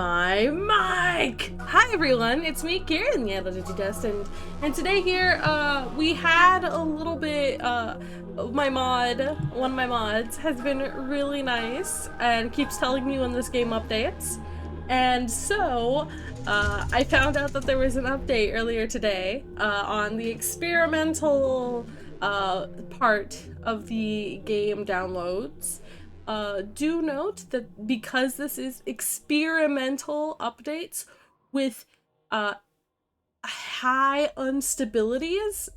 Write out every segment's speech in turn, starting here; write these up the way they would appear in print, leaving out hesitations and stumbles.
my mic! Hi everyone, it's me, Kieran, the Identity Test, and today here, we had a little bit, one of my mods has been really nice and keeps telling me when this game updates. And so, I found out that there was an update earlier today, on the experimental, part of the game downloads. Do note that because this is experimental updates with high instabilities,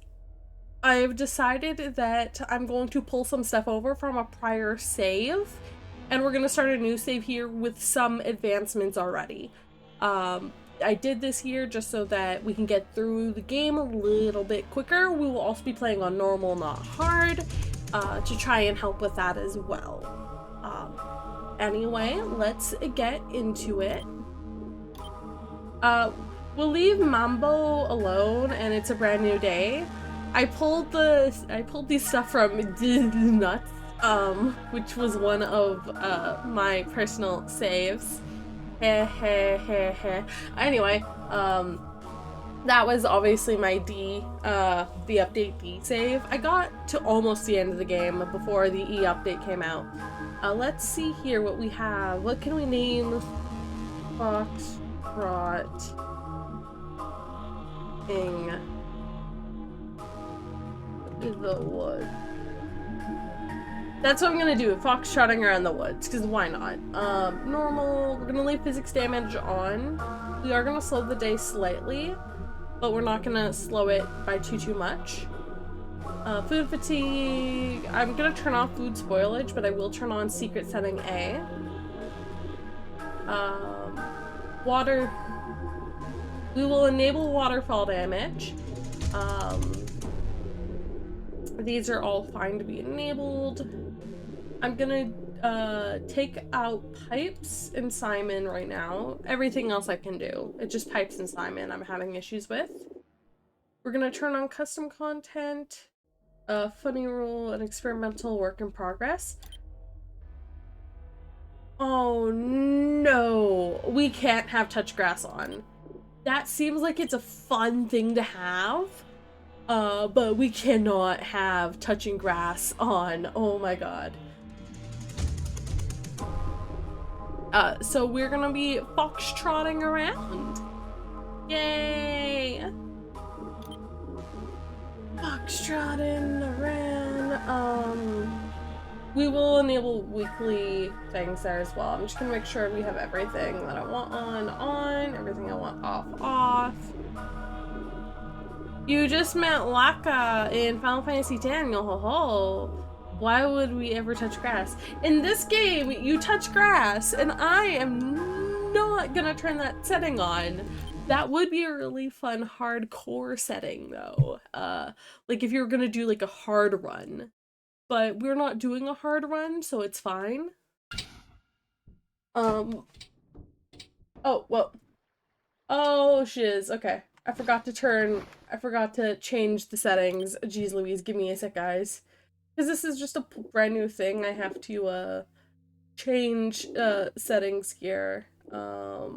I've decided that I'm going to pull some stuff over from a prior save, and we're going to start a new save here with some advancements already. I did this here just so that we can get through the game a little bit quicker. We will also be playing on normal, not hard, to try and help with that as well. Anyway, let's get into it. We'll leave Mambo alone, and it's a brand new day. I pulled these stuff from Nuts, which was one of my personal saves. Anyway, that was obviously my the update D save. I got to almost the end of the game before the E update came out. Let's see here what we have. What can we name? Foxtrot ing the woods. That's what I'm gonna do. Foxtrotting around the woods, because why not? Normal. We're gonna leave physics damage on. We are gonna slow the day slightly, but we're not gonna slow it by too much. Food fatigue. I'm gonna turn off food spoilage, but I will turn on secret setting A. Water. We will enable waterfall damage. These are all fine to be enabled. I'm gonna take out Pipes and Simon right now. Everything else I can do. It's just Pipes and Simon I'm having issues with. We're gonna turn on custom content, funny rule, and experimental work in progress. Oh no, we can't have touch grass on. That seems like it's a fun thing to have, but we cannot have touching grass on. Oh my god. So we're gonna be foxtrotting around. Yay! Foxtrotting around. We will enable weekly things there as well. I'm just gonna make sure we have everything that I want on, everything I want off. You just met Laka in Final Fantasy X, yo ho ho. Why would we ever touch grass? In this game, you touch grass, and I am not gonna turn that setting on. That would be a really fun hardcore setting though. Like if you were gonna do like a hard run. But we're not doing a hard run, so it's fine. Oh, well. Oh, shiz. Okay. I forgot to change the settings. Jeez Louise, give me a sec, guys. Because this is just a brand new thing. I have to, change, settings here. I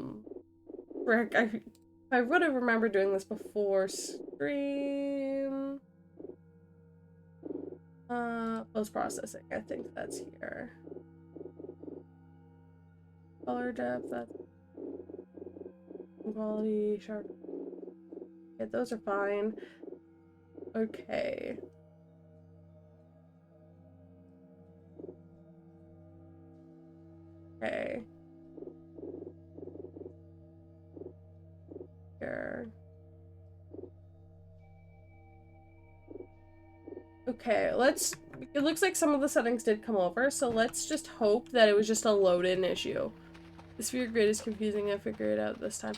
would have remembered doing this before stream. Post-processing, I think that's here. Color depth, that's quality, sharp. Yeah, those are fine. Okay. Okay. Here. Okay, it looks like some of the settings did come over, so let's just hope that it was just a load-in issue. The sphere grid is confusing, I figured it out this time.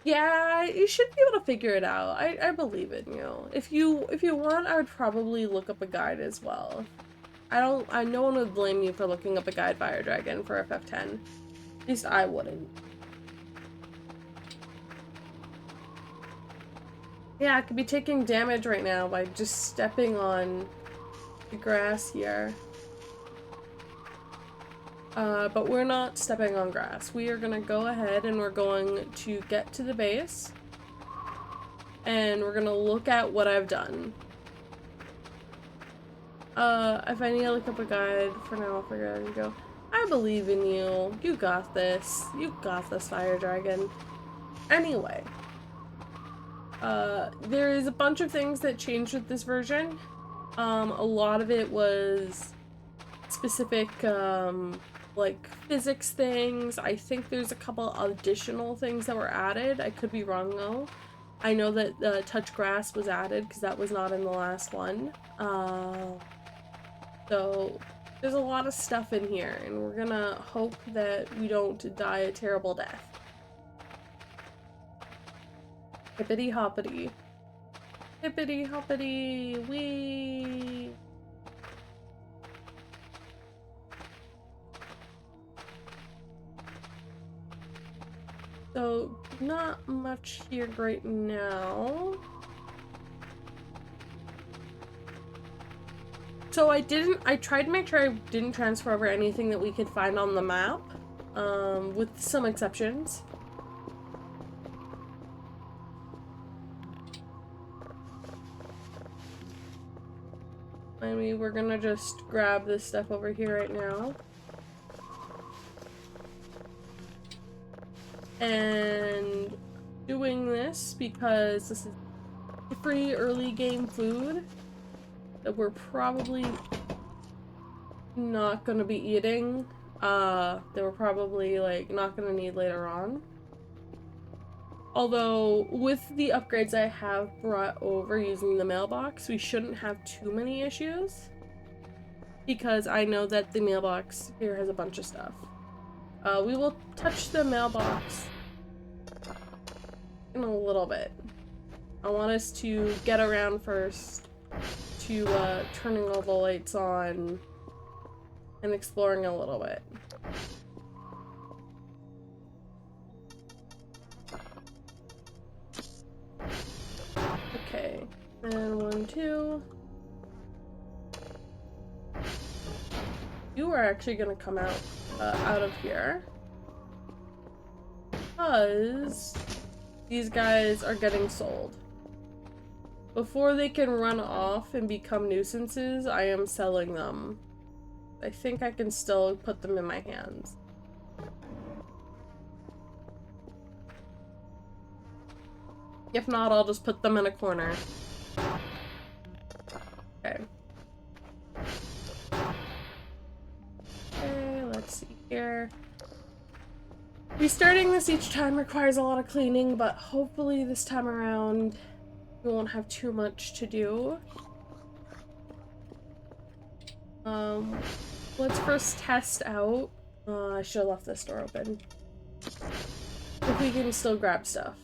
Yeah, you should be able to figure it out. I believe in you. If you want, I would probably look up a guide as well. No one would blame you for looking up a guide Fire Dragon for FF10. At least I wouldn't. Yeah, I could be taking damage right now by just stepping on the grass here. But we're not stepping on grass. We are gonna go ahead and we're going to get to the base. And we're gonna look at what I've done. If I need to look up a guide, for now I'll figure out as you go. I believe in you. You got this. You got this, Fire Dragon. Anyway. There is a bunch of things that changed with this version. A lot of it was specific, like physics things. I think there's a couple additional things that were added. I could be wrong though. I know that touch grass was added because that was not in the last one. So there's a lot of stuff in here and we're gonna hope that we don't die a terrible death. Hippity hoppity. Hippity hoppity wee. So, not much here right now. So I tried to make sure I didn't transfer over anything that we could find on the map, with some exceptions. I mean, we're gonna just grab this stuff over here right now. And doing this because this is free early game food that we're probably not gonna be eating, that we're probably like not gonna need later on. Although with the upgrades I have brought over using the mailbox, we shouldn't have too many issues because I know that the mailbox here has a bunch of stuff. We will touch the mailbox in a little bit. I want us to get around first to turning all the lights on and exploring a little bit. Okay, and 1, 2. You are actually gonna come out of here because these guys are getting sold. Before they can run off and become nuisances, I am selling them. I think I can still put them in my hands. If not, I'll just put them in a corner. Okay. Okay, let's see here. Restarting this each time requires a lot of cleaning, but hopefully this time around we won't have too much to do. Let's first test out. I should have left this door open. If we can still grab stuff.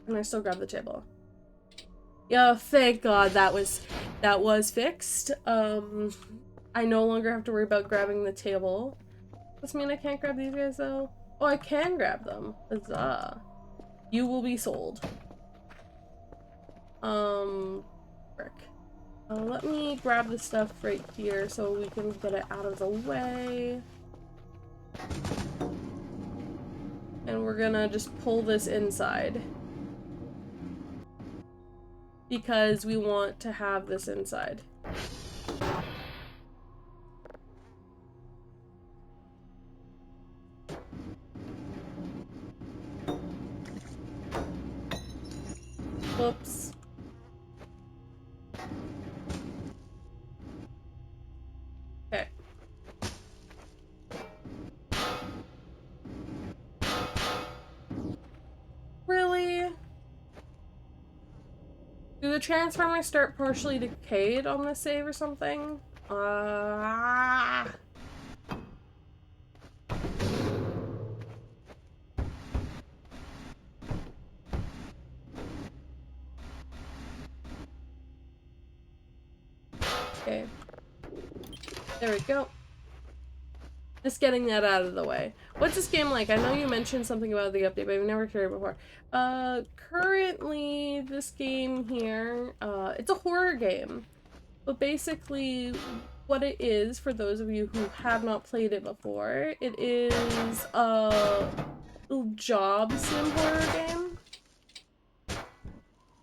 Can I still grab the table? Yeah, thank God that was fixed. I no longer have to worry about grabbing the table. Does this mean I can't grab these guys though? Oh, I can grab them. Huzzah. You will be sold. Frick. Let me grab the stuff right here so we can get it out of the way. And we're gonna just pull this inside. Because we want to have this inside. Whoops. Okay. Really? Do the transformers start partially decayed on this save or something? Okay. There we go. Just getting that out of the way. What's this game like? I know you mentioned something about the update, but I've never heard it before. Currently, this game here, it's a horror game. But basically, what it is, for those of you who have not played it before, it is a job sim horror game.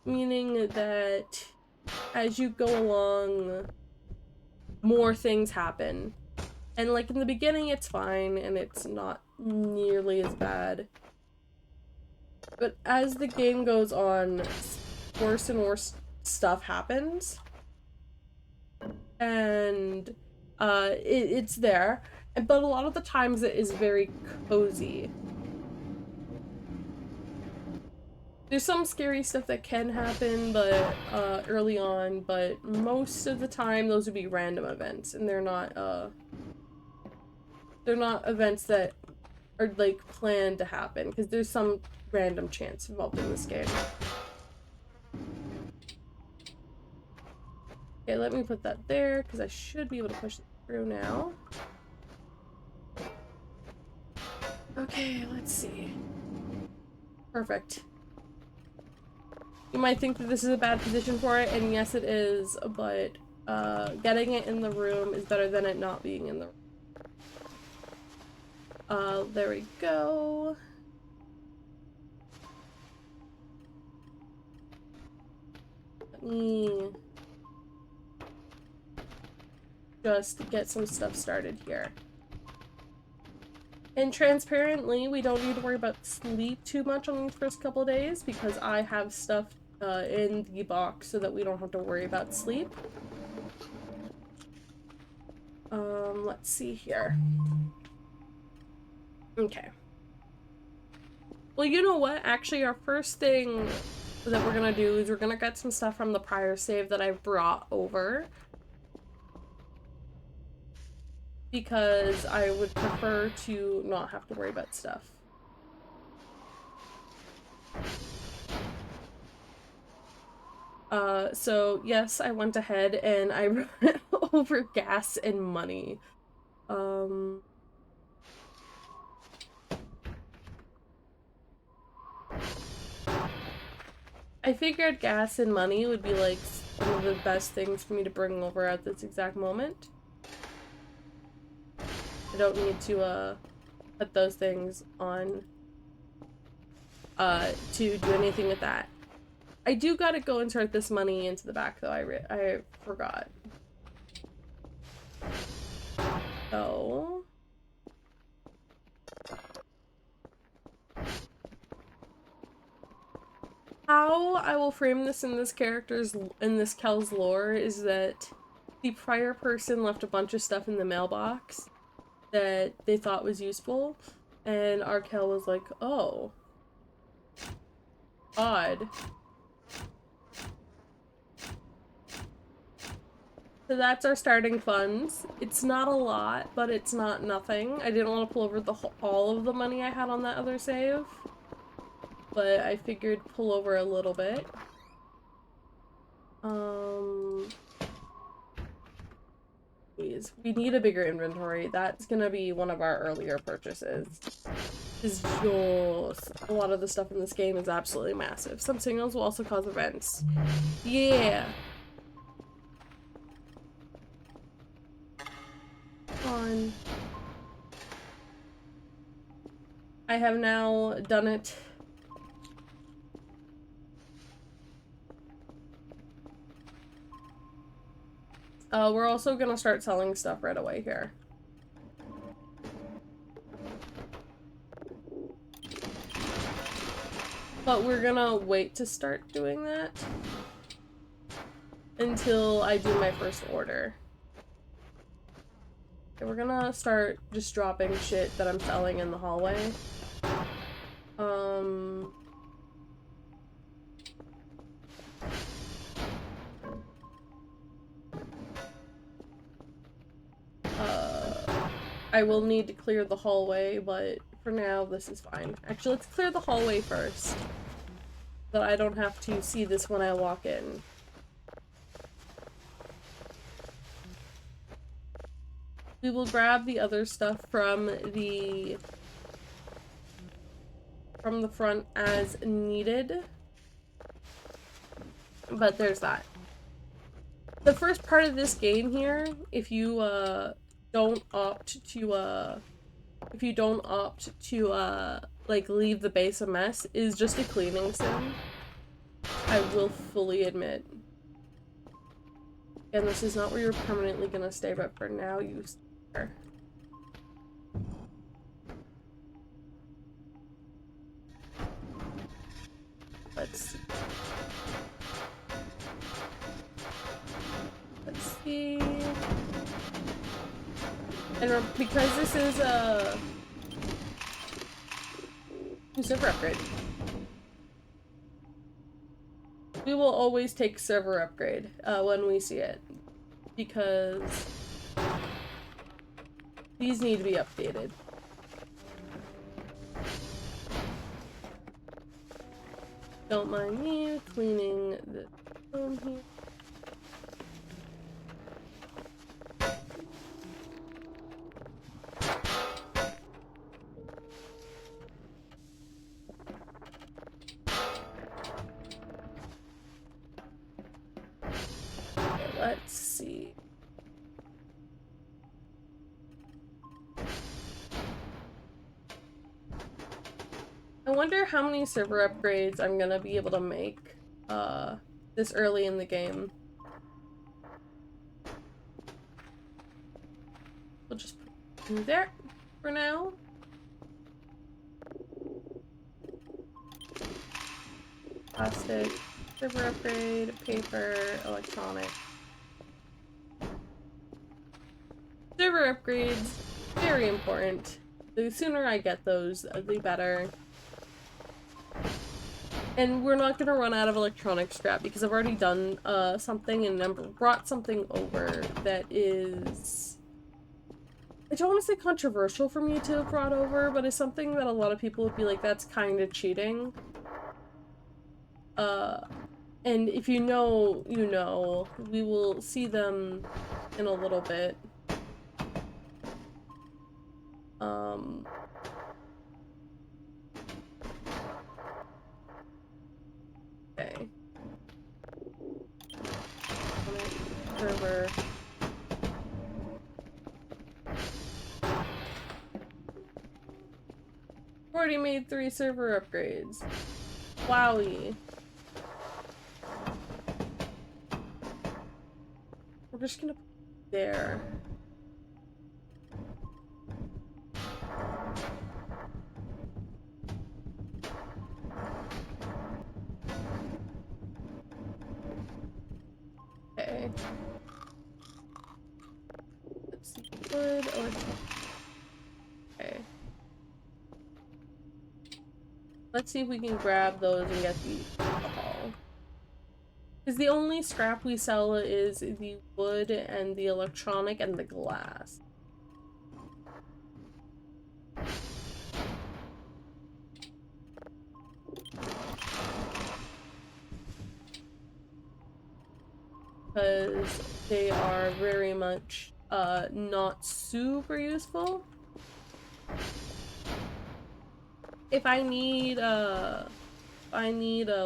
Meaning that as you go along, more things happen. And like in the beginning it's fine and it's not nearly as bad. But as the game goes on, worse and worse stuff happens. And it's there. But a lot of the times it is very cozy. There's some scary stuff that can happen, but early on, but most of the time those would be random events, and they're not events that are like planned to happen, because there's some random chance involved in this game. Okay, let me put that there, because I should be able to push it through now. Okay, let's see. Perfect. You might think that this is a bad position for it, and yes it is, but getting it in the room is better than it not being in the room. There we go. Let me just get some stuff started here. And transparently, we don't need to worry about sleep too much on these first couple days, because I have stuff in the box so that we don't have to worry about sleep. Let's see here. Okay. Well, you know what? Actually, our first thing that we're gonna do is we're gonna get some stuff from the prior save that I brought over. Because I would prefer to not have to worry about stuff. So yes, I went ahead and I ran over gas and money. I figured gas and money would be like some of the best things for me to bring over at this exact moment. I don't need to put those things on to do anything with that. I do gotta go insert this money into the back though. I forgot. So how I will frame this in this Kel's lore is that the prior person left a bunch of stuff in the mailbox that they thought was useful, and our Kel was like, oh, odd. So that's our starting funds. It's not a lot, but it's not nothing. I didn't want to pull over all of the money I had on that other save, but I figured pull over a little bit. Please, we need a bigger inventory. That's gonna be one of our earlier purchases. Is just a lot of the stuff in this game is absolutely massive. Some signals will also cause events. Yeah. On. I have now done it. We're also gonna start selling stuff right away here. But we're gonna wait to start doing that until I do my first order. Okay, we're gonna start just dropping shit that I'm selling in the hallway. I will need to clear the hallway, but for now, this is fine. Actually, let's clear the hallway first, so that I don't have to see this when I walk in. We will grab the other stuff from the front as needed. But there's that. the first part of this game here, if you don't opt to like leave the base a mess, is just a cleaning sim. I will fully admit. And this is not where you're permanently gonna stay, but for now you stay. Let's see. Let's see. And because this is a server upgrade, we will always take server upgrade when we see it, because these need to be updated. Don't mind me cleaning the room here. Okay, let's see. I wonder how many server upgrades I'm gonna be able to make this early in the game. We'll just put it there for now. Plastic, server upgrade, paper, electronic. Server upgrades, very important. The sooner I get those, the better. And we're not gonna run out of electronic scrap because I've already done something and then brought something over that is, I don't want to say controversial for me to have brought over, but it's something that a lot of people would be like, that's kind of cheating. And if you know, you know. We will see them in a little bit. Okay. Server. Already made 3 server upgrades. Wowie. We're just gonna put it there. Okay. Let's see. Wood or okay. Let's see if we can grab those and get the alcohol. Because the only scrap we sell is the wood and the electronic and the glass. Because they are very much not super useful. If I need a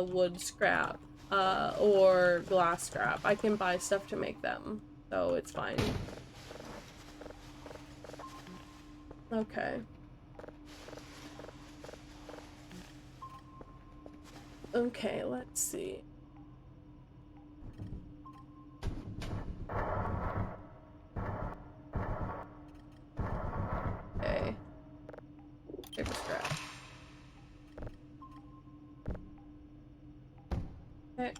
wood scrap or glass scrap, I can buy stuff to make them, so it's fine. Okay. Okay, let's see. Okay. Pick scrap. Okay.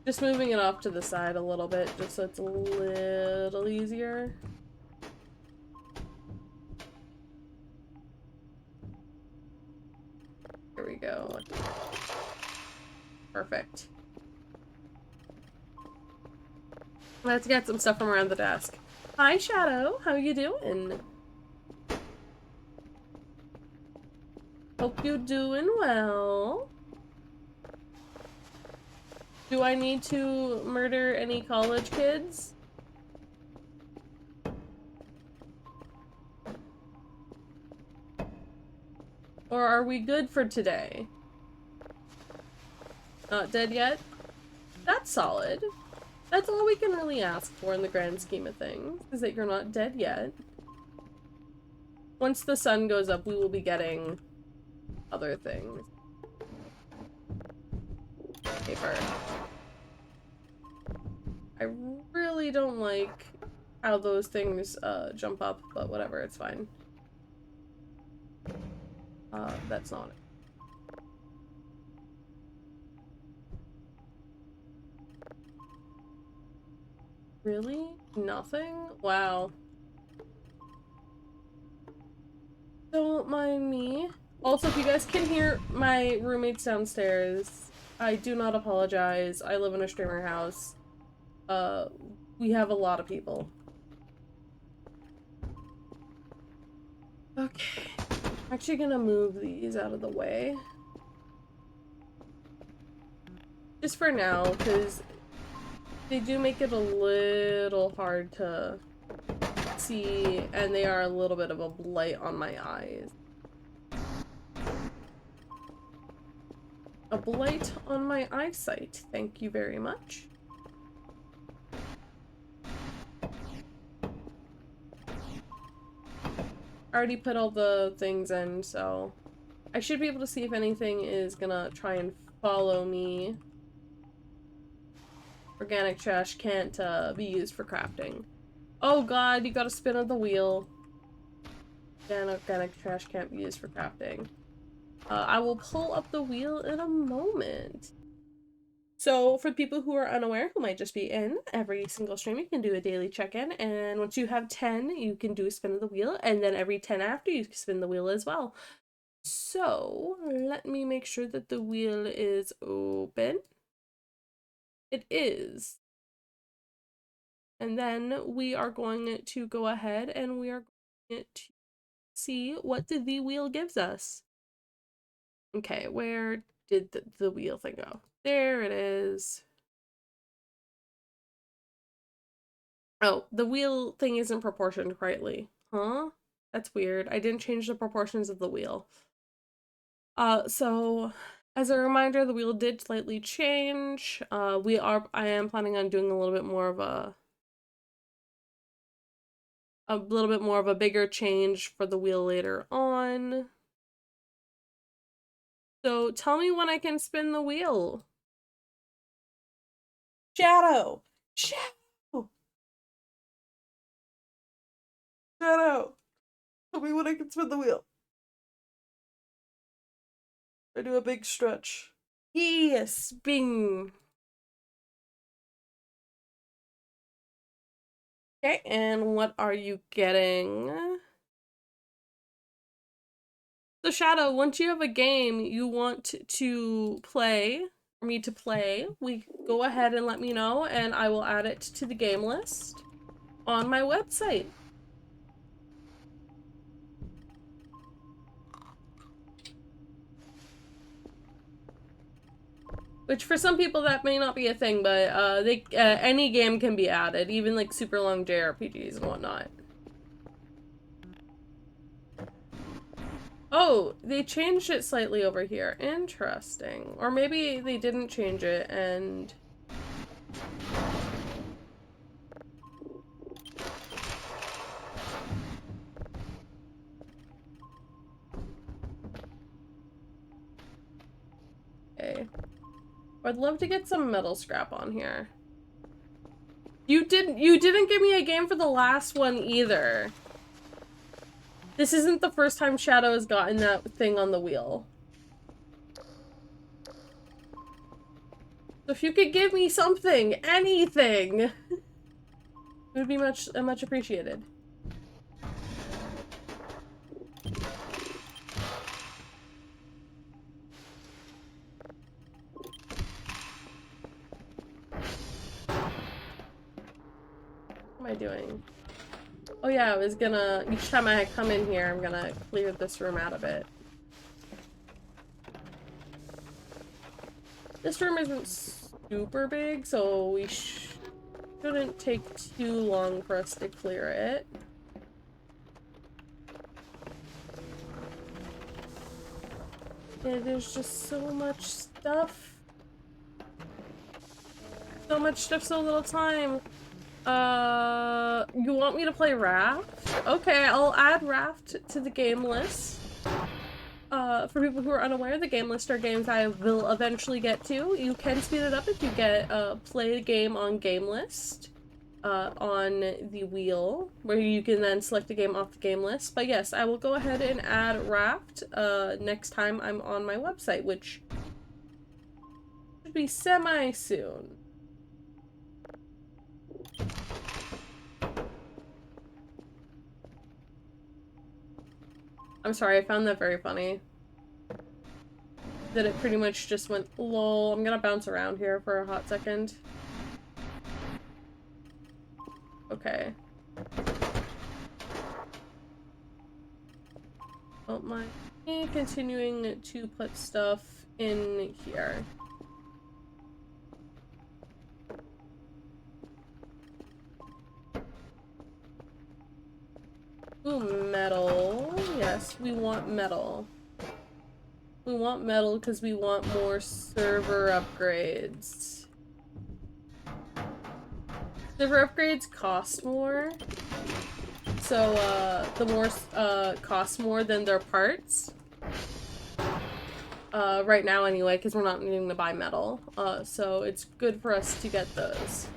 Just moving it off to the side a little bit, just so it's a little easier. Here we go. Perfect. Let's get some stuff from around the desk. Hi, Shadow. How you doing? Hope you're doing well. Do I need to murder any college kids? Or are we good for today? Not dead yet? That's solid. That's all we can really ask for in the grand scheme of things, is that you're not dead yet. Once the sun goes up, we will be getting other things. Paper. I really don't like how those things jump up, but whatever, it's fine. That's not it. Really? Nothing? Wow. Don't mind me. Also, if you guys can hear my roommates downstairs, I do not apologize. I live in a streamer house. We have a lot of people. Okay. I'm actually gonna move these out of the way. Just for now, because they do make it a little hard to see, and they are a little bit of a blight on my eyes. A blight on my eyesight. Thank you very much. I already put all the things in, so I should be able to see if anything is gonna try and follow me. Organic trash can't be used for crafting. Oh god, you gotta spin on the wheel. And organic trash can't be used for crafting. I will pull up the wheel in a moment. So for people who are unaware, who might just be in, every single stream you can do a daily check-in, and once you have 10, you can do a spin of the wheel, and then every 10 after, you can spin the wheel as well. So let me make sure that the wheel is open. It is. And then we are going to go ahead and we are going to see what the wheel gives us. Okay, where did the wheel thing go? There it is. Oh, the wheel thing isn't proportioned correctly. Huh? That's weird. I didn't change the proportions of the wheel. So as a reminder, the wheel did slightly change. I am planning on doing a little bit more of a bigger change for the wheel later on. So tell me when I can spin the wheel. Shadow! Shadow! Shadow! Tell me when I can spin the wheel. I do a big stretch. Yes, bing. Okay, and what are you getting? So Shadow, once you have a game you want to play, for me to play, we go ahead and let me know, and I will add it to the game list on my website. Which for some people that may not be a thing, but any game can be added, even like super long JRPGs and whatnot. Oh, they changed it slightly over here. Interesting. Or maybe they didn't change it and... Okay. I'd love to get some metal scrap on here. You didn't give me a game for the last one either. This isn't the first time Shadow has gotten that thing on the wheel. So if you could give me something, anything, it would be much appreciated. What am I doing? Oh yeah, I was gonna, each time I come in here, I'm gonna clear this room out a bit. This room isn't super big, so we shouldn't take too long for us to clear it. Yeah, there's just so much stuff. So much stuff, so little time. You want me to play Raft? Okay, I'll add Raft to the game list. For people who are unaware, the game list are games I will eventually get to. You can speed it up if you get, play the game on game list, on the wheel, where you can then select a game off the game list. But yes, I will go ahead and add Raft, next time I'm on my website, which should be semi-soon. I'm sorry, I found that very funny. That it pretty much just went, lol. I'm gonna bounce around here for a hot second. Okay. Don't mind me continuing to put stuff in here. Ooh, metal. Yes, we want metal. We want metal because we want more server upgrades. Server upgrades cost more. So, the more, cost more than their parts. Right now anyway, because we're not needing to buy metal. So it's good for us to get those.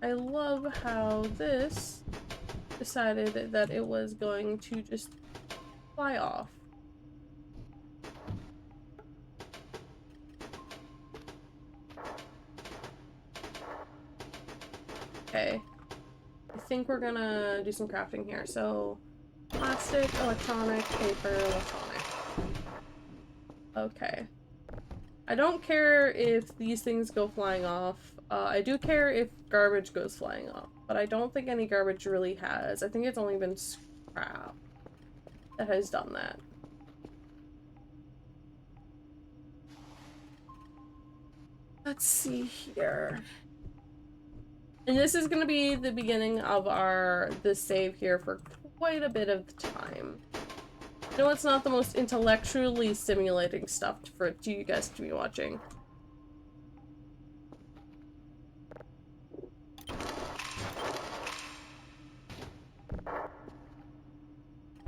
I love how this decided that it was going to just fly off. Okay. I think we're gonna do some crafting here. So, plastic, electronic, paper, electronic. Okay. I don't care if these things go flying off. I do care if garbage goes flying off, but I don't think any garbage really has. I think it's only been scrap that has done that. Let's see here. And this is gonna be the beginning of the save here for quite a bit of time. I know it's not the most intellectually stimulating stuff for you guys to be watching.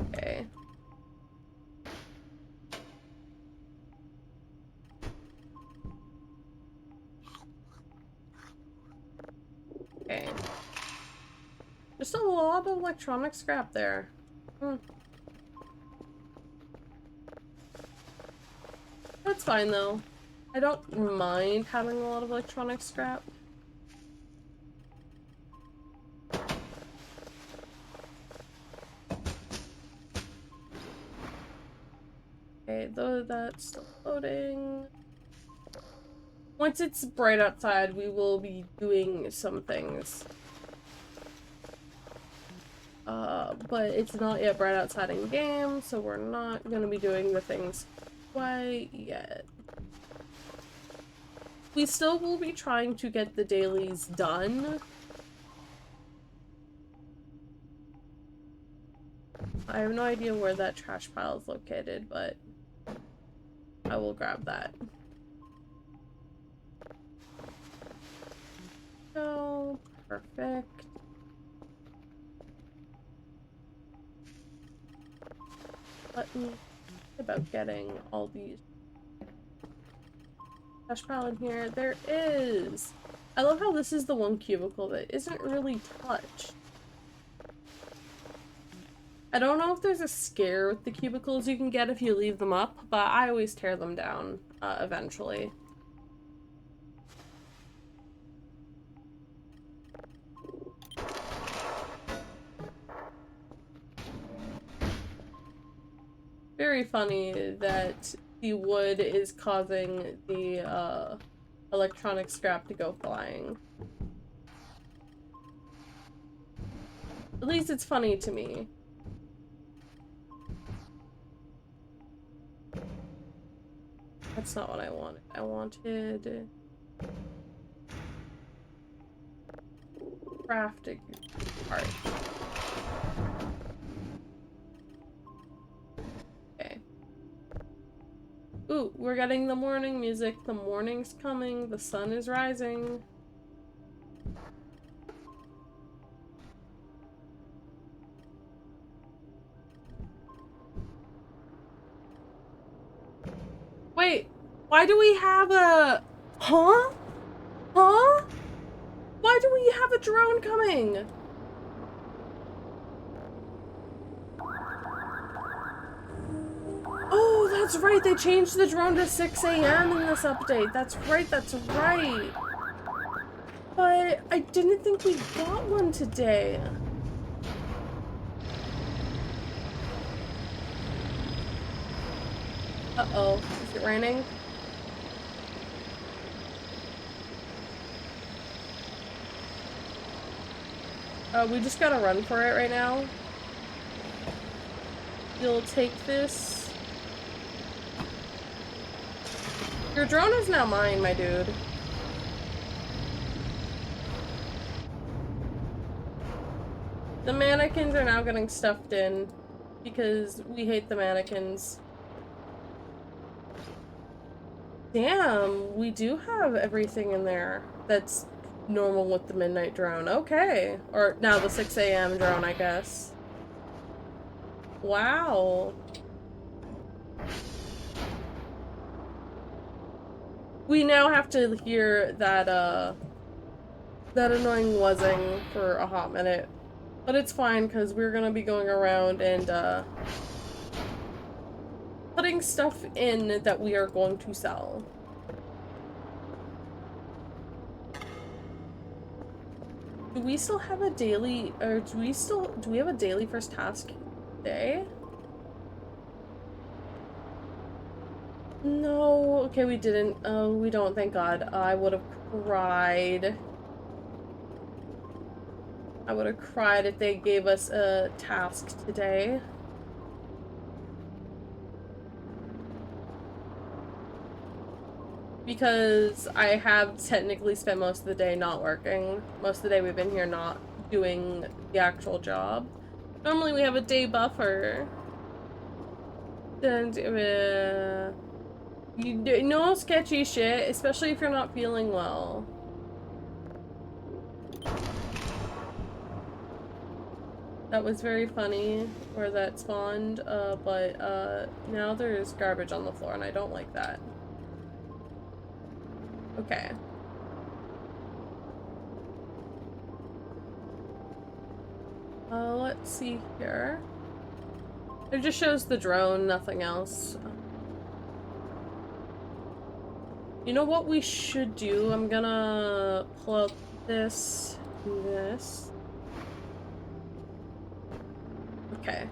Okay. Okay. Just a lot of electronic scrap there. That's fine though. I don't mind having a lot of electronic scrap. Okay, though that's still loading. Once it's bright outside, we will be doing some things. But it's not yet bright outside in game, so we're not gonna be doing the things quite yet. We still will be trying to get the dailies done. I have no idea where that trash pile is located, but I will grab that. So, perfect. Let me think about getting all these trash pile in here. There is! I love how this is the one cubicle that isn't really touched. I don't know if there's a scare with the cubicles you can get if you leave them up, but I always tear them down, eventually. Very funny that the wood is causing the, electronic scrap to go flying. At least it's funny to me. That's not what I wanted. I wanted crafting part. Okay. Ooh, we're getting the morning music. The morning's coming. The sun is rising. Wait, why do we have a... Huh? Huh? Why do we have a drone coming? Oh, that's right. They changed the drone to 6 a.m. in this update. That's right. That's right. But I didn't think we got one today. Uh-oh. Is it raining? We just gotta run for it right now. You'll take this. Your drone is now mine, my dude. The mannequins are now getting stuffed in because we hate the mannequins. Damn, we do have everything in there that's normal with the midnight drone. Okay. Or now the 6 a.m. drone, I guess. Wow. We now have to hear that, that annoying wuzzing for a hot minute. But it's fine, because we're gonna be going around and, putting stuff in that we are going to sell. Do we still have a daily, or do we have a daily first task day? No, okay, we didn't. Oh, we don't, thank God. I would have cried. I would have cried if they gave us a task today. Because I have technically spent most of the day not working. Most of the day we've been here not doing the actual job. Normally we have a day buffer. And, no sketchy shit, especially if you're not feeling well. That was very funny where that spawned, but now there's garbage on the floor and I don't like that. Okay. Let's see here. It just shows the drone, nothing else. You know what we should do? I'm gonna pull up this and this. Okay.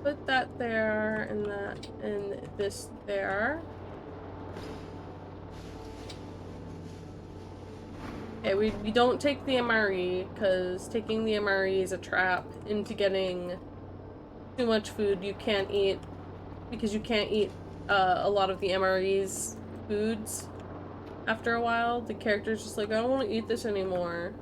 Put that there and that and this there. Okay, we don't take the MRE, because taking the MRE is a trap into getting too much food you can't eat, because you can't eat a lot of the MRE's foods after a while. The character's just like, I don't want to eat this anymore.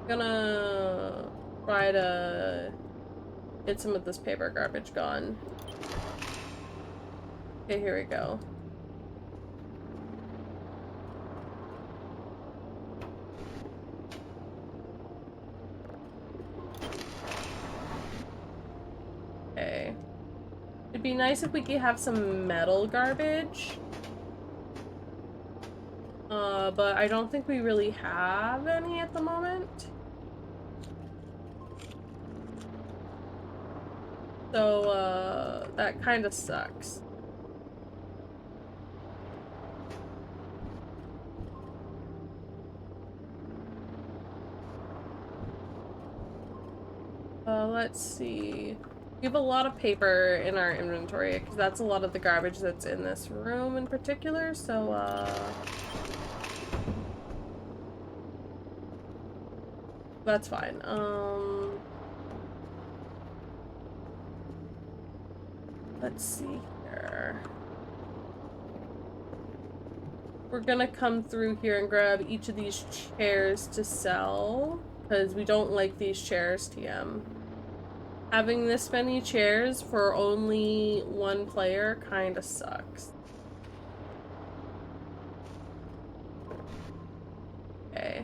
I'm gonna try to get some of this paper garbage gone. Okay, here we go. Okay. It'd be nice if we could have some metal garbage. But I don't think we really have any at the moment. So, that kind of sucks. Let's see. We have a lot of paper in our inventory, because that's a lot of the garbage that's in this room in particular, so, that's fine. Let's see here. We're gonna come through here and grab each of these chairs to sell. because we don't like these chairs, TM. Having this many chairs for only one player kinda sucks. Okay.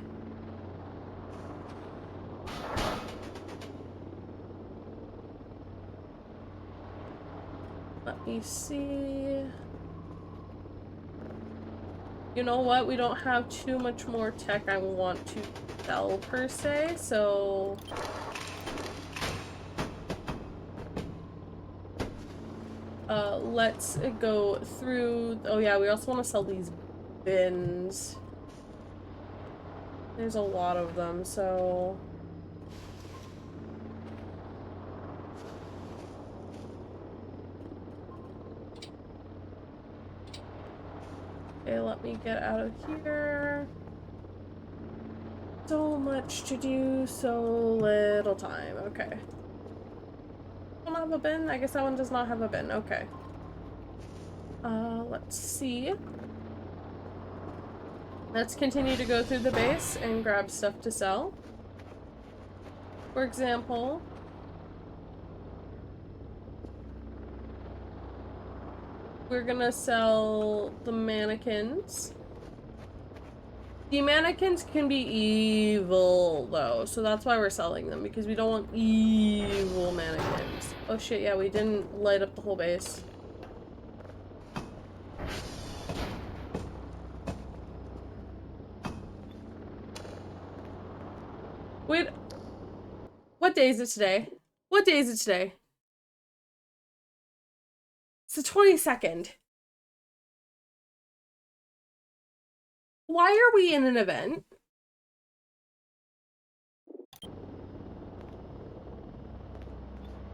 Let me see. You know what? We don't have too much more tech I want to sell per se, so let's go through. Oh yeah, we also want to sell these bins. There's a lot of them, so okay, let me get out of here. So much to do, so little time. Okay. Don't have a bin? I guess that one does not have a bin. Okay. Let's see. Let's continue to go through the base and grab stuff to sell. For example, we're gonna sell the mannequins. The mannequins can be evil, though, so that's why we're selling them, because we don't want evil mannequins. Oh shit, yeah, we didn't light up the whole base. Wait, what day is it today? What day is it today? It's the 22nd. Why are we in an event?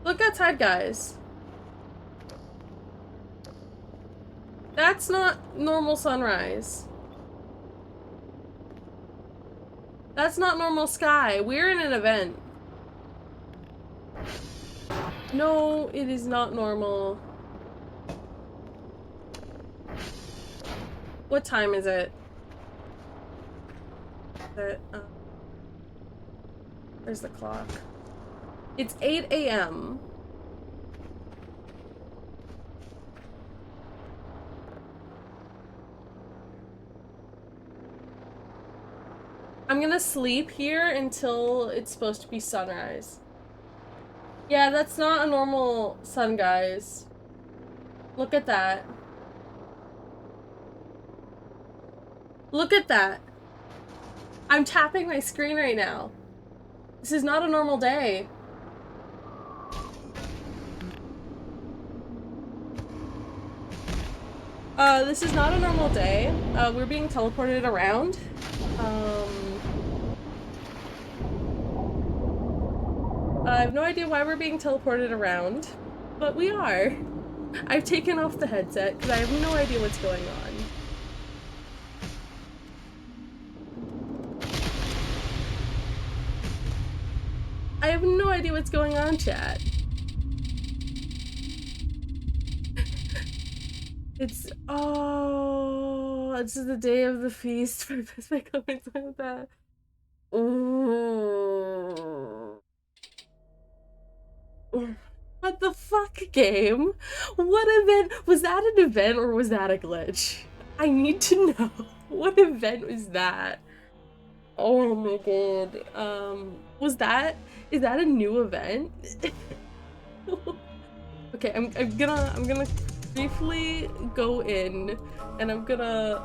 Look outside, guys. That's not normal sunrise. That's not normal sky. We're in an event. No, it is not normal. What time is it? Where's the clock? It's 8 a.m. I'm gonna sleep here until it's supposed to be sunrise. Yeah, that's not a normal sun, guys. Look at that. Look at that. I'm tapping my screen right now. This is not a normal day. This is not a normal day. We're being teleported around. I have no idea why we're being teleported around, but we are. I've taken off the headset because I have no idea what's going on. I have no idea what's going on, chat. It's the day of the feast for best my comments on that. What the fuck, game? What event? Was that an event or was that a glitch? I need to know. What event was that? Oh my god. Is that a new event? Okay, I'm gonna briefly go in and I'm gonna...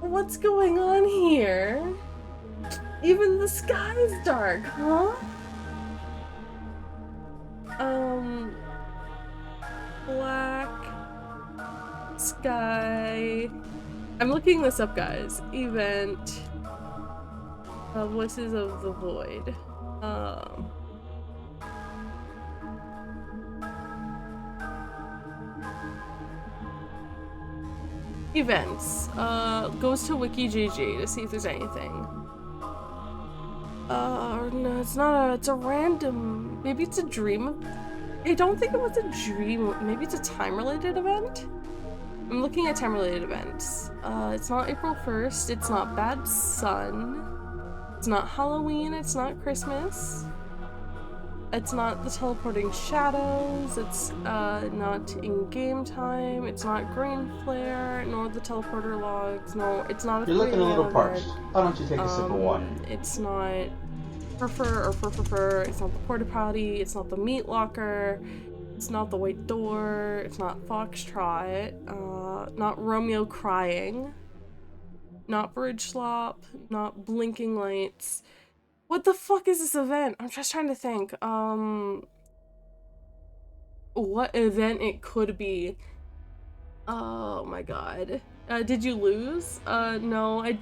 What's going on here? Even the sky is dark, huh? Black sky. I'm looking this up, guys. Event. Voices of the Void. Events. Goes to WikiGG to see if there's anything. No, it's not it's a random, maybe it's a dream. I don't think it was a dream, maybe it's a time-related event? I'm looking at time-related events. It's not April 1st, it's not Bad Sun, it's not Halloween, it's not Christmas, it's not the teleporting shadows, it's not in-game time, it's not Green Flare, nor the teleporter logs, no, it's not a You're looking a 3 little a.m. parched. event, Why don't you take a sip of water? it's not Fur, it's not the Porta Potty, it's not the Meat Locker, it's not the White Door, it's not Foxtrot, not Romeo Crying, not Bridge Slop, not Blinking Lights. What the fuck is this event? I'm just trying to think, what event it could be. Oh my god. Did you lose? No, I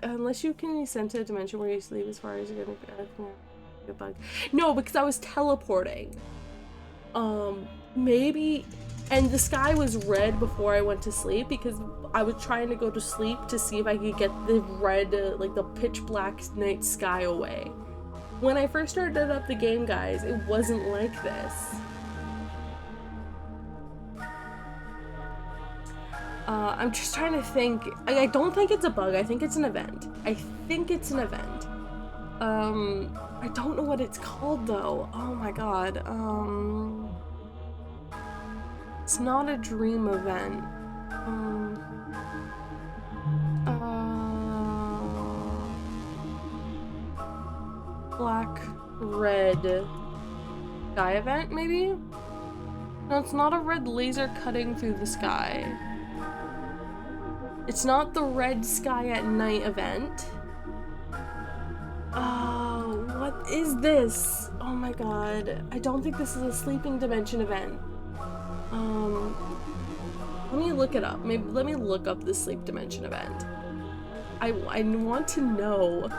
unless you can send to a dimension where you sleep as far as you're gonna get bug. No, because I was teleporting. Maybe, and the sky was red before I went to sleep because I was trying to go to sleep to see if I could get the red, like the pitch black night sky away. When I first started up the game, guys, it wasn't like this. I'm just trying to think. I don't think it's a bug. I think it's an event. I think it's an event. I don't know what it's called though. Oh my god. It's not a dream event. Black, red sky event, maybe? No, it's not a red laser cutting through the sky. It's not the red sky at night event. Oh, what is this? Oh my god. I don't think this is a sleeping dimension event. Let me look it up. Maybe let me look up the sleep dimension event. I want to know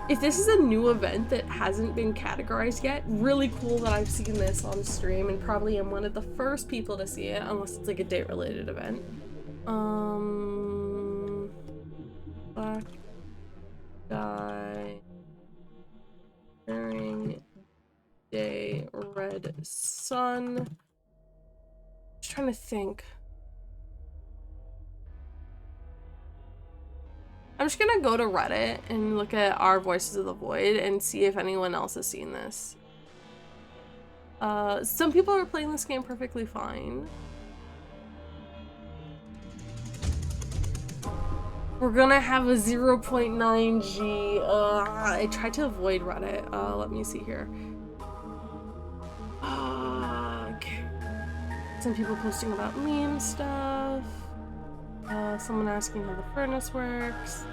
if this is a new event that hasn't been categorized yet. Really cool that I've seen this on stream and probably am one of the first people to see it, unless it's like a date related event. Black guy during day, red sun. Just trying to think. I'm just gonna go to Reddit and look at our Voices of the Void and see if anyone else has seen this. Some people are playing this game perfectly fine. We're gonna have a 0.9G. I tried to avoid Reddit. Let me see here. Okay. Some people posting about meme stuff. Someone asking how the furnace works.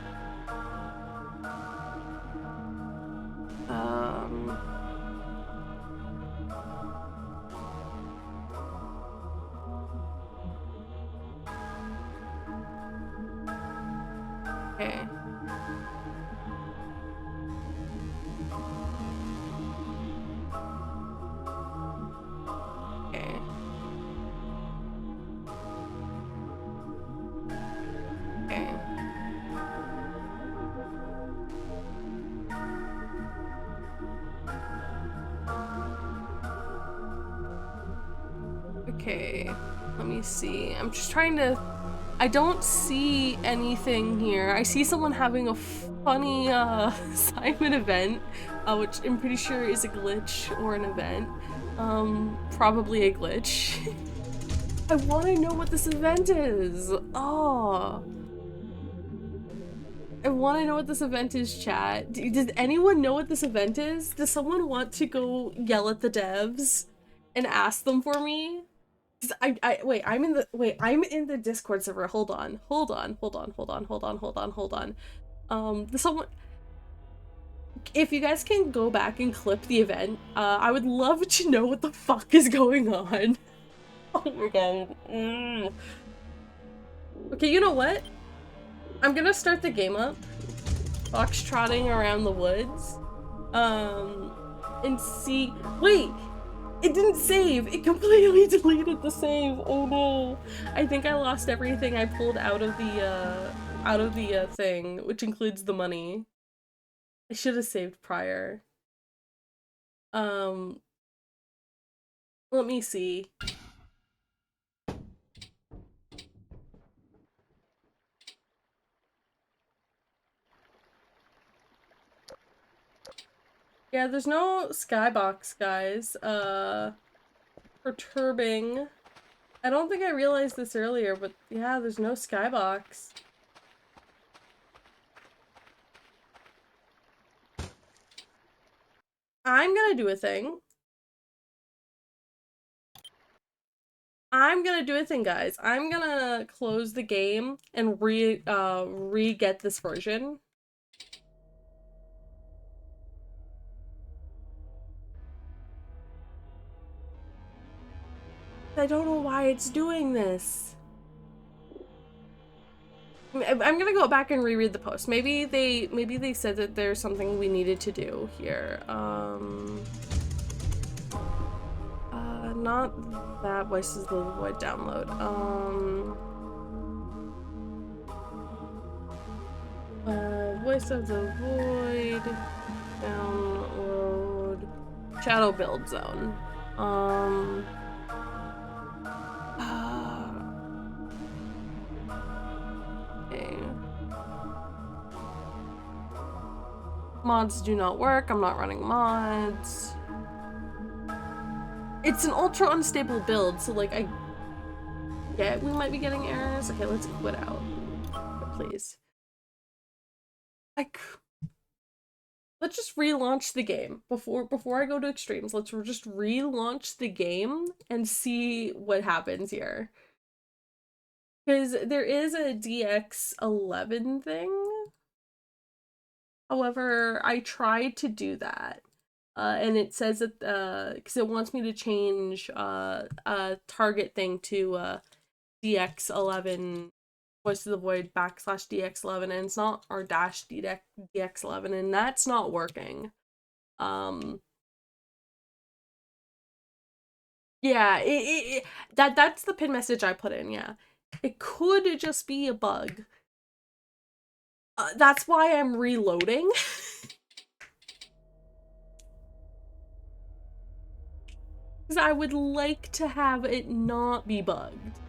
Okay. Okay. Okay. Okay, let me see. I'm just trying to... I don't see anything here. I see someone having a funny Simon event, which I'm pretty sure is a glitch or an event. Probably a glitch. I want to know what this event is. Oh. I want to know what this event is, chat. Does anyone know what this event is? Does someone want to go yell at the devs and ask them for me? Wait, I'm in the Discord server. Hold on. Someone, if you guys can go back and clip the event, I would love to know what the fuck is going on. Oh my god. Okay, you know what? I'm gonna start the game up. Foxtrotting around the woods. And see. Wait! It didn't save! It completely deleted the save! Oh no! I think I lost everything I pulled out of the thing, which includes the money. I should have saved prior. Let me see. Yeah, there's no skybox, guys. Perturbing. I don't think I realized this earlier, but yeah, there's no skybox. I'm gonna do a thing. Guys. I'm gonna close the game and re-get this version. I don't know why it's doing this. I'm gonna go back and reread the post. Maybe they said that there's something we needed to do here. Not that Voices of the Void download. Voice of the Void download Shadow Build Zone. Okay. Mods do not work. I'm not running mods. It's an ultra unstable build, so like I get we might be getting errors. Okay, let's quit out, please. Let's just relaunch the game before I go to extremes. Let's just relaunch the game and see what happens here. Because there is a DX11 thing. However, I tried to do that. And it says that, because it wants me to change target thing to DX11, Voice of the Void / DX11, and it's not, or dash DX11, and that's not working. Yeah, that's the pin message I put in, yeah. It could just be a bug. That's why I'm reloading. Because I would like to have it not be bugged.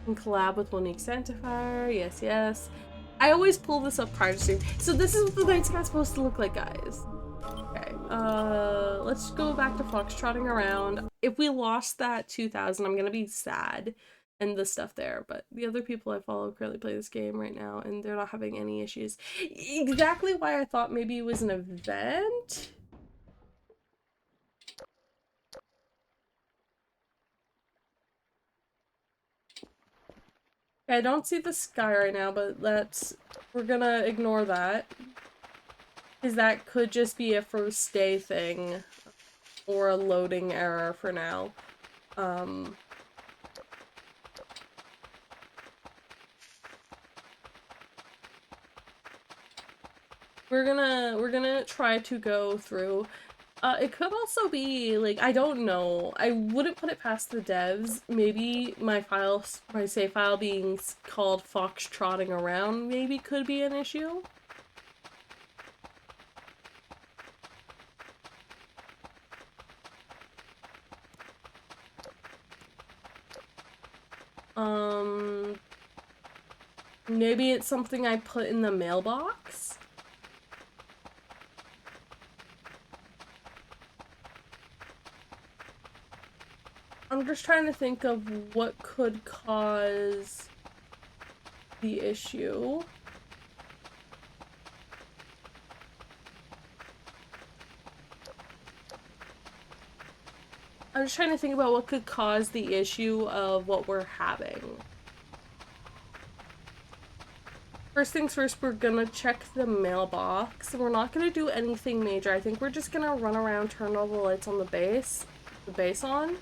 And collab with Monique Santifier, yes, yes. I always pull this up prior to stream. So this is what the night's supposed to look like, guys. Okay, let's go back to Foxtrotting Around. If we lost that 2000, I'm gonna be sad and the stuff there, but the other people I follow currently play this game right now and they're not having any issues. Exactly why I thought maybe it was an event. I don't see the sky right now, but we're gonna ignore that. Because that could just be a first day thing or a loading error for now. We're gonna try to go through. It could also be, like, I don't know. I wouldn't put it past the devs. Maybe my save file being called Foxtrotting Around maybe could be an issue. Maybe it's something I put in the mailbox. I'm just trying to think of what could cause the issue. I'm just trying to think about what could cause the issue of what we're having. First things first, we're gonna check the mailbox. We're not gonna do anything major. I think we're just gonna run around, turn all the lights on the base on.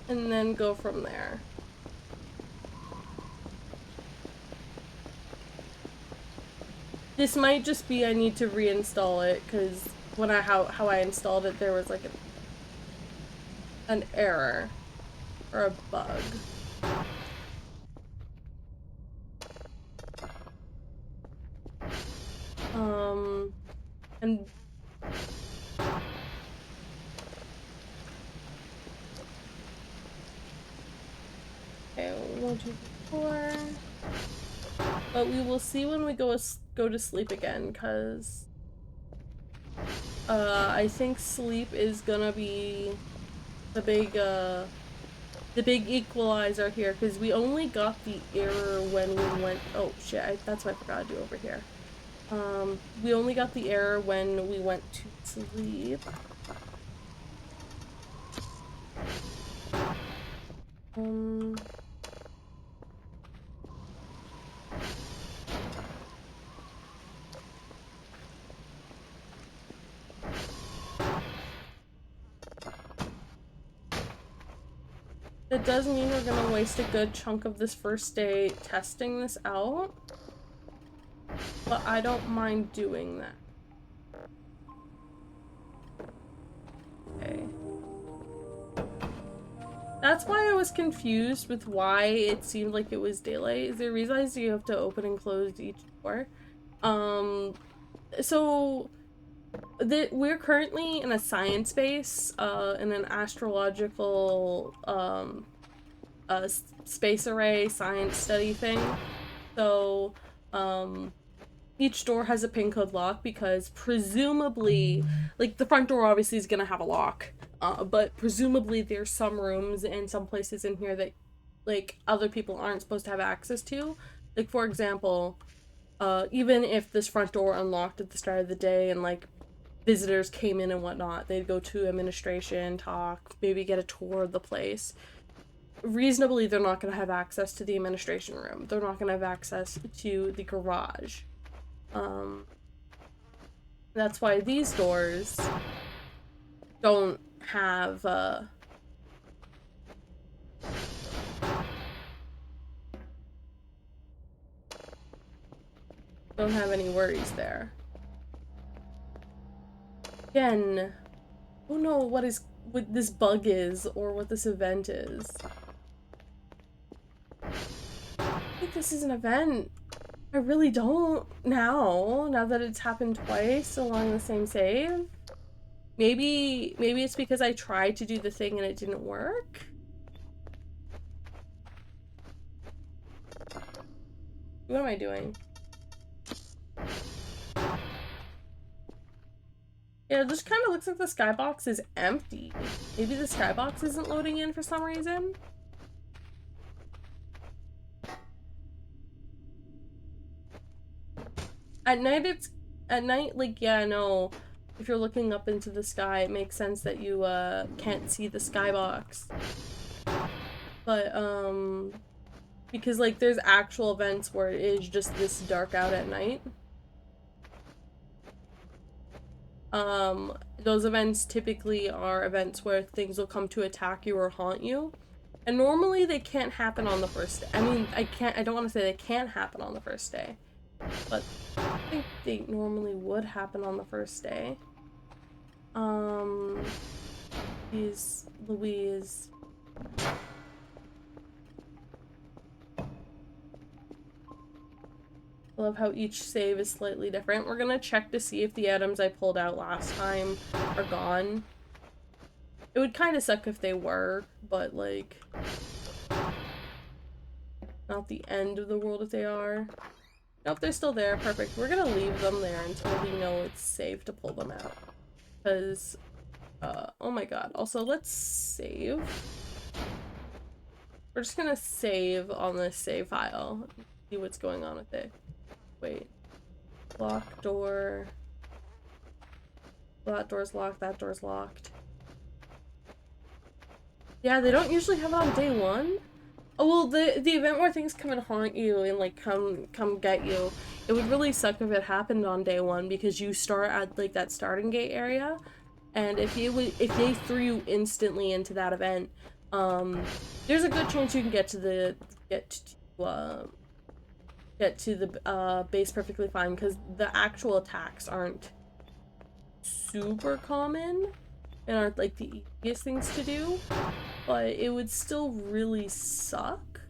And then go from there. This might just be I need to reinstall it, because when how I installed it, there was like an error or a bug. And okay, 1, 2, 3, 4. But we will see when we go to sleep again, because I think sleep is gonna be the big equalizer here, because we only got the error when we went— oh shit, that's what I forgot to do over here. We only got the error when we went to sleep. It does mean we're gonna waste a good chunk of this first day testing this out, but I don't mind doing that. Okay. That's why I was confused with why it seemed like it was daylight. Is there a reason you have to open and close each door? So we're currently in a science base, in an astrological, space array science study thing. So, each door has a pin code lock because presumably, like, the front door obviously is gonna have a lock, but presumably there's some rooms and some places in here that, like, other people aren't supposed to have access to. Like, for example, even if this front door unlocked at the start of the day and, like, visitors came in and whatnot, they'd go to administration, talk, maybe get a tour of the place. Reasonably, they're not going to have access to the administration room. They're not going to have access to the garage. That's why these doors don't have, don't have any worries there. Again, I don't know what this bug is or what this event is. I think this is an event. I really don't now that it's happened twice along the same save. Maybe it's because I tried to do the thing and it didn't work. What am I doing? Yeah, it just kind of looks like the skybox is empty. Maybe the skybox isn't loading in for some reason. At night, like, yeah, no. If you're looking up into the sky, it makes sense that you, can't see the skybox. But, because, like, there's actual events where it is just this dark out at night. Those events typically are events where things will come to attack you or haunt you. And normally they can't happen on the first day. I mean, I don't want to say they can't happen on the first day. But I think they normally would happen on the first day. Louise. I love how each save is slightly different. We're gonna check to see if the items I pulled out last time are gone. It would kind of suck if they were, but, like, not the end of the world if they are. Nope, they're still there. Perfect. We're gonna leave them there until we know it's safe to pull them out. Because, oh my god. Also, let's save. We're just gonna save on this save file. See what's going on with it. Wait. Lock door. That door's locked. That door's locked. Yeah, they don't usually have it on day one. Oh, well, the event where things come and haunt you and, like, come get you, it would really suck if it happened on day one, because you start at, like, that starting gate area, and if they threw you instantly into that event, there's a good chance you can get to the base perfectly fine, because the actual attacks aren't super common and aren't, like, the easiest things to do, but it would still really suck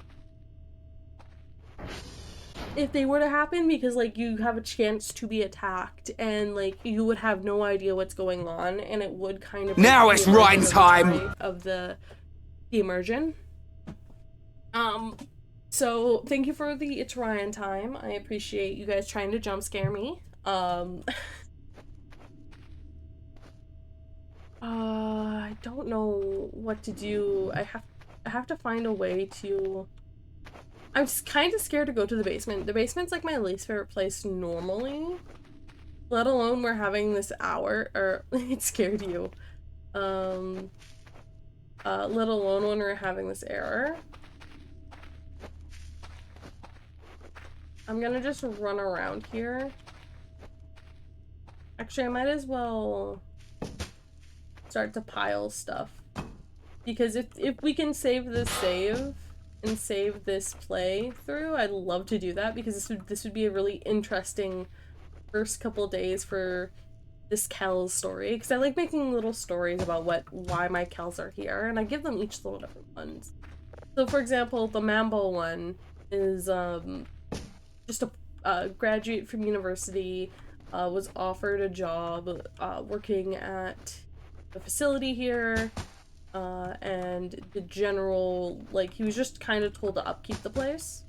if they were to happen, because like you have a chance to be attacked and like you would have no idea what's going on, and it would kind of Now like, it's Ryan time of the immersion. So thank you for the It's Ryan time. I appreciate you guys trying to jump scare me. I don't know what to do. I have to find a way to... I'm kind of scared to go to the basement. The basement's like my least favorite place normally. Let alone we're having this hour, or it scared you. Let alone when we're having this error. I'm gonna just run around here. Actually, I might as well start to pile stuff. Because if we can save this save and save this playthrough, I'd love to do that, because this would be a really interesting first couple days for this Kel's story, because I like making little stories about why my Kels are here, and I give them each little different ones. So for example, the Mambo one is just a graduate from university, was offered a job working at the facility here, and the general, like, he was just kind of told to upkeep the place.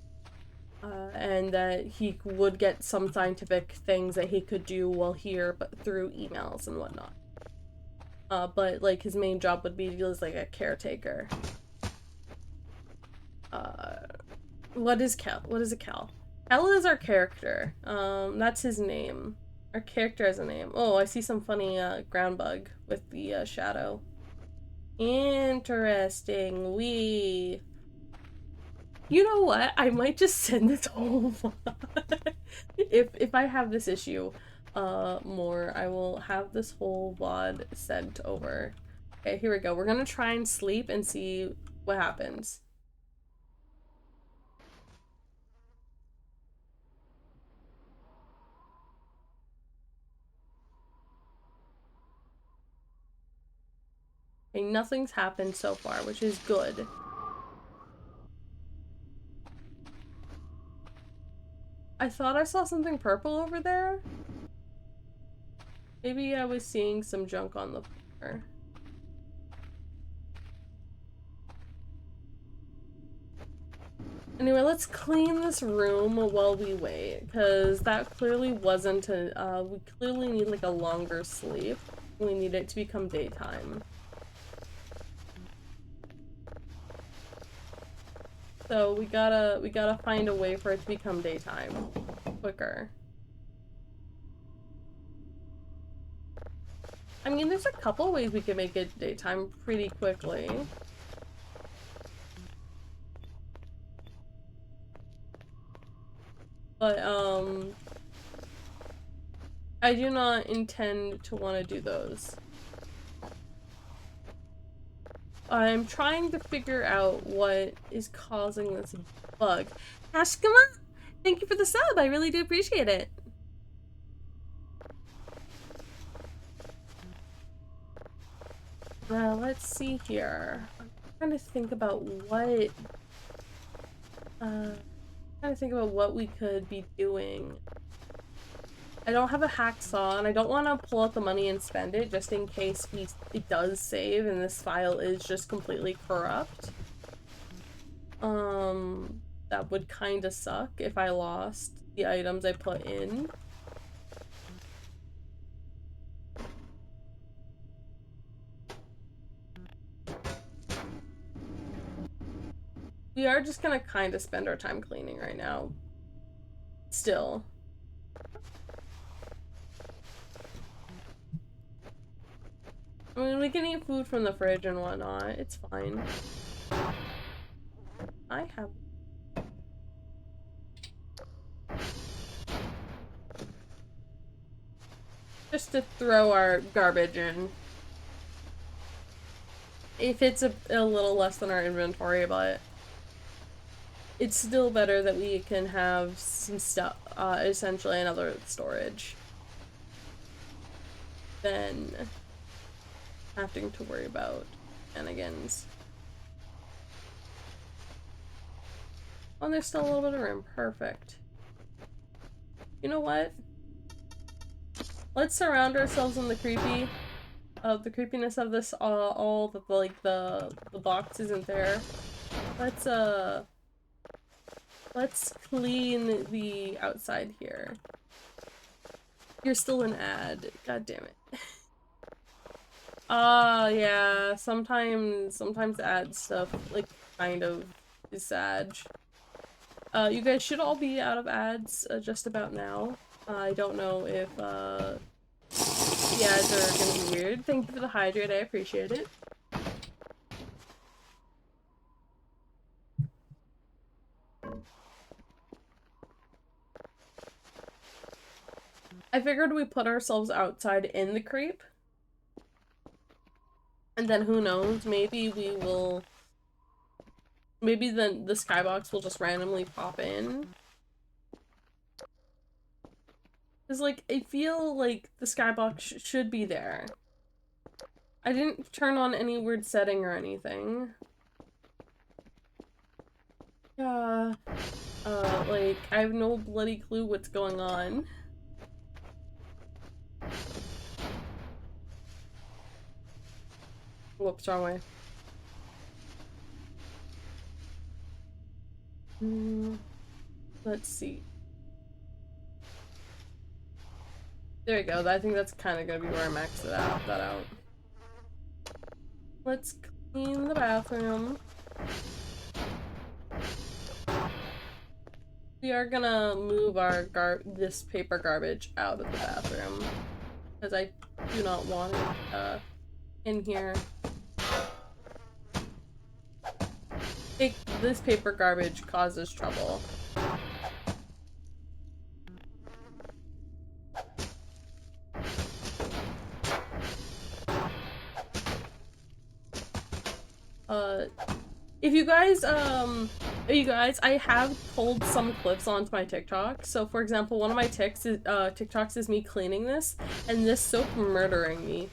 And that he would get some scientific things that he could do while here, but through emails and whatnot. But like his main job would be as like a caretaker. What is Kel? What is a Kel? Kel is our character. That's his name. Our character has a name. Oh, I see some funny ground bug with the shadow. Interesting. You know what? I might just send this whole VOD. if I have this issue more, I will have this whole VOD sent over. Okay, here we go. We're gonna try and sleep and see what happens. Okay, nothing's happened so far, which is good. I thought I saw something purple over there. Maybe I was seeing some junk on the floor. Anyway, let's clean this room while we wait, because that clearly wasn't a, we clearly need like a longer sleep. We need it to become daytime. So we gotta find a way for it to become daytime quicker. I mean, there's a couple ways we can make it daytime pretty quickly. But, I do not intend to want to do those. I'm trying to figure out what is causing this bug. Ashkama, thank you for the sub. I really do appreciate it. Well, let's see here. I'm trying to think about what we could be doing. I don't have a hacksaw, and I don't want to pull out the money and spend it just in case it does save and this file is just completely corrupt. That would kind of suck if I lost the items I put in. We are just gonna kind of spend our time cleaning right now. Still. I mean, we can eat food from the fridge and whatnot. It's fine. I have... just to throw our garbage in. If it's a little less than our inventory, but... it's still better that we can have some stuff, essentially another storage, than having to worry about shenanigans. Oh, and there's still a little bit of room. Perfect. You know what? Let's surround ourselves in the the creepiness of this, all the, like, the box isn't there. Let's clean the outside here. You're still an ad. God damn it. Yeah, sometimes ad stuff, like, kind of is sad. You guys should all be out of ads just about now. I don't know if the ads are gonna be weird. Thank you for the hydrate, I appreciate it. I figured we put ourselves outside in the creep. And then who knows, maybe the skybox will just randomly pop in. Cause, like, I feel like the skybox should be there. I didn't turn on any weird setting or anything. Yeah. Like, I have no bloody clue what's going on. Whoops, wrong way. Let's see. There we go. I think that's kind of gonna be where I max that out. Let's clean the bathroom. We are gonna move our this paper garbage out of the bathroom because I do not want it in here. This paper garbage causes trouble. If you guys, I have pulled some clips onto my TikTok. So, for example, one of my TikToks is me cleaning this, and this soap murdering me.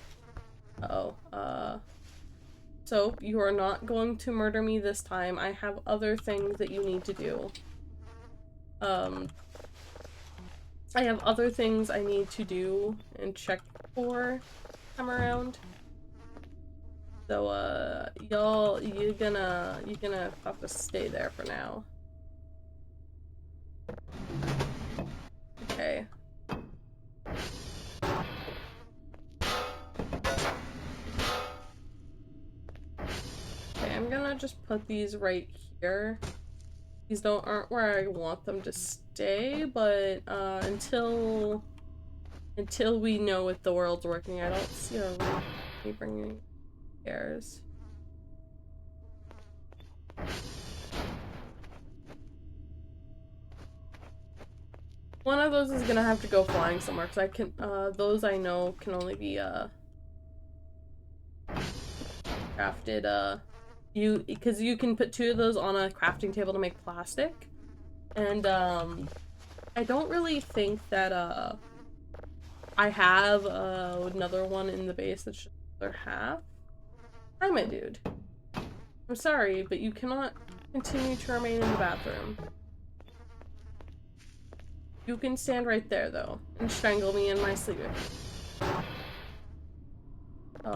Soap, you are not going to murder me this time. I have other things that you need to do. I have other things I need to do and check for come around. So, you're gonna have to stay there for now. Okay. Okay, I'm gonna just put these right here. These aren't where I want them to stay, but until we know if the world's working, I don't see me bringing chairs. One of those is gonna have to go flying somewhere because I can. Those I know can only be crafted. Because you can put 2 of those on a crafting table to make plastic, and I don't really think that I have another one in the base that's just another half. Hi, my dude. I'm sorry, but you cannot continue to remain in the bathroom. You can stand right there, though, and strangle me in my sleep.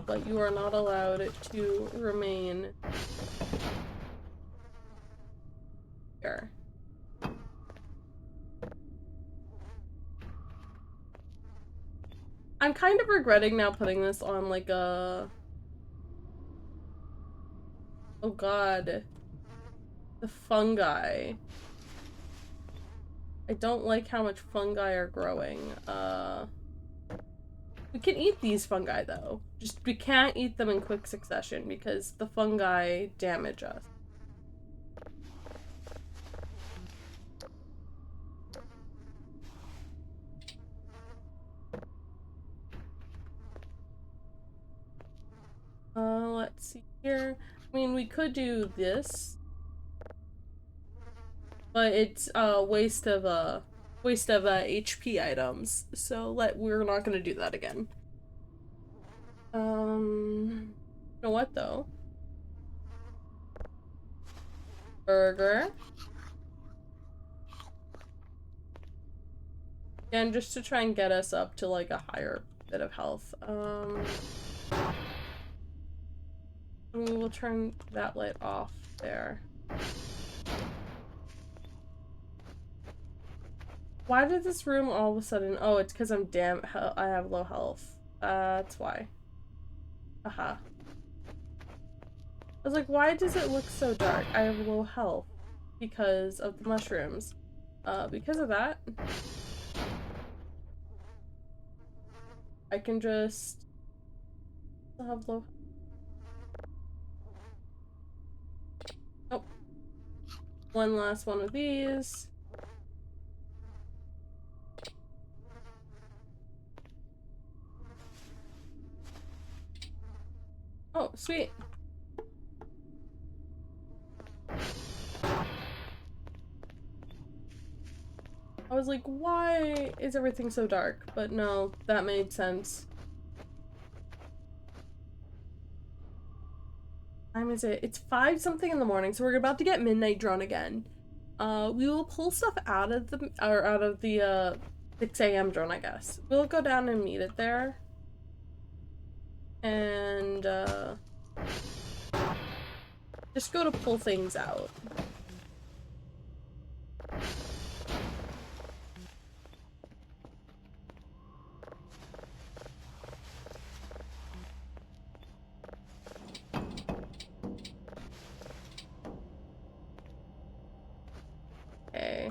But you are not allowed to remain here. I'm kind of regretting now putting this on, like, a... Oh god. The fungi. I don't like how much fungi are growing. We can eat these fungi, though. Just, we can't eat them in quick succession because the fungi damage us. Let's see here. I mean, we could do this, but it's waste of HP items. So we're not gonna do that again. You know what though? Burger. And just to try and get us up to like a higher bit of health. We will turn that light off there. Why did this room all of a sudden? Oh, it's because I have low health. That's why. Aha. I was like, why does it look so dark? I have low health because of the mushrooms. Because of that, I can just have low. Oh, one last one of these. Oh, sweet. I was like, why is everything so dark? But no, that made sense. What time is it? It's 5 something in the morning, so we're about to get midnight drawn again. We will pull stuff out of the 6 a.m. drone, I guess. We'll go down and meet it there. And just go to pull things out. Okay.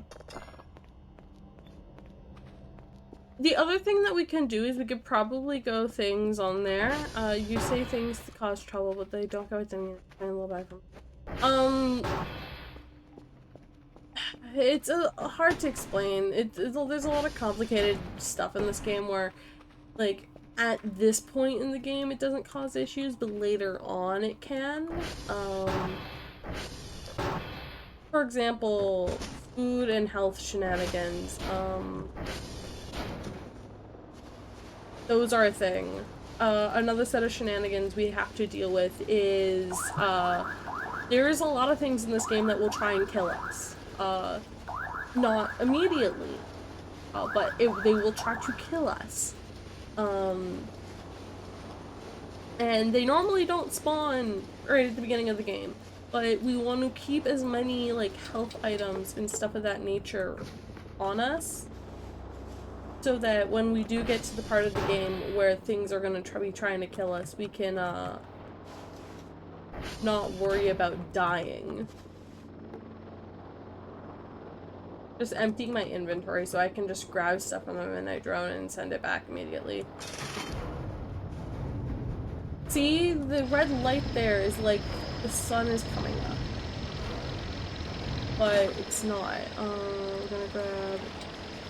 The other thing that we can do is we could probably go things on there. You say things to cause trouble, but they don't go with them. A little back from. It's hard to explain. There's a lot of complicated stuff in this game where, like, at this point in the game it doesn't cause issues, but later on it can. For example, food and health shenanigans. Those are a thing. Another set of shenanigans we have to deal with is, there's a lot of things in this game that will try and kill us. Not immediately, but they will try to kill us. And they normally don't spawn right at the beginning of the game, but we want to keep as many, like, health items and stuff of that nature on us, so that when we do get to the part of the game where things are gonna be trying to kill us, we can, not worry about dying. Just emptying my inventory so I can just grab stuff from the midnight drone and send it back immediately. See, the red light there is like the sun is coming up, but it's not. We're gonna grab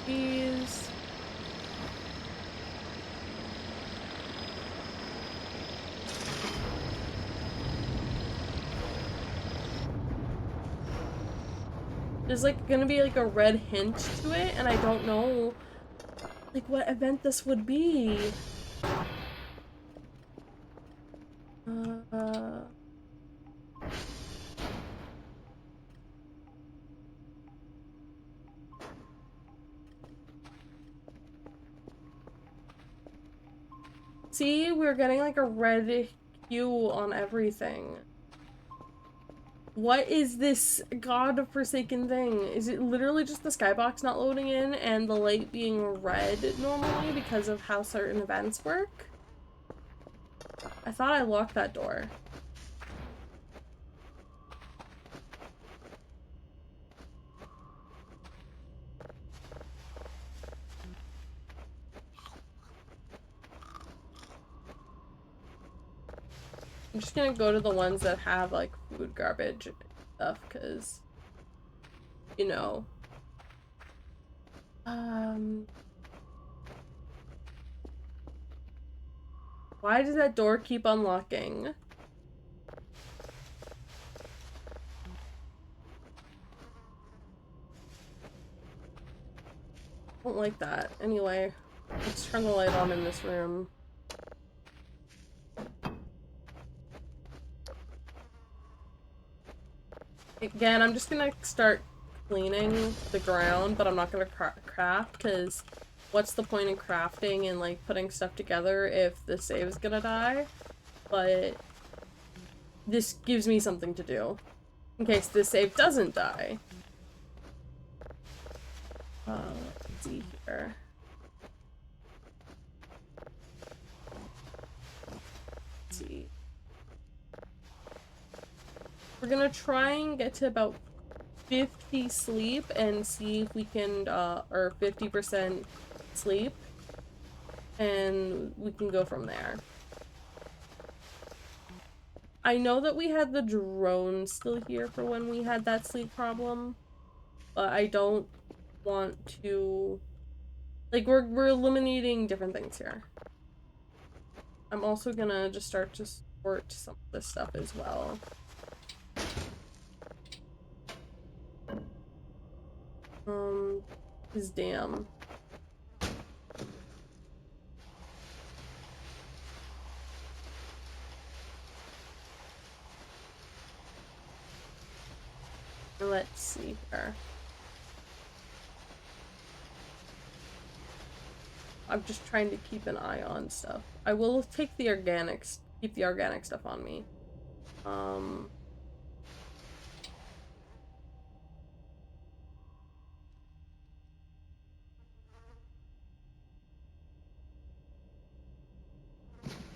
these. There's like gonna be like a red hint to it, and I don't know like what event this would be. See, we're getting like a red hue on everything. What is this god-forsaken thing? Is it literally just the skybox not loading in and the light being red normally because of how certain events work? I thought I locked that door. I'm just gonna go to the ones that have like food garbage stuff, because, you know. Why does that door keep unlocking? I don't like that. Anyway, let's turn the light on in this room. Again, I'm just gonna start cleaning the ground, but I'm not gonna craft, because what's the point in crafting and like putting stuff together if the save's gonna die? But this gives me something to do in case the save doesn't die. Let's see here. Let's see. We're gonna try and get to about 50 sleep and see if we can, or 50% sleep, and we can go from there. I know that we had the drone still here for when we had that sleep problem, but I don't want to, like, we're eliminating different things here. I'm also gonna just start to sort some of this stuff as well. Is damn. Let's see here. I'm just trying to keep an eye on stuff. I will take the organics, keep the organic stuff on me.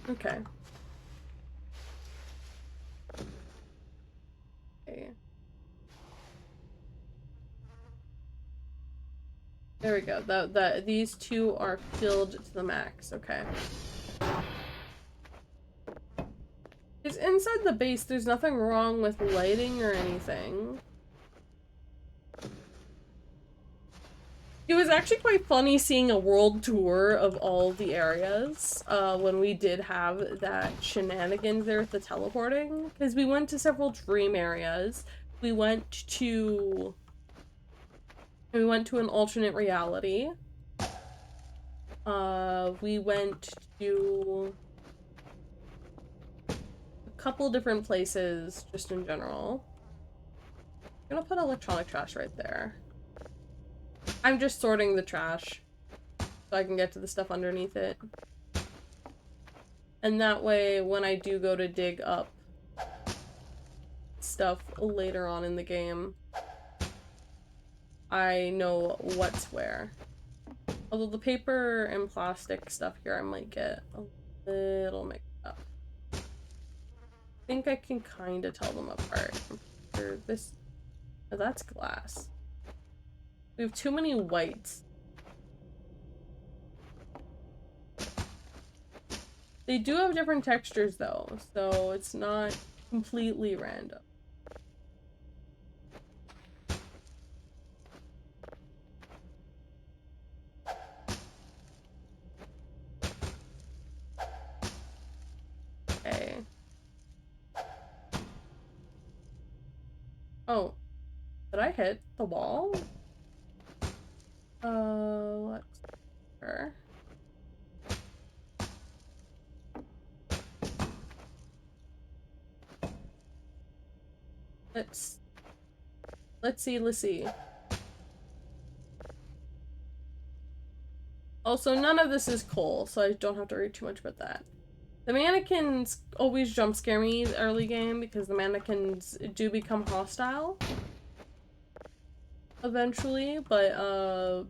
Okay. Okay. There we go. These two are filled to the max. Okay. Because inside the base, there's nothing wrong with lighting or anything. It was actually quite funny seeing a world tour of all the areas when we did have that shenanigans there with the teleporting. Because we went to several dream areas. We went to an alternate reality. We went to a couple different places just in general. I'm gonna put electronic trash right there. I'm just sorting the trash so I can get to the stuff underneath it. And that way, when I do go to dig up stuff later on in the game, I know what's where. Although the paper and plastic stuff here I might get a little mixed up. I think I can kind of tell them apart. This, oh, that's glass. We have too many whites. They do have different textures though, so it's not completely random. Okay. Oh, did I hit the wall? Let's sure. Let's see. Also, none of this is coal, so I don't have to worry too much about that. The mannequins always jump scare me the early game because the mannequins do become hostile eventually, but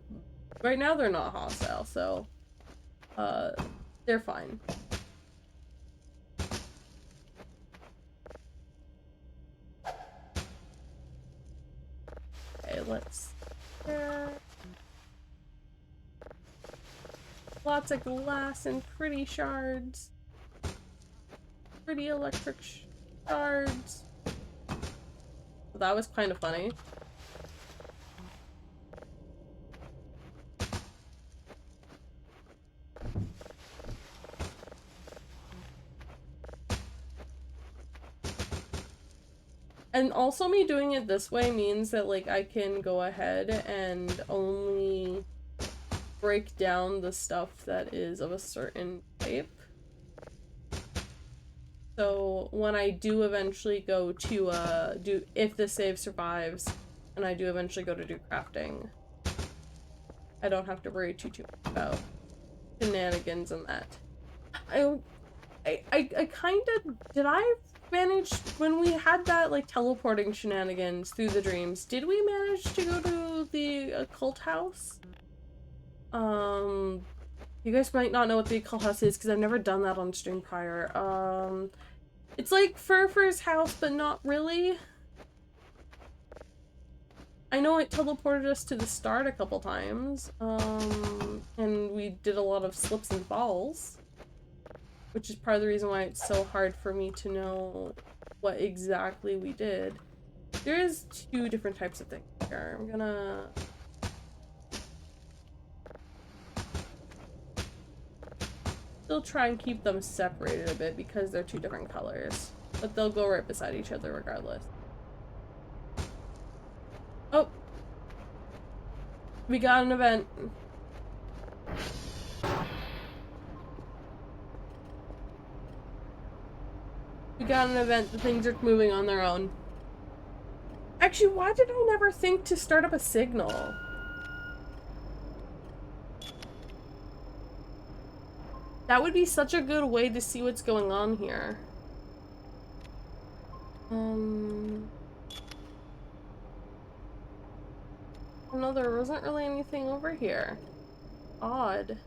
right now they're not hostile, so they're fine. Okay, let's lots of glass and pretty shards. Pretty electric shards. That was kind of funny. And also me doing it this way means that, like, I can go ahead and only break down the stuff that is of a certain type. So when I do eventually go to, if the save survives, and I do eventually go to do crafting, I don't have to worry too much about shenanigans and that. I kind of, did I manage, when we had that, like, teleporting shenanigans through the dreams, did we manage to go to the occult house? You guys might not know what the occult house is, because I've never done that on stream prior. It's like Furfur's house, but not really. I know it teleported us to the start a couple times, and we did a lot of slips and falls, which is part of the reason why it's so hard for me to know what exactly we did. There is 2 different types of things here. I'm gonna... still try and keep them separated a bit because they're 2 different colors, but they'll go right beside each other regardless. Oh! We got an event. We got an event. The things are moving on their own. Actually, why did I never think to start up a signal? That would be such a good way to see what's going on here. Oh no, there wasn't really anything over here. Odd.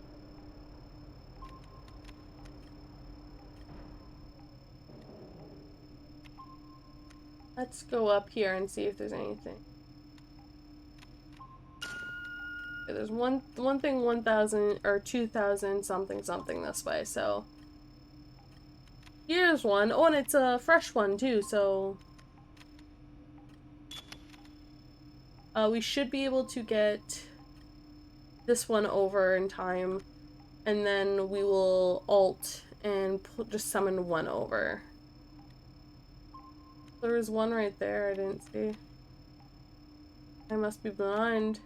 Let's go up here and see if there's anything. Okay, there's one thing 1,000 or 2,000 something something this way, so here's one. Oh, and it's a fresh one too, so we should be able to get this one over in time, and then we will alt and just summon one over. There was one right there I didn't see. I must be blind.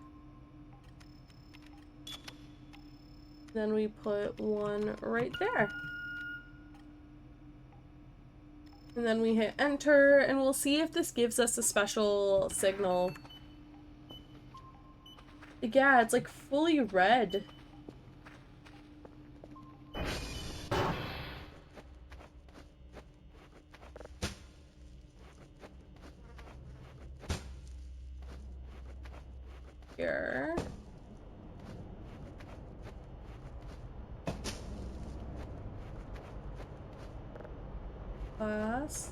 Then we put one right there. And then we hit enter, and we'll see if this gives us a special signal. Yeah, it's like fully red. Here. Glass.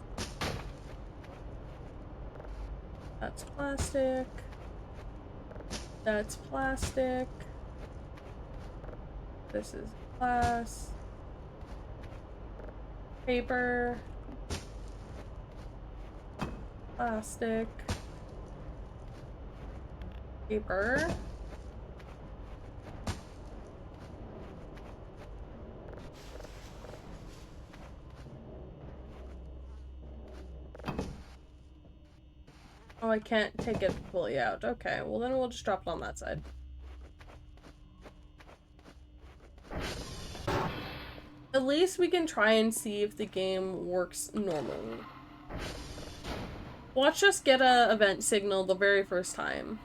That's plastic. That's plastic. This is glass. Paper. Plastic. Paper. Oh, I can't take it fully out. Okay, well then we'll just drop it on that side. At least we can try and see if the game works normally. Watch us get a event signal the very first time.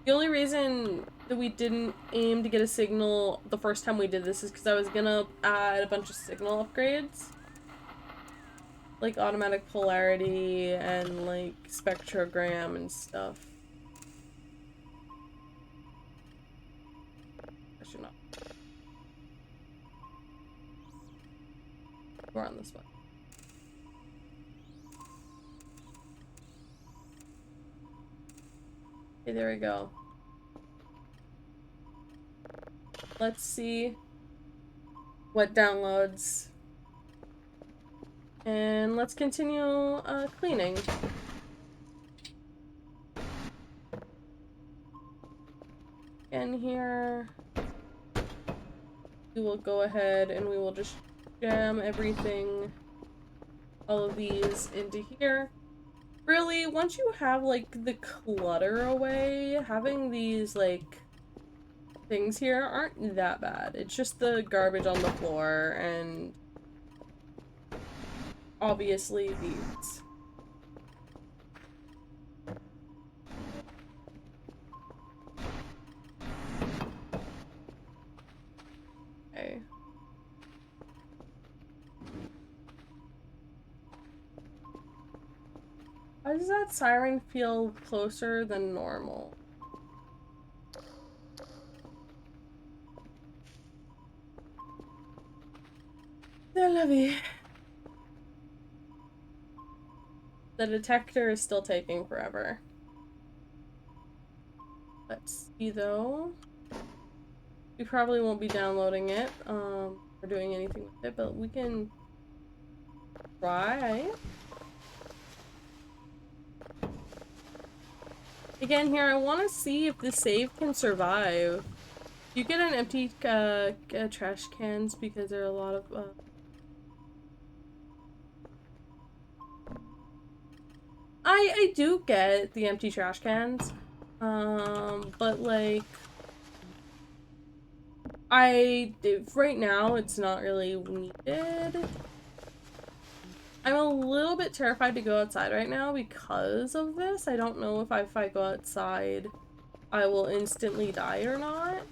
The only reason that we didn't aim to get a signal the first time we did this is because I was gonna add a bunch of signal upgrades. Like automatic polarity and like spectrogram and stuff. I should not. We're on this one. Okay, there we go. Let's see what downloads. And let's continue cleaning. And here we will go ahead and we will just jam everything, all of these into here. Really, once you have like the clutter away, having these like things here aren't that bad. It's just the garbage on the floor and obviously these. does that siren feel closer than normal? I love you. The detector is still taking forever. Let's see though. We probably won't be downloading it, or doing anything with it, but we can try. Again, here, I want to see if the save can survive. You get an empty trash cans because there are a lot of I do get the empty trash cans, but like right now it's not really needed. I'm a little bit terrified to go outside right now because of this. I don't know if I go outside I will instantly die or not.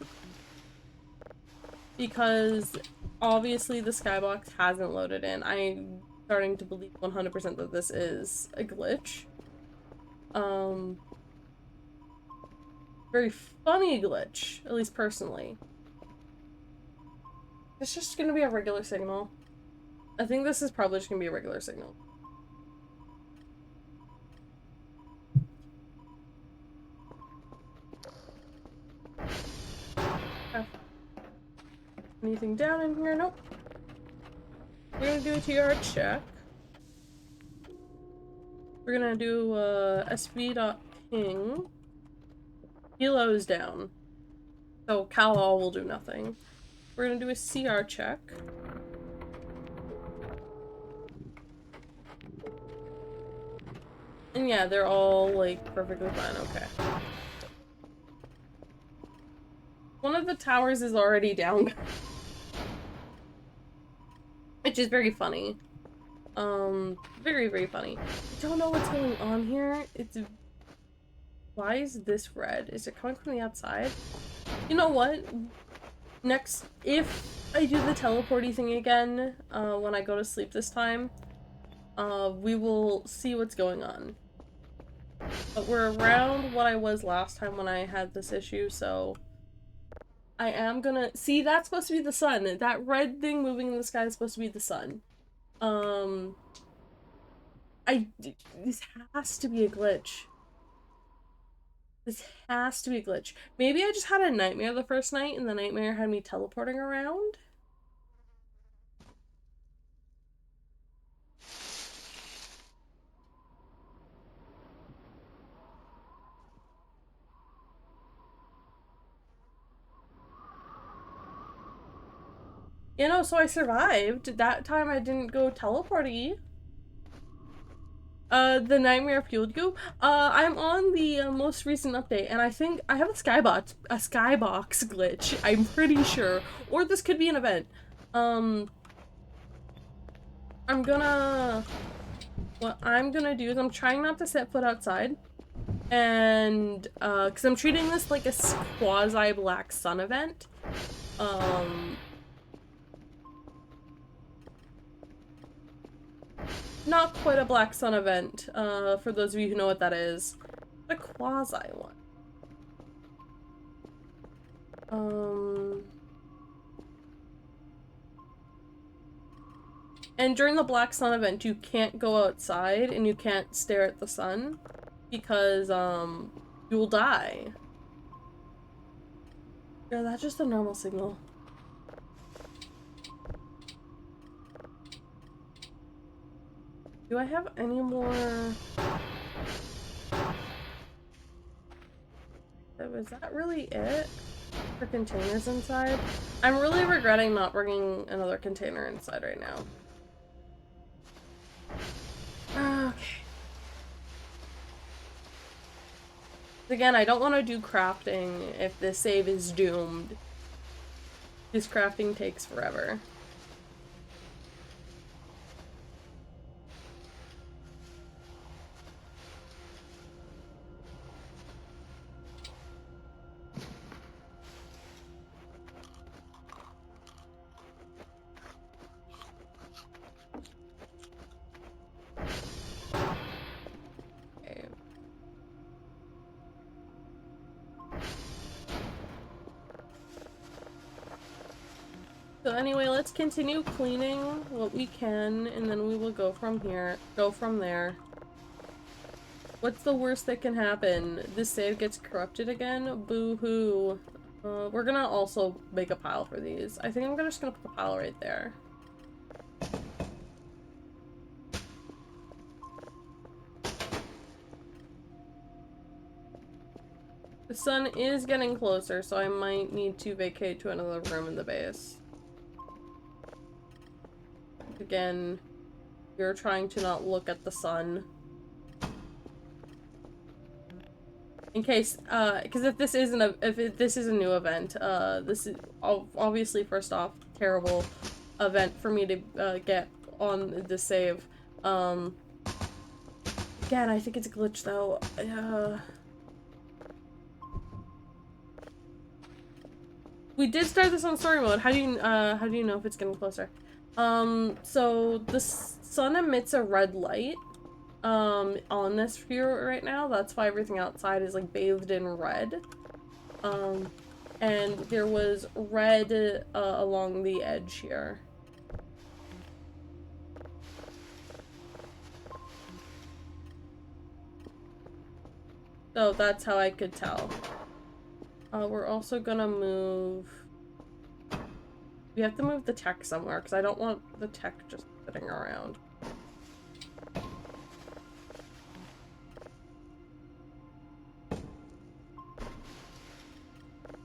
Because obviously the skybox hasn't loaded in. I'm starting to believe 100% that this is a glitch. Very funny glitch, at least personally. It's just gonna be a regular signal. I think this is probably just gonna be a regular signal. Okay. Anything down in here? Nope. We're gonna do a TR check. We're gonna do sv.ping. Helo is down. So cal-all will do nothing. We're gonna do a CR check. And yeah, they're all like perfectly fine, okay. One of the towers is already down. Which is very funny. Very, very funny. I don't know what's going on here. Why is this red? Is it coming from the outside? You know what? Next, if I do the teleporty thing again, when I go to sleep this time, we will see what's going on. But we're around what I was last time when I had this issue, so I am gonna... See, that's supposed to be the sun. That red thing moving in the sky is supposed to be the sun. This has to be a glitch. This has to be a glitch. Maybe I just had a nightmare the first night and the nightmare had me teleporting around? You know, so I survived. That time I didn't go teleporty. The nightmare fueled you. I'm on the most recent update, and I think I have a skybox glitch. I'm pretty sure, or this could be an event. What I'm gonna do is I'm trying not to set foot outside, and because I'm treating this like a quasi black sun event. Not quite a black sun event, for those of you who know what that is. A quasi one. And during the black sun event, you can't go outside and you can't stare at the sun because, you'll die. Yeah, that's just a normal signal. Do I have any more? Was that really it for containers inside? I'm really regretting not bringing another container inside right now. Okay. Again, I don't want to do crafting if the save is doomed. This crafting takes forever. anyway, let's continue cleaning what we can, and then we will go from there. What's the worst that can happen? This save gets corrupted again? Boo-hoo. We're gonna also make a pile for these. I think I'm just gonna put the pile right there. The sun is getting closer, so I might need to vacate to another room in the base. Again, we're trying to not look at the sun. In case, because if this is a new event, this is obviously, first off, terrible event for me to get on the save. Again, I think it's a glitch though. We did start this on story mode. How do you know if it's getting closer? So the sun emits a red light on this view right now. That's why everything outside is like bathed in red. And there was red along the edge here. So that's how I could tell. We're also gonna move... We have to move the tech somewhere, because I don't want the tech just sitting around.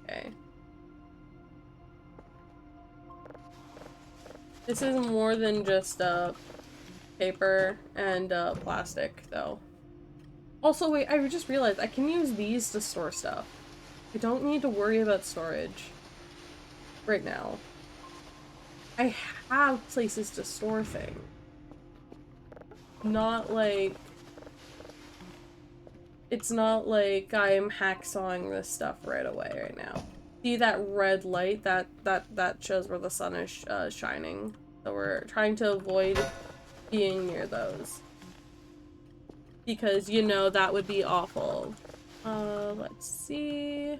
Okay. This is more than just, paper and, plastic, though. Also, wait, I just realized I can use these to store stuff. I don't need to worry about storage right now. I have places to store things. Not like... It's not like I am hacksawing this stuff right away right now. See that red light? That shows where the sun is shining. So we're trying to avoid being near those. Because, you know, that would be awful. Let's see...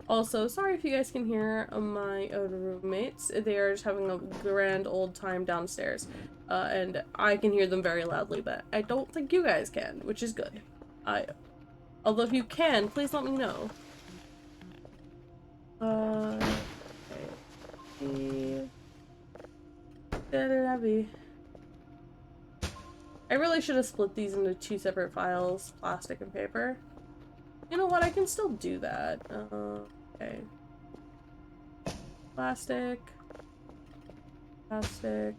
Also, sorry if you guys can hear my roommates. They are just having a grand old time downstairs. And I can hear them very loudly, but I don't think you guys can, which is good. Although if you can, please let me know. Okay. I really should have split these into two separate files, plastic and paper. You know what, I can still do that. Okay. Plastic. Plastic.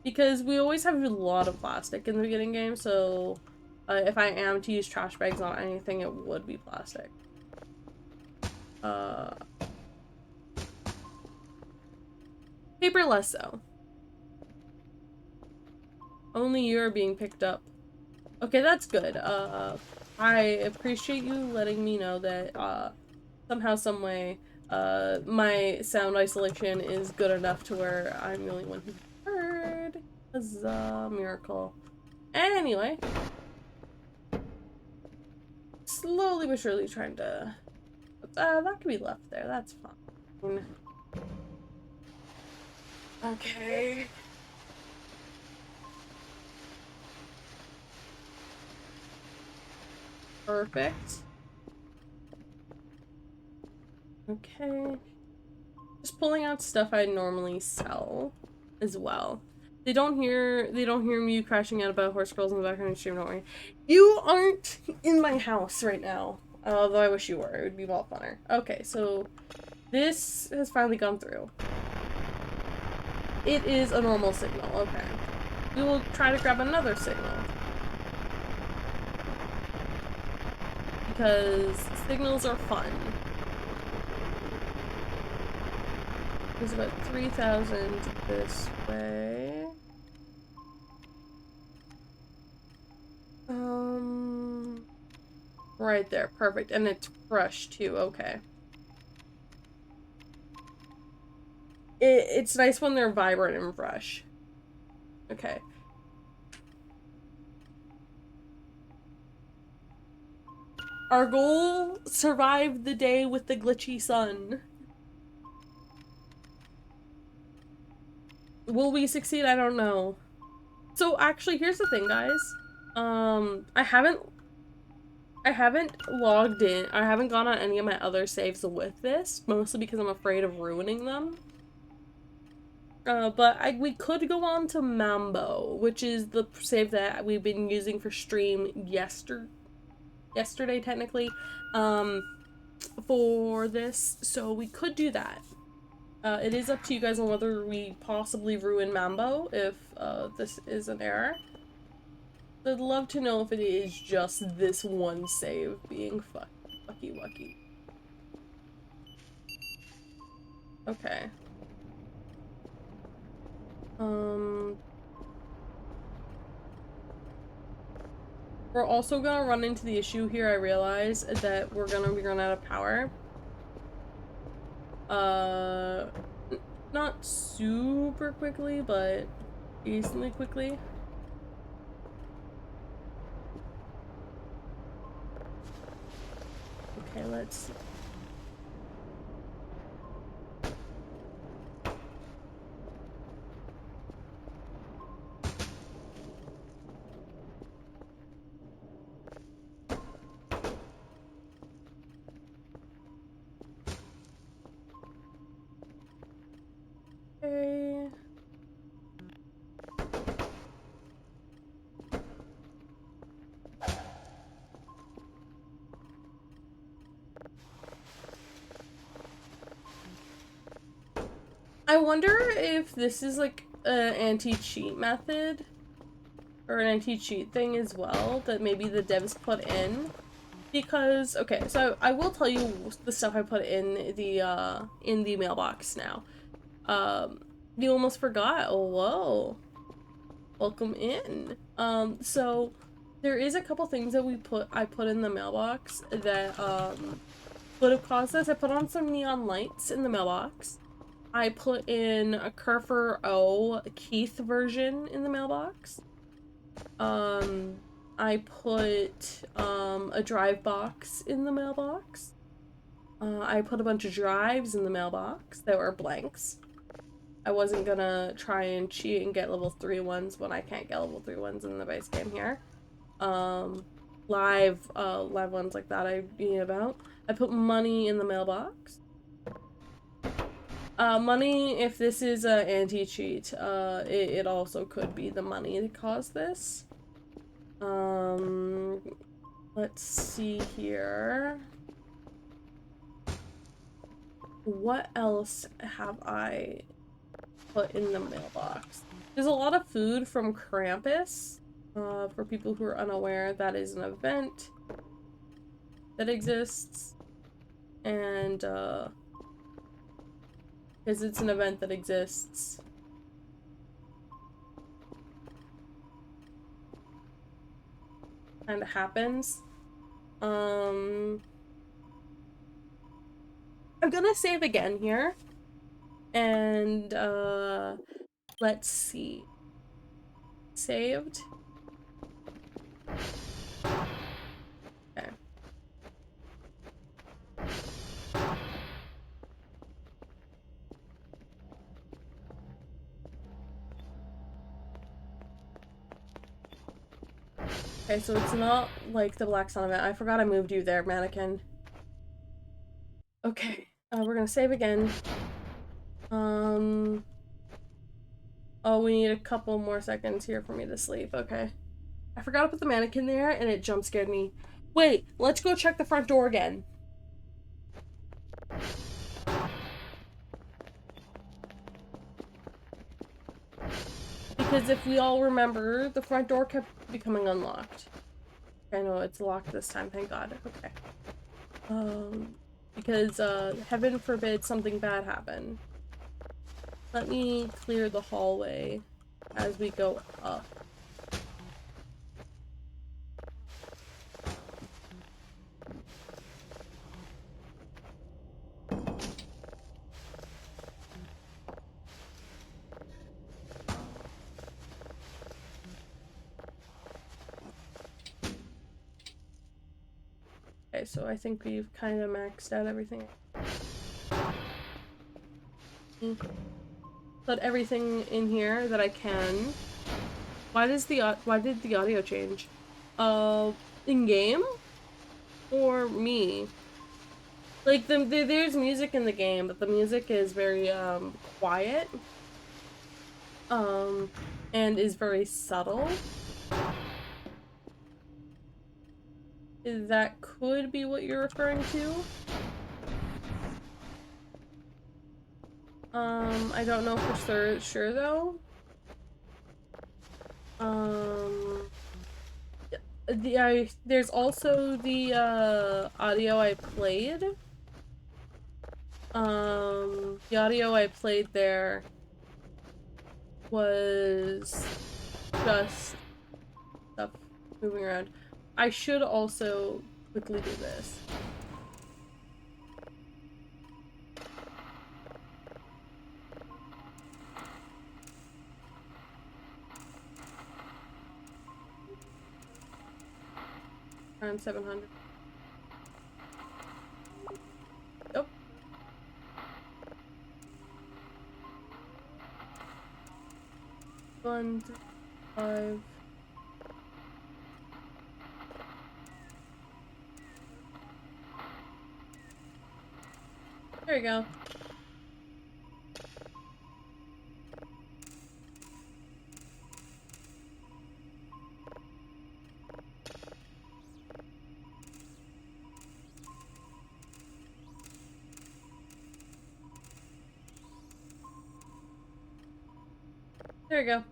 Because we always have a lot of plastic in the beginning game, so if I am to use trash bags on anything, it would be plastic. Paper less so. Only you're being picked up. Okay, that's good. I appreciate you letting me know that, somehow, someway, my sound isolation is good enough to where I'm the only one who heard. Huzzah, miracle. Anyway. Slowly but surely trying to... that could be left there, that's fine. Okay. Perfect. Okay. Just pulling out stuff I normally sell as well. They don't hear me crashing out about horse girls in the background stream, don't worry. You aren't in my house right now. Although I wish you were. It would be a lot funner. Okay, so this has finally gone through. It is a normal signal, okay. We will try to grab another signal. Because signals are fun. There's about 3,000 this way. Right there, perfect. And it's fresh too, okay. It's nice when they're vibrant and fresh. Okay. Our goal, survive the day with the glitchy sun. Will we succeed? I don't know. So actually, here's the thing, guys. I haven't logged in. I haven't gone on any of my other saves with this, mostly because I'm afraid of ruining them. But we could go on to Mambo, which is the save that we've been using for stream yesterday, technically, for this. So we could do that. It is up to you guys on whether we possibly ruin Mambo if this is an error. I'd love to know if it is just this one save being fucky wucky. Okay. We're also gonna run into the issue here, I realize, that we're gonna be running out of power. Not super quickly, but decently quickly. Okay, let's see. Okay. I wonder if this is like an anti-cheat method or an anti-cheat thing as well that maybe the devs put in. Because, okay, so I will tell you the stuff I put in the mailbox now. You almost forgot. Oh, whoa. Welcome in. So there is a couple things that I put in the mailbox that, would have caused this. I put on some neon lights in the mailbox. I put in a Kerfer O Keith version in the mailbox. I put, a drive box in the mailbox. I put a bunch of drives in the mailbox that were blanks. I wasn't gonna try and cheat and get level 3 ones when I can't get level 3 ones in the base game here. Live ones like that I mean about. I put money in the mailbox. Money, if this is a anti-cheat, it also could be the money that caused this. Let's see here. What else have I put in the mailbox? There's a lot of food from Krampus. For people who are unaware, that is an event that exists. And, because it's an event that exists. Kinda happens. I'm gonna save again here. And, let's see. Saved. Okay. Okay, so it's not like the Black Sun event. I forgot I moved you there, mannequin. Okay, we're gonna save again. Oh, we need a couple more seconds here for me to sleep. Okay. I forgot to put the mannequin there, and it jump scared me. Wait, let's go check the front door again. Because if we all remember, the front door kept becoming unlocked. I know it's locked this time, thank God. Okay. Because, heaven forbid something bad happen. Let me clear the hallway as we go up. Okay, so I think we've kind of maxed out everything. put everything in here that I can. Why did the audio change? In game or me? Like there's music in the game, but the music is very quiet. And is very subtle. That could be what you're referring to. I don't know for sure though. There's also the audio I played. The audio I played there was just stuff moving around. I should also quickly do this. Around 700. Yep. One, 5. There you go. There you go.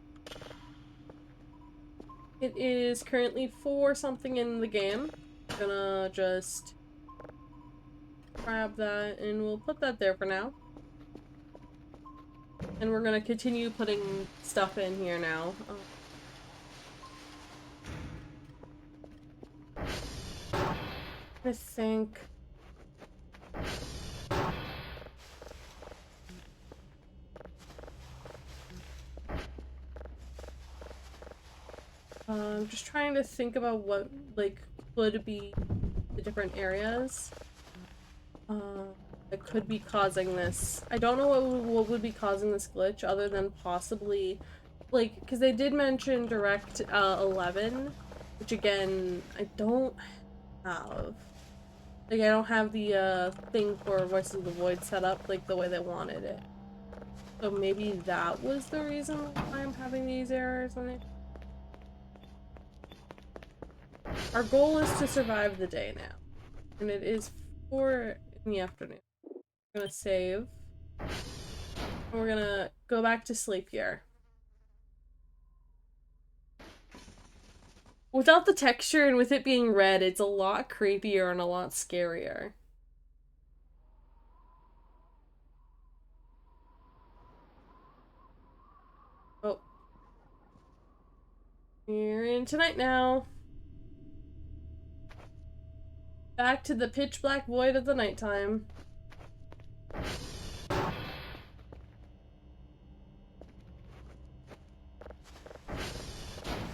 It is currently 4 something in the game. I'm gonna just grab that and we'll put that there for now. And we're gonna continue putting stuff in here now. I think... I'm just trying to think about what, like, could be the different areas that could be causing this. I don't know what would be causing this glitch other than possibly, like, because they did mention Direct 11, which again, I don't have. Like, I don't have the thing for Voices of the Void set up, like, the way they wanted it. So maybe that was the reason why I'm having these errors on it. Our goal is to survive the day now. And it is 4 in the afternoon. We're gonna save. And we're gonna go back to sleep here. Without the texture and with it being red, it's a lot creepier and a lot scarier. Oh. We're in tonight now. Back to the pitch black void of the nighttime.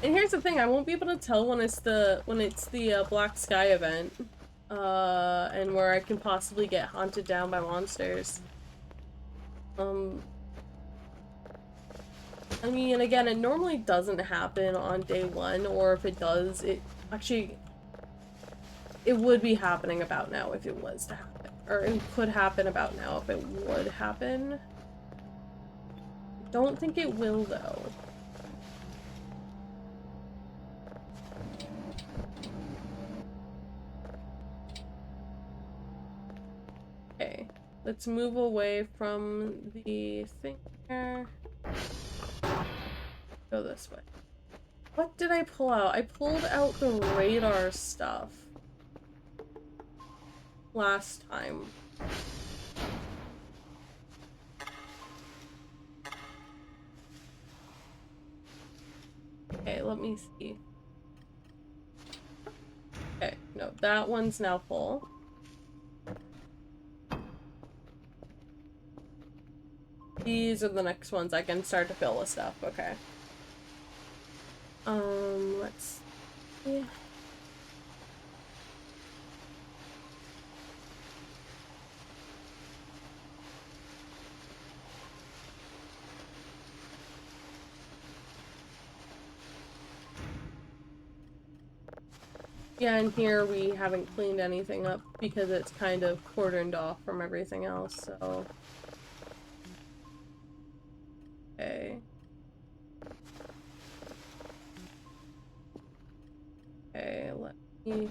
And here's the thing, I won't be able to tell when it's the Black Sky event, and where I can possibly get hunted down by monsters. I mean, and again, it normally doesn't happen on day 1, or if it does, it would be happening about now if it was to happen. Or it could happen about now if it would happen. I don't think it will, though. Okay, let's move away from the thing here. Go this way. What did I pull out? I pulled out the radar stuff last time. Okay, let me see. Okay, no, that one's now full. These are the next ones I can start to fill with stuff, okay. Let's see. Yeah, and here we haven't cleaned anything up because it's kind of cordoned off from everything else, so... Okay. Okay, let me...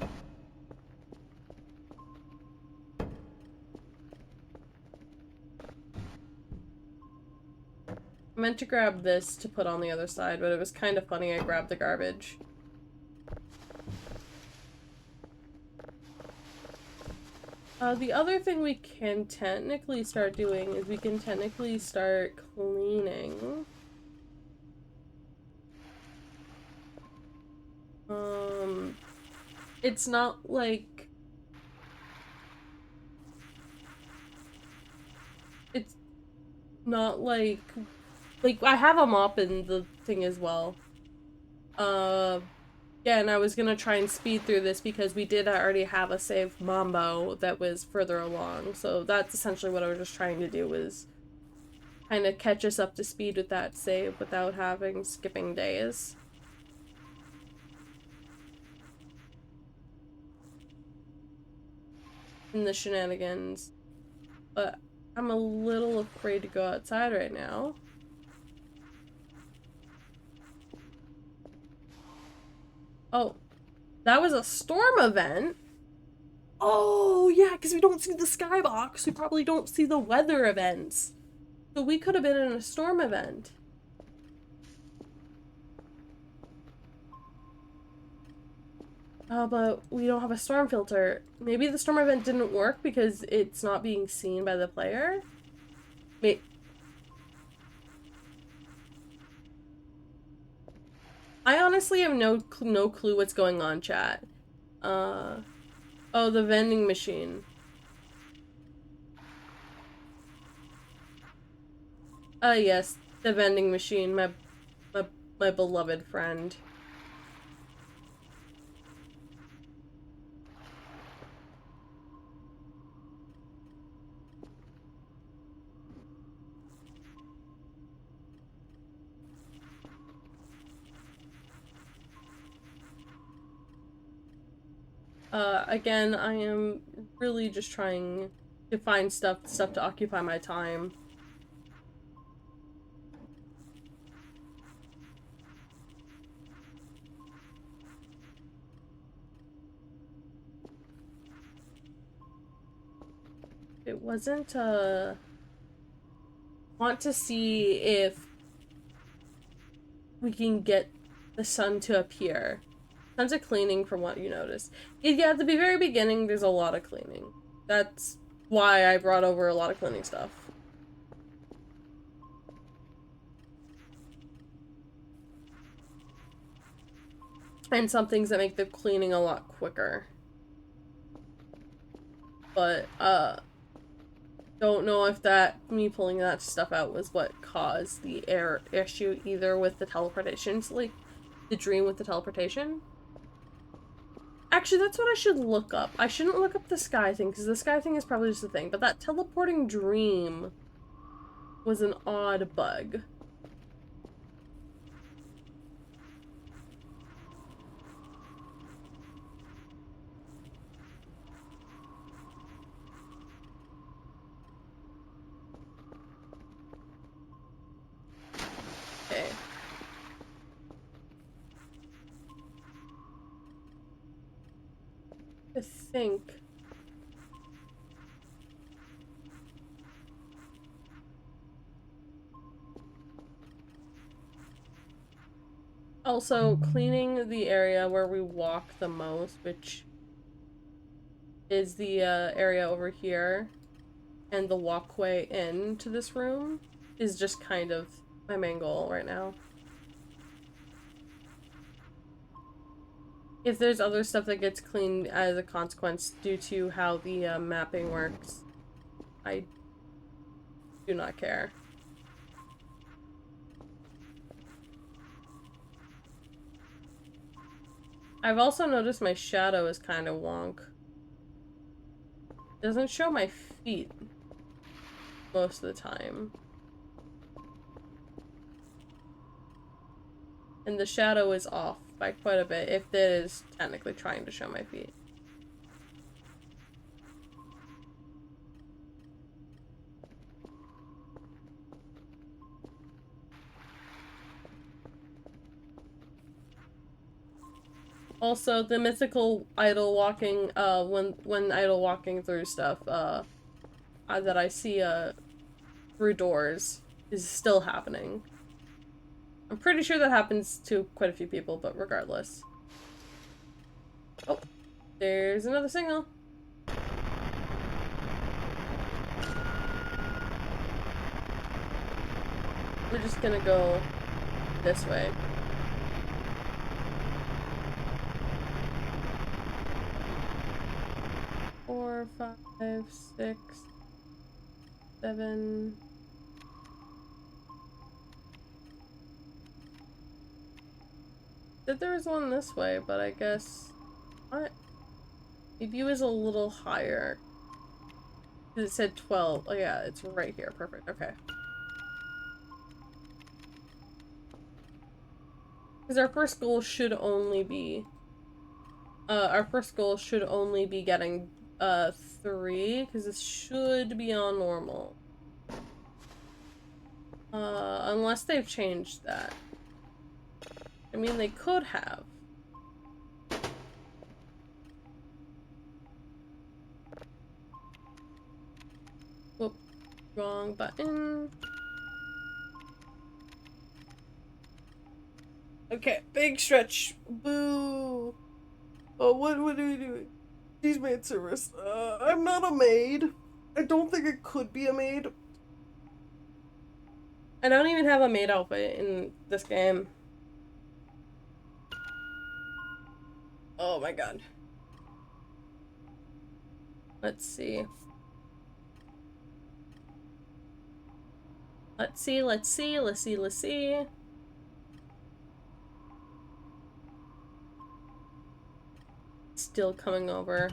I meant to grab this to put on the other side, but it was kind of funny I grabbed the garbage. The other thing we can technically start doing is we can technically start cleaning. It's not like... It's not like... Like, I have a mop in the thing as well. Yeah, and I was gonna try and speed through this because we did already have a save Mambo that was further along, so that's essentially what I was just trying to do, was kind of catch us up to speed with that save without having skipping days. In the shenanigans. But I'm a little afraid to go outside right now. Oh, that was a storm event? Oh, yeah, because we don't see the skybox. We probably don't see the weather events. So we could have been in a storm event. But we don't have a storm filter. Maybe the storm event didn't work because it's not being seen by the player? I honestly have no clue what's going on, chat. Oh, the vending machine. Yes, the vending machine, my beloved friend. Again, I am really just trying to find stuff to occupy my time. It wasn't, want to see if we can get the sun to appear. Tons of cleaning from what you noticed. Yeah, at the very beginning, there's a lot of cleaning. That's why I brought over a lot of cleaning stuff. And some things that make the cleaning a lot quicker. But, don't know if me pulling that stuff out was what caused the error issue, either with the teleportation, like the dream with the teleportation. Actually, that's what I should look up. I shouldn't look up the sky thing, because the sky thing is probably just a thing, but that teleporting dream was an odd bug. Okay. I think... Also, cleaning the area where we walk the most, which is the area over here, and the walkway into this room, is just kind of my main goal right now. If there's other stuff that gets cleaned as a consequence due to how the mapping works, I do not care. I've also noticed my shadow is kind of wonk. It doesn't show my feet most of the time. And the shadow is off by quite a bit if it is technically trying to show my feet. Also, the mythical idle walking, when idle walking through stuff, that I see, through doors is still happening. I'm pretty sure that happens to quite a few people, but regardless. Oh, there's another signal. We're just gonna go this way. Four, 5, 6, 7. Said there was one this way, but I guess what? The view is a little higher. It said 12. Oh yeah, it's right here. Perfect. Okay. Because our first goal should only be getting 3, because this should be on normal. Unless they've changed that. I mean, they could have. Whoop. Wrong button. Okay, big stretch. Boo. Oh, what are we doing? She's maid service. I'm not a maid. I don't think I could be a maid. I don't even have a maid outfit in this game. Oh my god. Let's see. Let's see. Still coming over.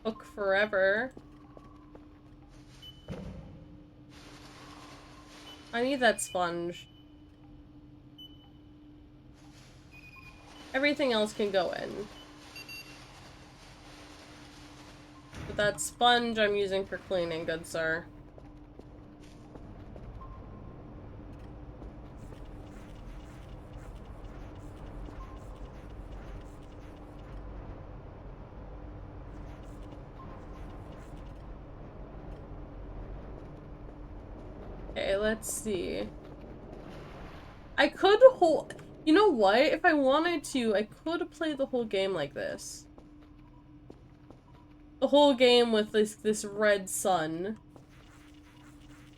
Took forever. I need that sponge. Everything else can go in. But that sponge I'm using for cleaning, good sir. Okay, let's see. I could you know what? If I wanted to, I could play the whole game like this. The whole game with this red sun.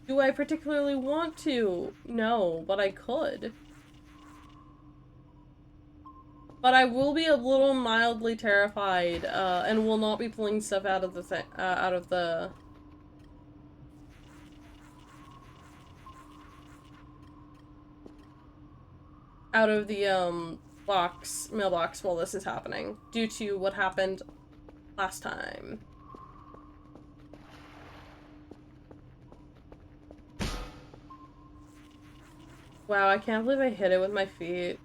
Do I particularly want to? No, but I could. But I will be a little mildly terrified, and will not be pulling stuff out of the mailbox while this is happening, due to what happened last time. Wow, I can't believe I hit it with my feet.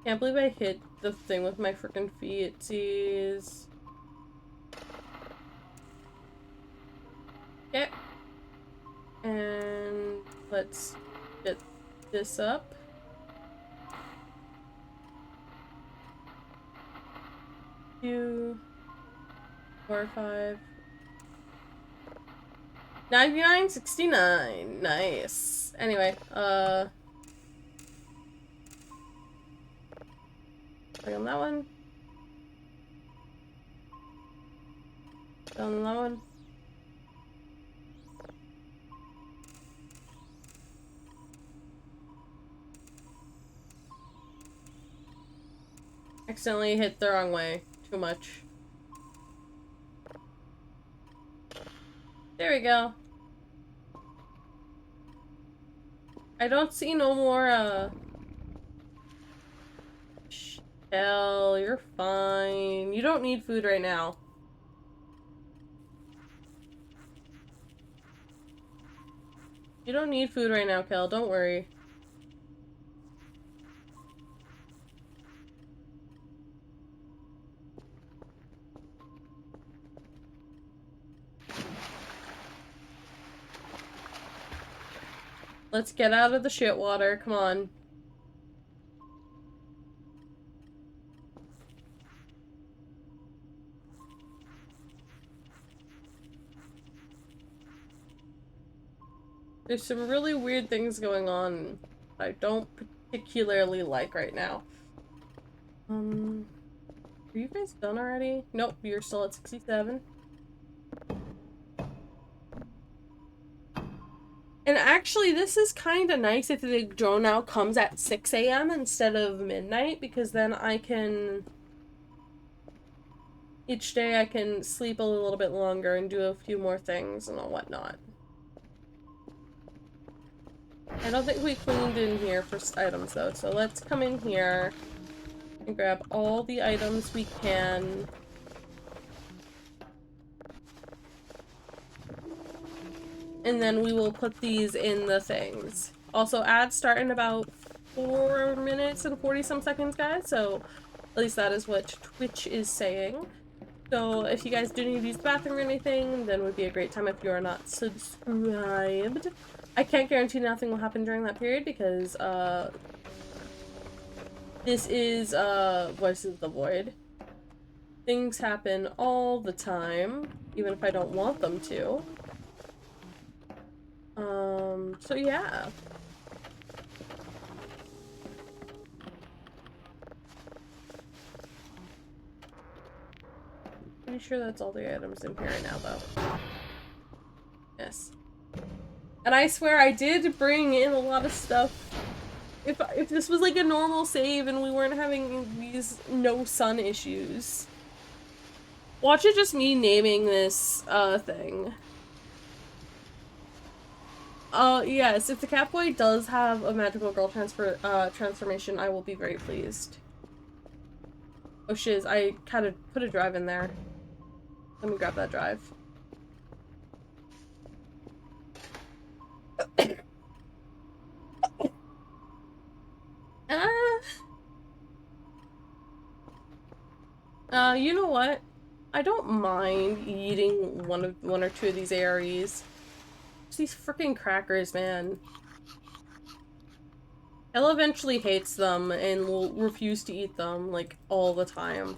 Can't believe I hit the thing with my freaking feet, jeez. Okay. And let's get this up. 2, 4, 5. 99.69. Nice. Anyway, on that one. On that one. Accidentally hit the wrong way. Too much. There we go. I don't see no more, Shell, you're fine. You don't need food right now. You don't need food right now, Kel. Don't worry. Let's get out of the shit water. Come on. There's some really weird things going on I don't particularly like right now. Are you guys done already? Nope, you're still at 67. And actually, this is kind of nice if the drone now comes at 6 a.m. instead of midnight, because then I can... Each day I can sleep a little bit longer and do a few more things and whatnot. I don't think we cleaned in here for items though, so let's come in here and grab all the items we can. And then we will put these in the things. Also, ads start in about 4 minutes and 40 some seconds, guys, so at least that is what Twitch is saying. So if you guys do need to use the bathroom or anything, then would be a great time if you are not subscribed. I can't guarantee nothing will happen during that period because, this is, Voice of the Void. Things happen all the time, even if I don't want them to. So yeah. Pretty sure that's all the items in here right now, though. Yes. And I swear I did bring in a lot of stuff. If this was like a normal save and we weren't having these no sun issues. Watch it just me naming this, thing. Yes, if the Catboy does have a magical girl transformation, I will be very pleased. Oh shiz, I kind of put a drive in there. Let me grab that drive. You know what? I don't mind eating one or two of these Aries. These freaking crackers, man. Ella eventually hates them and will refuse to eat them, like, all the time.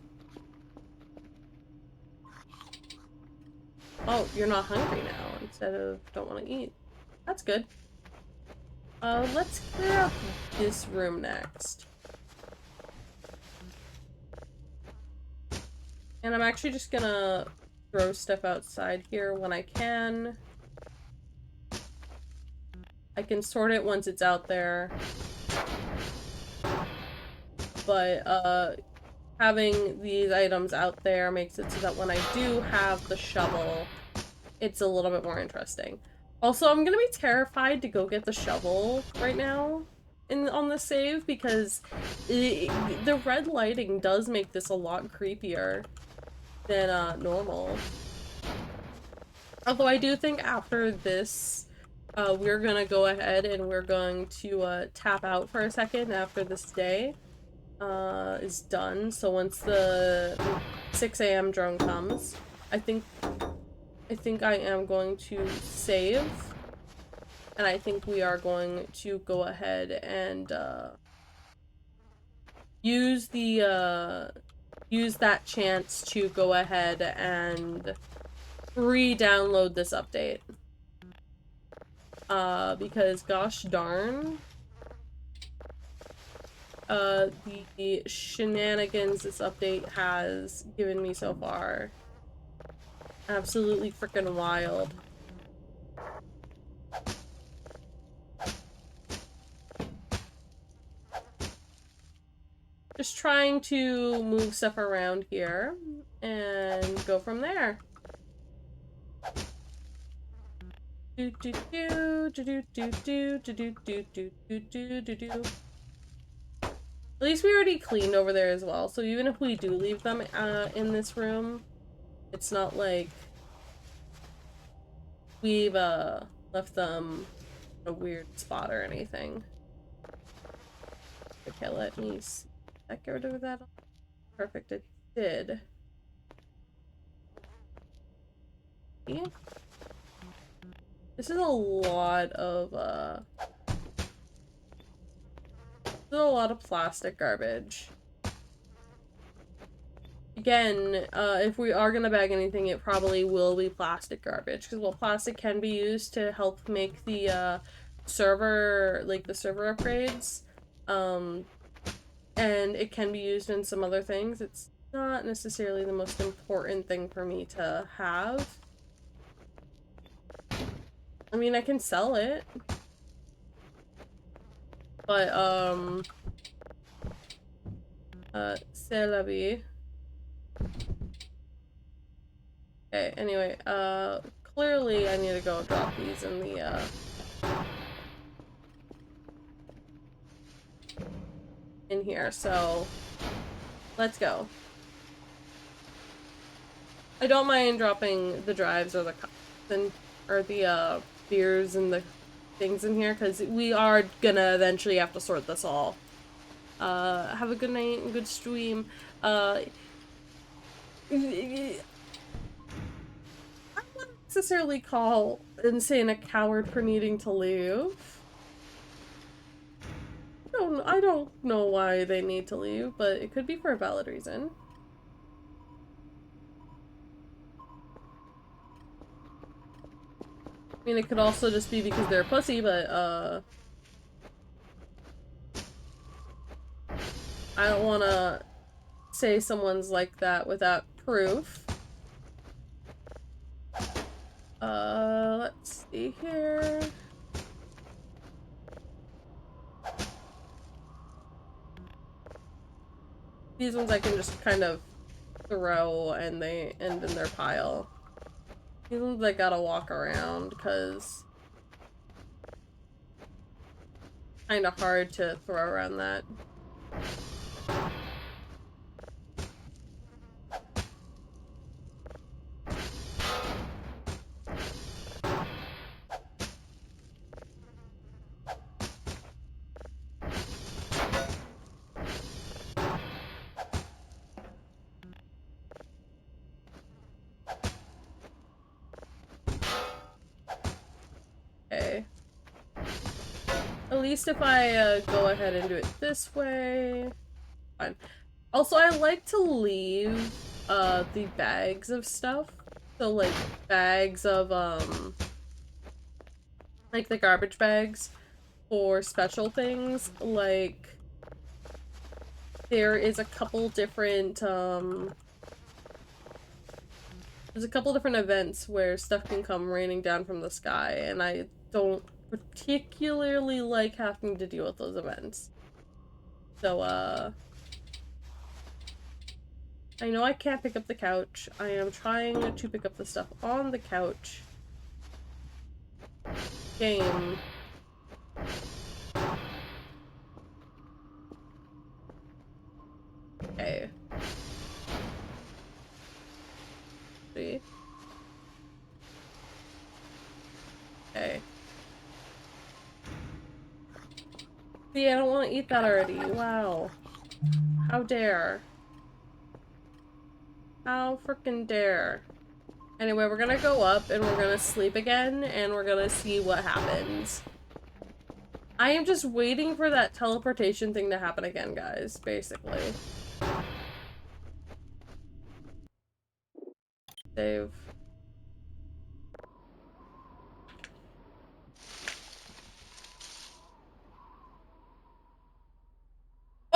Oh, you're not hungry now, instead of don't want to eat. That's good. Let's clear up this room next. And I'm actually just gonna throw stuff outside here when I can. I can sort it once it's out there. But, having these items out there makes it so that when I do have the shovel, it's a little bit more interesting. Also, I'm gonna be terrified to go get the shovel right now on the save because the red lighting does make this a lot creepier than normal. Although I do think after this, we're gonna go ahead and we're going to tap out for a second after this day is done. So once the 6 a.m. drone comes, I think I am going to save, and I think we are going to go ahead and use that chance to go ahead and re-download this update. Because gosh darn, the shenanigans this update has given me so far. Absolutely freaking wild. Just trying to move stuff around here and go from there. Do do do do do do do do do do do do do. At least we already cleaned over there as well, so even if we do leave them in this room, it's not like we've left them in a weird spot or anything. Okay, let me see. Did I get rid of that? Perfect, it did. Yeah. This is a lot of There's a lot of plastic garbage. Again, if we are gonna bag anything, it probably will be plastic garbage, because, well, plastic can be used to help make the, server, like, the server upgrades, and it can be used in some other things. It's not necessarily the most important thing for me to have. I mean, I can sell it, but, c'est la vie. Okay, anyway, clearly I need to go drop these in the, in here, so let's go. I don't mind dropping the drives or the cups and, or the, beers and the things in here, because we are gonna eventually have to sort this all. Have a good night and good stream. I wouldn't necessarily call Insane a coward for needing to leave. I don't know why they need to leave, but it could be for a valid reason. I mean, it could also just be because they're a pussy, but, I don't wanna say someone's like that without proof. Let's see here. These ones I can just kind of throw and they end in their pile. These ones I gotta walk around because kind of hard to throw around that. Okay. At least if I go ahead and do it this way. Fine. Also, I like to leave the bags of stuff. So, like, bags of, like the garbage bags for special things. Like, there is a couple different, there's a couple different events where stuff can come raining down from the sky, and I don't particularly like having to deal with those events. So, I know I can't pick up the couch. I am trying to pick up the stuff on the couch. Game. Okay. See? Okay. See, I don't want to eat that already. Wow. How dare. How frickin' dare. Anyway, we're gonna go up and we're gonna sleep again and we're gonna see what happens. I am just waiting for that teleportation thing to happen again, guys, basically. Save.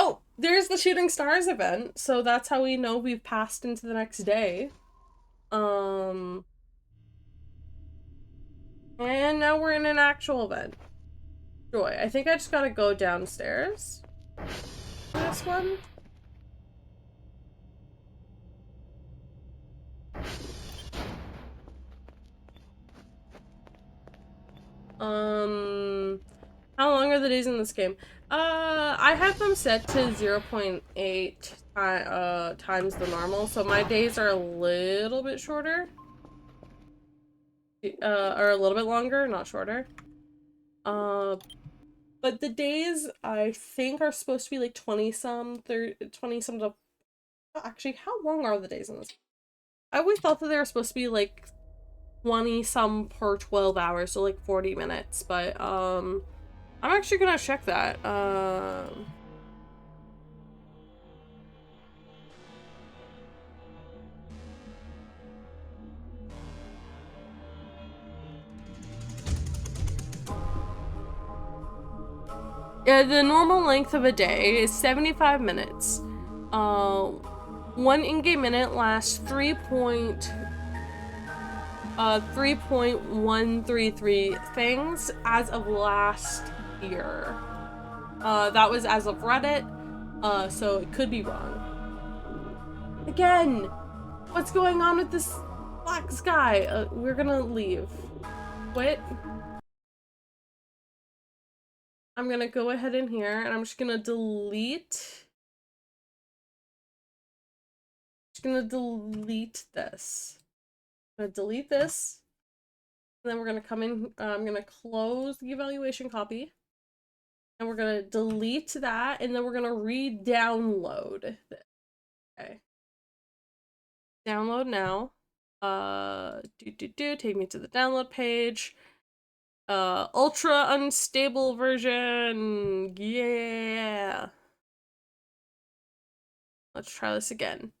Oh, there's the Shooting Stars event, so that's how we know we've passed into the next day. And now we're in an actual event. Joy, I think I just gotta go downstairs for this one. How long are the days in this game? I have them set to 0.8 times the normal, so my days are a little bit shorter. Or a little bit longer, not shorter. But the days, I think, are supposed to be like 20-some, 20-some to... Actually, how long are the days in this? I always thought that they were supposed to be like 20-some per 12 hours, so like 40 minutes, but, I'm actually gonna check that. The normal length of a day is 75 minutes. One in-game minute lasts 3.133 things as of last year. That was as of Reddit, so it could be wrong. Again, what's going on with this black sky? We're gonna leave. Quit. I'm gonna go ahead in here and I'm just gonna delete. Gonna delete this. I'm gonna delete this. And then we're gonna come in. I'm gonna close the evaluation copy. And we're gonna delete that, and then we're gonna re-download this. Okay. Download now. Take me to the download page. Ultra unstable version. Yeah. Let's try this again.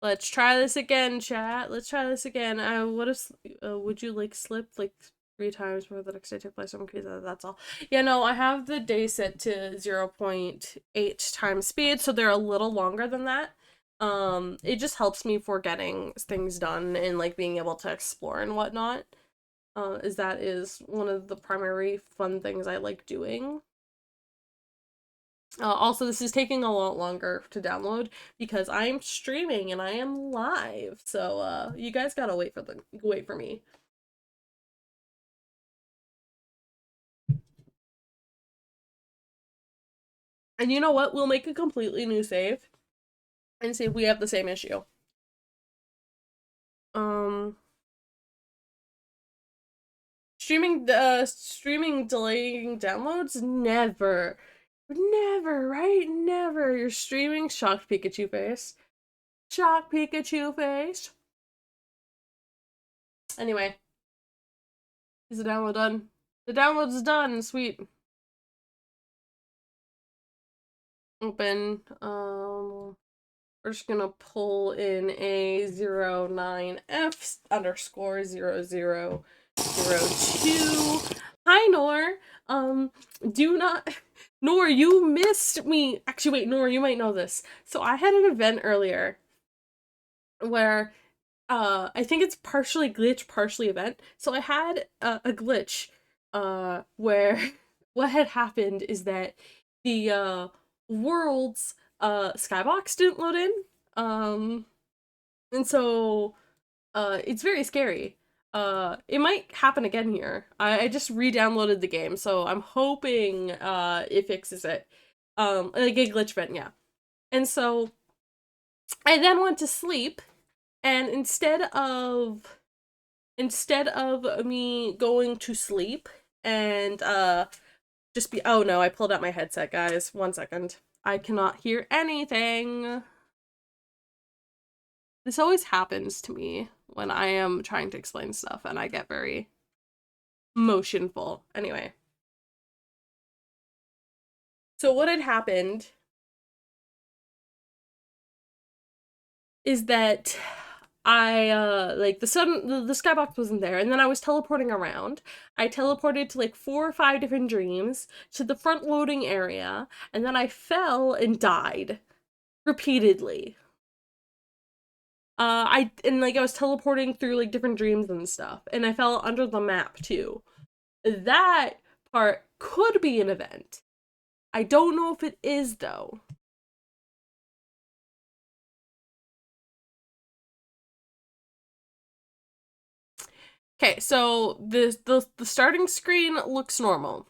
Let's try this again, chat. Let's try this again. What if, would you like slip like 3 times before the next day took place? I'm crazy. That's all. Yeah, no, I have the day set to 0.8 times speed, so they're a little longer than that. It just helps me for getting things done and like being able to explore and whatnot. That is one of the primary fun things I like doing. Also, this is taking a lot longer to download because I'm streaming and I am live, so you guys gotta wait for me. And you know what? We'll make a completely new save and see if we have the same issue. Streaming delaying downloads? Never, right? Never. You're streaming. Shocked Pikachu face. Shocked Pikachu face. Anyway, is the download done? The download's done. Sweet. Open. We're just gonna pull in a 09F underscore 0002. Hi, Nor. Do not. Nor, you missed me. Actually, wait, Nor, you might know this. So I had an event earlier where I think it's partially glitch, partially event. So I had a glitch where what had happened is that the world's skybox didn't load in. And so it's very scary. It might happen again here. I just re-downloaded the game, so I'm hoping it fixes it. Like a glitch event, yeah. And so I then went to sleep, and instead of me going to sleep and just be, oh no, I pulled out my headset, guys. 1 second. I cannot hear anything. This always happens to me when I am trying to explain stuff and I get very motionful. Anyway. So what had happened is that I, like, the skybox wasn't there, and then I was teleporting around. I teleported to, like, 4 or 5 different dreams, to the front loading area, and then I fell and died. Repeatedly. I was teleporting through, like, different dreams and stuff, and I fell under the map, too. That part could be an event. I don't know if it is, though. Okay, so the starting screen looks normal.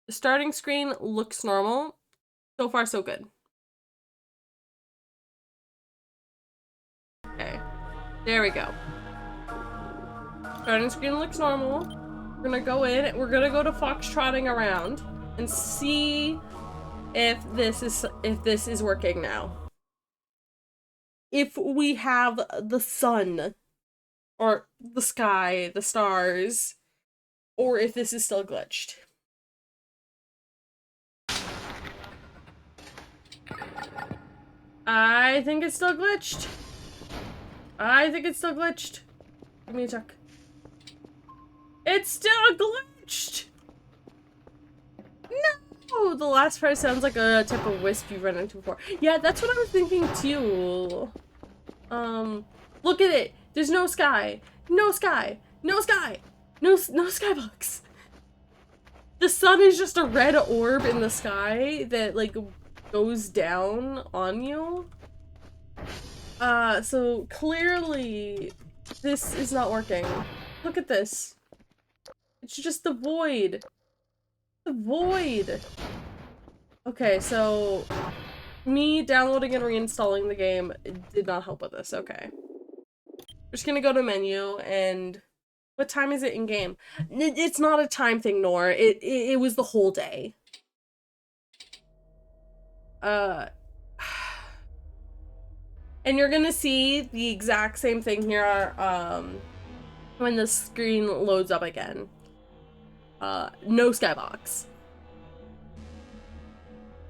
The starting screen looks normal. So far, so good. Okay, there we go. Starting screen looks normal. We're gonna go in, we're gonna go to Foxtrotting around and see if this is working now. If we have the sun, or the sky, the stars, or if this is still glitched. I think it's still glitched. Give me a check. It's still glitched! No! The last part sounds like a type of wisp you've run into before. Yeah, that's what I was thinking too. Look at it! There's no sky! No sky! No sky! No skybox! The sun is just a red orb in the sky that, like, goes down on you. So clearly this is not working. Look at this. It's just the void. The void. Okay, so me downloading and reinstalling the game did not help with this. Okay. We're just gonna go to menu and what time is it in game? It's not a time thing, Nor. It was the whole day. And you're gonna see the exact same thing here when the screen loads up again. No skybox.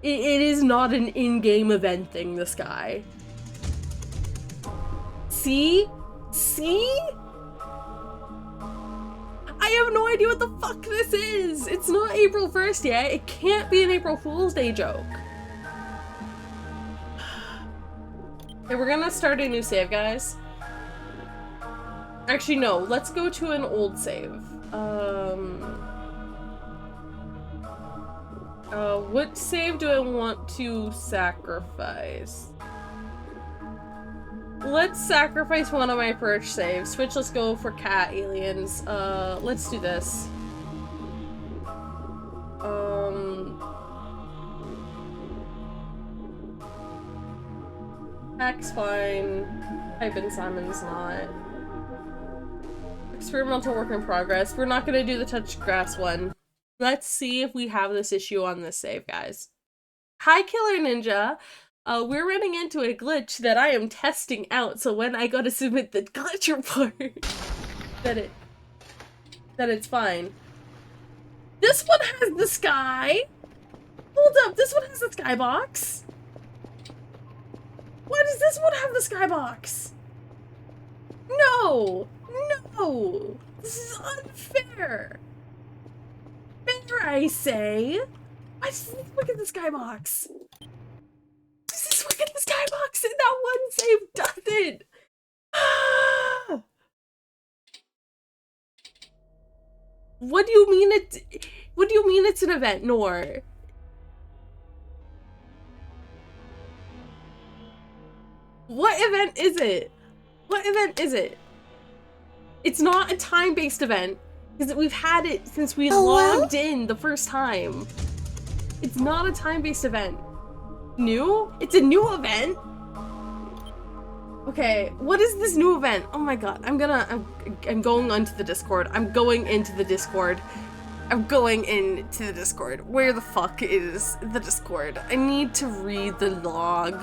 It is not an in-game event thing, the sky. See? See? I have no idea what the fuck this is! It's not April 1st yet. It can't be an April Fool's Day joke. Okay, we're gonna start a new save, guys. Actually, no. Let's go to an old save. What save do I want to sacrifice? Let's sacrifice one of my perch saves. Switch, let's go for cat aliens. Let's do this. Hack's fine. Type in Simon's not. Experimental work in progress. We're not gonna do the touch grass one. Let's see if we have this issue on this save, guys. Hi, Killer Ninja. We're running into a glitch that I am testing out, so when I go to submit the glitch report, that it's fine. This one has the sky. Hold up, this one has the skybox. Why does this one have the skybox? No, no, this is unfair. Fair, I say. Why does this look at the skybox? Just look at the skybox and that one save doesn't. What do you mean it's an event, Nor? What event is it? What event is it? It's not a time-based event because we've had it since we logged in the first time. It's not a time-based event. New? It's a new event? Okay, what is this new event? Oh my god, I'm going onto the Discord. I'm going into the Discord. I'm going into the Discord. Where the fuck is the Discord? I need to read the log.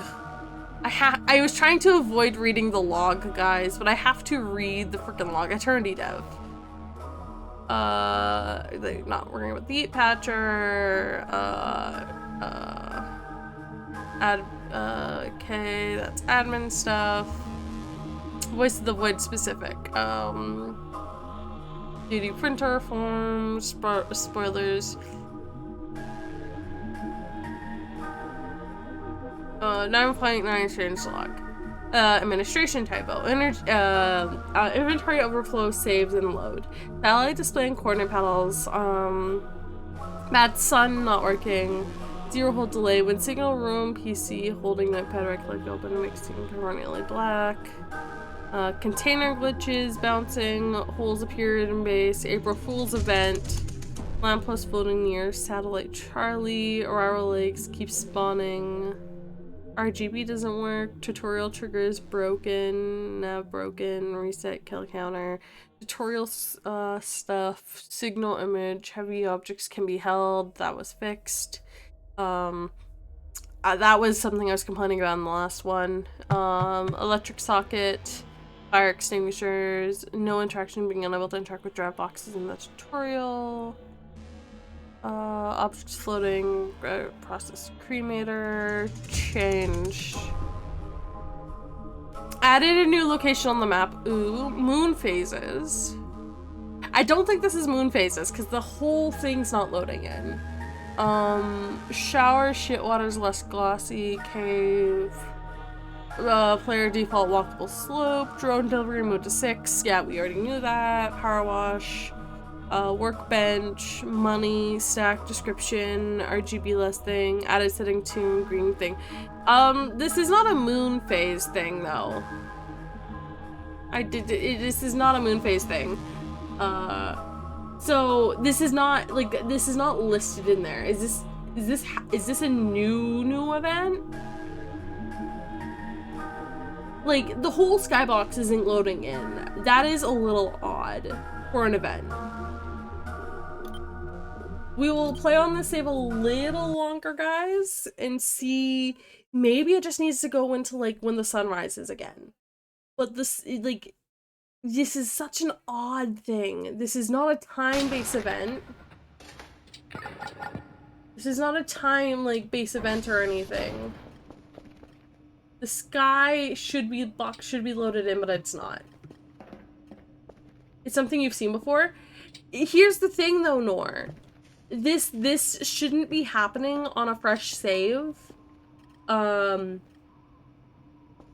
I was trying to avoid reading the log, guys, but I have to read the freaking log. Eternity Dev. They're not working with the Eat Patcher. Okay, that's admin stuff. Voice of the Void specific. 3D printer forms, spoilers. 9.9 change log. Administration typo. Inventory overflow, saves, and load. Satellite display and coordinate panels. Bad sun not working. 0 hold delay. When signal room PC holding notepad right click open makes signal permanently black. Container glitches, bouncing, holes appeared in base, April Fool's event, lamppost floating near satellite Charlie, Aurora Lakes keeps spawning, RGB doesn't work, tutorial triggers broken, nav broken, reset kill counter, tutorial stuff, signal image, heavy objects can be held, that was fixed. That was something I was complaining about in the last one. Electric socket, fire extinguishers, no interaction, being unable to interact with drive boxes in the tutorial. Objects floating, process cremator, change. Added a new location on the map. Ooh, moon phases. I don't think this is moon phases because the whole thing's not loading in. Shower, shit water's less glossy, cave, player default walkable slope, drone delivery mode to 6. Yeah, we already knew that. Power wash, workbench, money, stack description, RGB less thing, added setting tune, green thing. This is not a moon phase thing though. This is not a moon phase thing. So this is not like this is not listed in there. Is this a new event? Like the whole skybox isn't loading in. That is a little odd for an event. We will play on this save a little longer, guys, and see. Maybe it just needs to go into like when the sun rises again. But this, like, this is such an odd thing. This is not a time-based event. This is not a time, like, base event or anything. The sky should be loaded in, but it's not. It's something you've seen before. Here's the thing, though, Nor. This shouldn't be happening on a fresh save.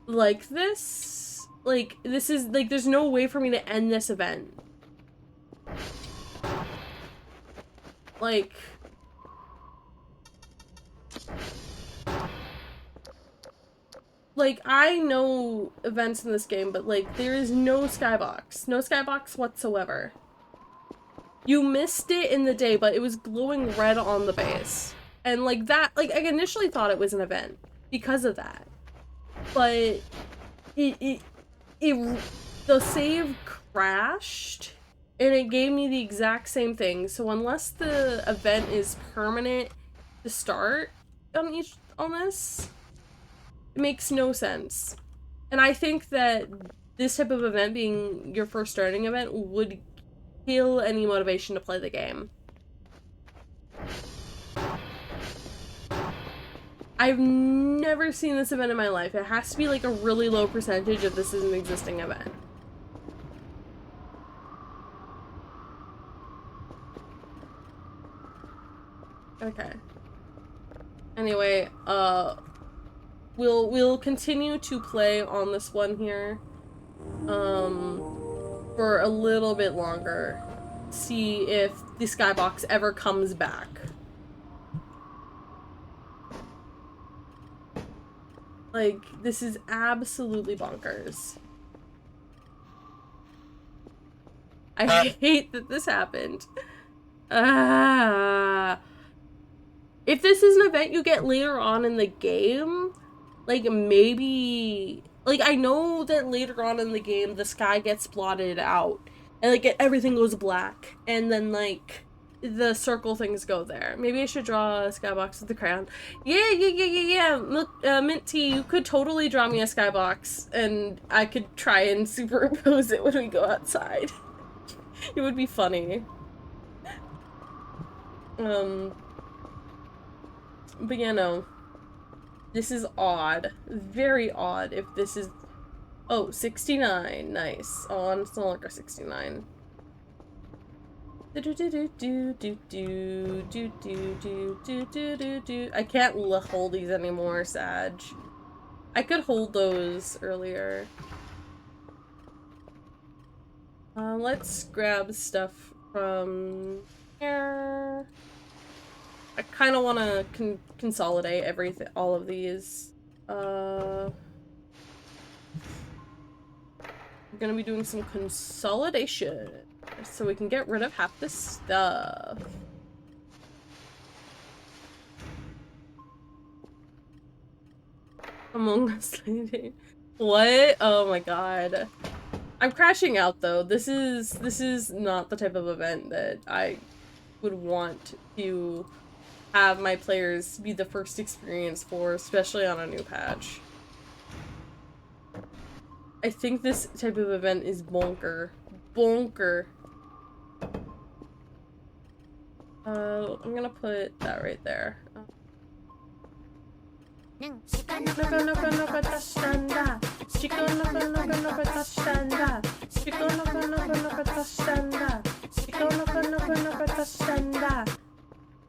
Like this. Like, this is, like, there's no way for me to end this event. Like... Like, I know events in this game, but, like, there is no skybox. No skybox whatsoever. You missed it in the day, but it was glowing red on the base. And, like, that, like, I initially thought it was an event because of that. But the save crashed and it gave me the exact same thing. So unless the event is permanent to start on this, it makes no sense. And I think that this type of event being your first starting event would kill any motivation to play the game. I've never seen this event in my life. It has to be like a really low percentage if this is an existing event. Okay. Anyway, we'll continue to play on this one here, for a little bit longer. See if the skybox ever comes back. Like, this is absolutely bonkers. I hate that this happened. If this is an event you get later on in the game, like, maybe... Like, I know that later on in the game, the sky gets blotted out. And, like, everything goes black. And then, like... the circle things go there. Maybe I should draw a skybox with the crayon. Yeah. Look, Minty, you could totally draw me a skybox, and I could try and superimpose it when we go outside. It would be funny. But yeah, no. This is odd. Very odd if this is... Oh, 69. Nice. Oh, it's no longer 69. I can't hold these anymore, Sag. I could hold those earlier. Let's grab stuff from here. I kind of want to consolidate all of these. We're gonna be doing some consolidation, so we can get rid of half this stuff. Among Us lady. What? Oh my god. I'm crashing out though. This is not the type of event that I would want to have my players be the first experience for, especially on a new patch. I think this type of event is bonker. Bonker. I'm gonna put that right there.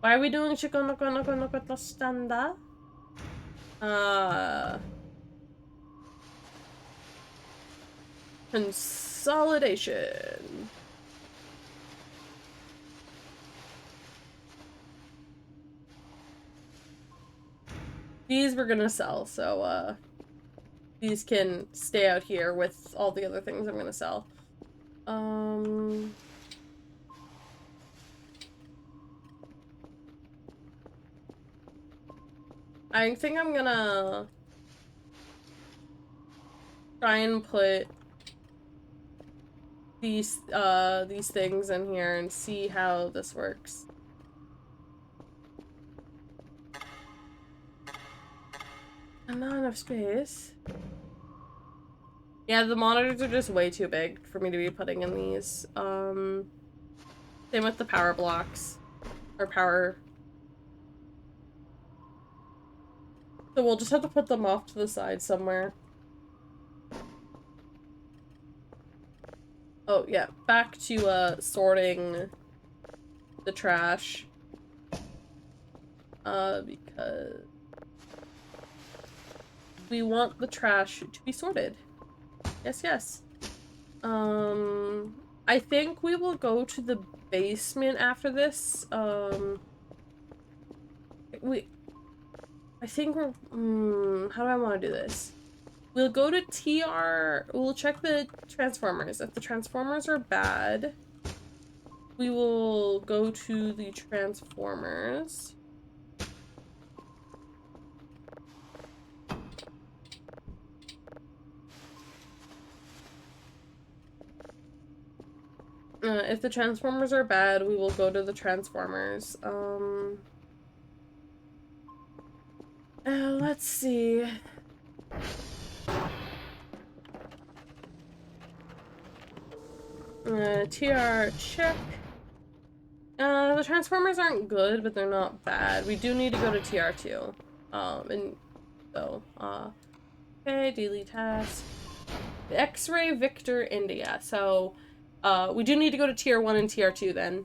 Why are we doing standa? Consolidation. These we're gonna sell, so, these can stay out here with all the other things I'm gonna sell. I think I'm gonna try and put these things in here and see how this works. And not enough space. Yeah, the monitors are just way too big for me to be putting in these. Same with the power blocks. Or power. So we'll just have to put them off to the side somewhere. Oh, yeah. Back to, sorting the trash. Because we want the trash to be sorted. Yes, yes. I think we will go to the basement after this. I think we're, how do I want to do this? We'll go to TR, we'll check the transformers. If the transformers are bad, we will go to the transformers. If the transformers are bad, we will go to the transformers. Let's see. TR check. The transformers aren't good, but they're not bad. We do need to go to TR2. And so, okay, daily task. X-ray Victor India. So, we do need to go to tier 1 and tier 2 then.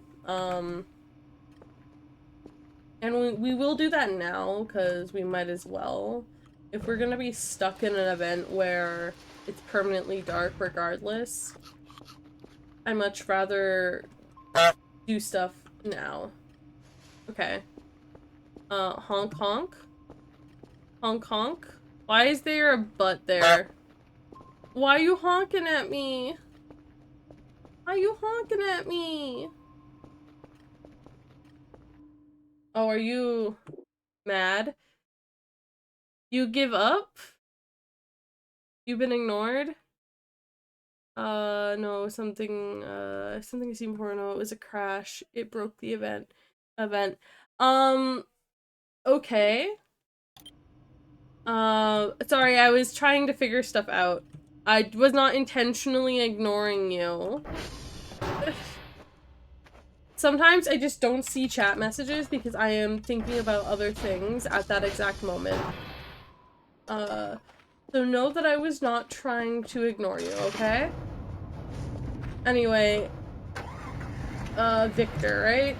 And we will do that now, because we might as well. If we're gonna be stuck in an event where it's permanently dark regardless, I'd much rather do stuff now. Okay. Honk honk? Honk honk? Why is there a butt there? Why are you honking at me? Why are you honking at me? Oh, are you mad? You give up? You've been ignored? No, something seemed porno. It was a crash. It broke the event. Okay. Sorry, I was trying to figure stuff out. I was not intentionally ignoring you. Sometimes I just don't see chat messages because I am thinking about other things at that exact moment. So know that I was not trying to ignore you, okay? Anyway, Victor, right?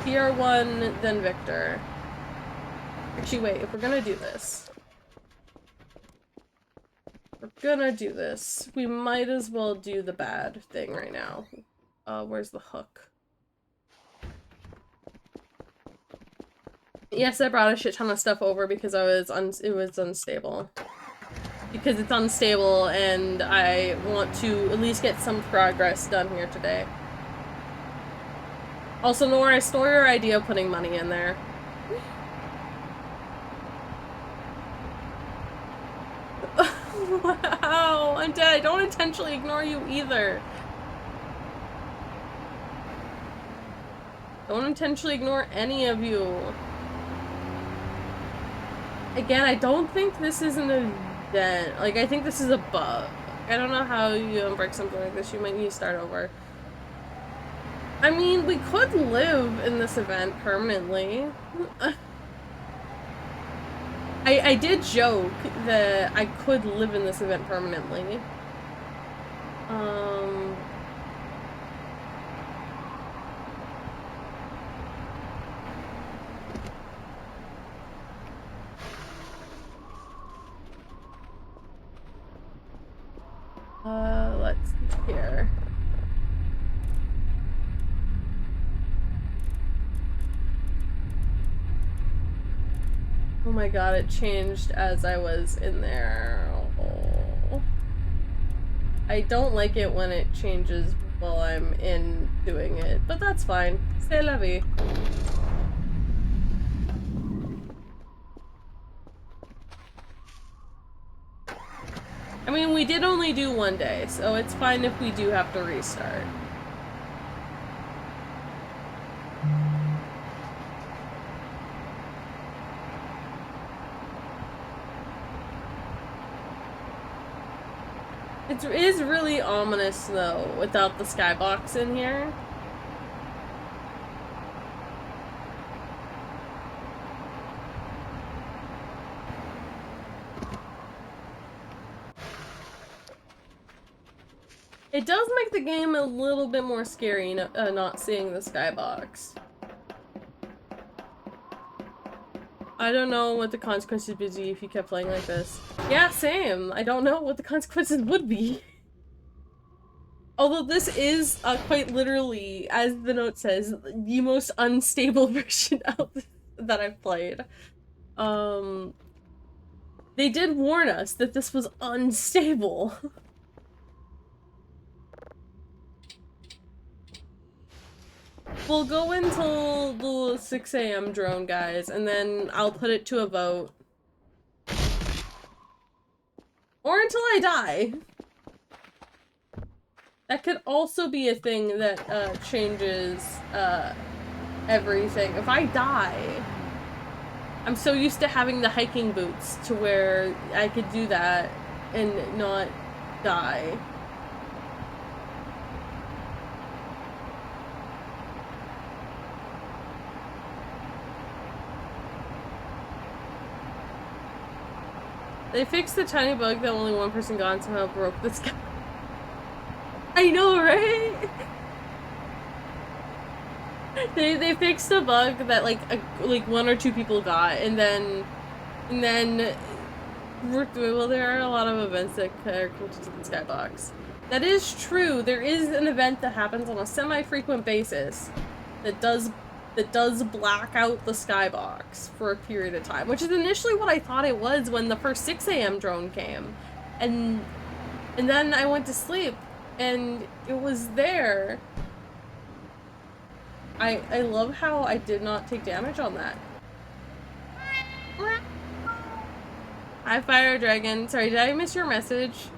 Tier 1, then Victor. Actually, wait, if we're gonna do this, we might as well do the bad thing right now. Where's the hook? Yes, I brought a shit ton of stuff over because it was unstable. Because it's unstable and I want to at least get some progress done here today. Also, Nora, I stole your idea of putting money in there. Wow, I'm dead. I don't intentionally ignore you either. Don't intentionally ignore any of you. Again, I don't think this is an event. Like, I think this is a bug. I don't know how you unbreak something like this. You might need to start over. I mean, we could live in this event permanently. I did joke that I could live in this event permanently. let's see here. Oh my god, it changed as I was in there. Oh. I don't like it when it changes while I'm in doing it, but that's fine. C'est la vie. I mean, we did only do one day, so it's fine if we do have to restart. It is really ominous, though, without the skybox in here. It does make the game a little bit more scary, not seeing the skybox. I don't know what the consequences would be if you kept playing like this. Yeah, same. I don't know what the consequences would be. Although this is, quite literally, as the note says, the most unstable version of that I've played. They did warn us that this was unstable. We'll go until the 6 a.m. drone, guys, and then I'll put it to a vote. Or until I die. That could also be a thing that, changes, everything. If I die, I'm so used to having the hiking boots to where I could do that and not die. They fixed the tiny bug that only one person got and somehow broke this guy. I know, right? They fixed a bug that like one or two people got, and then well, there are a lot of events that are connected to the skybox. That is true. There is an event that happens on a semi-frequent basis that does black out the skybox for a period of time, which is initially what I thought it was when the first 6 a.m. drone came, and then I went to sleep and it was there. I love how I did not take damage on that. Hi, Fire Dragon. Sorry, did I miss your message?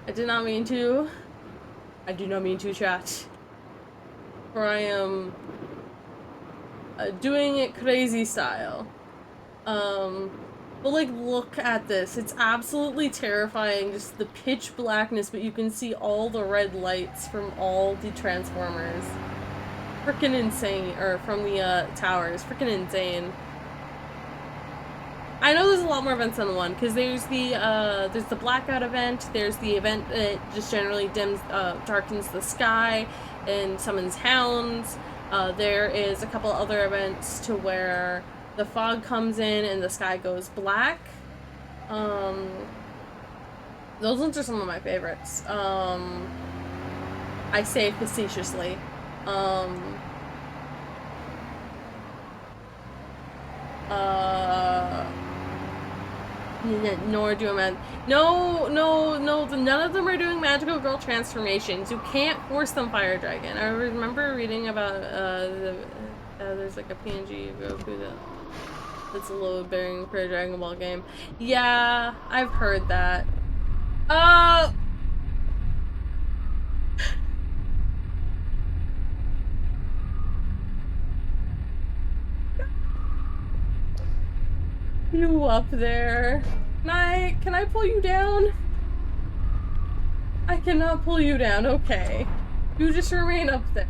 I did not mean to. I do not mean to, chat. For I am doing it crazy style. But like, look at this. It's absolutely terrifying, just the pitch blackness, but you can see all the red lights from all the transformers. Frickin' insane, or from the towers. Frickin' insane. I know there's a lot more events than one, because there's the blackout event, there's the event that just generally darkens the sky and summons hounds. There is a couple other events to where the fog comes in and the sky goes black. Those ones are some of my favorites. I say facetiously. Nor do a no, none of them are doing magical girl transformations. You can't force them, Fire Dragon. I remember reading about, there's like a PNG Goku that's a load-bearing for a Dragon Ball game. Yeah, I've heard that. You up there? Can I pull you down? I cannot pull you down, okay. You just remain up there.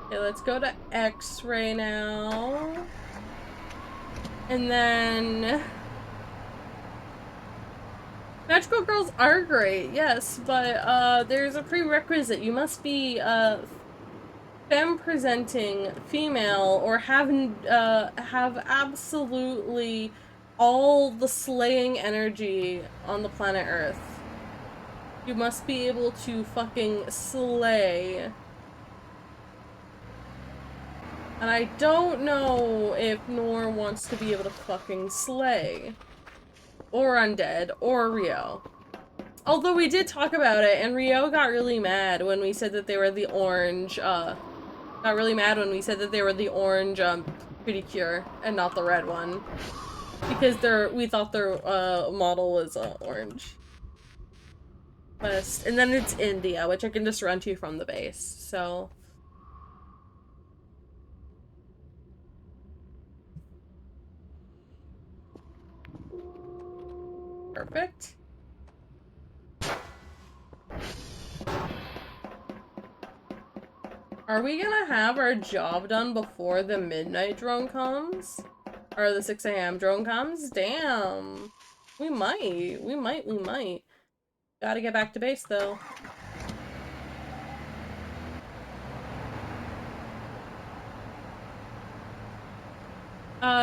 Okay, let's go to X-ray now. And then Magical girls are great, yes, but there's a prerequisite. You must be femme presenting female or have absolutely all the slaying energy on the planet Earth. You must be able to fucking slay. And I don't know if Nor wants to be able to fucking slay. Or Undead, or Rio. Although we did talk about it, and Rio got really mad when we said that they were the orange, got really mad when we said that they were the orange, Pretty Cure, and not the red one. Because we thought their, model was, orange. West. And then it's India, which I can just run to from the base, so... Perfect. Are we gonna have our job done before the midnight drone comes? Or the 6 a.m. drone comes? Damn. We might. We might. Gotta get back to base, though.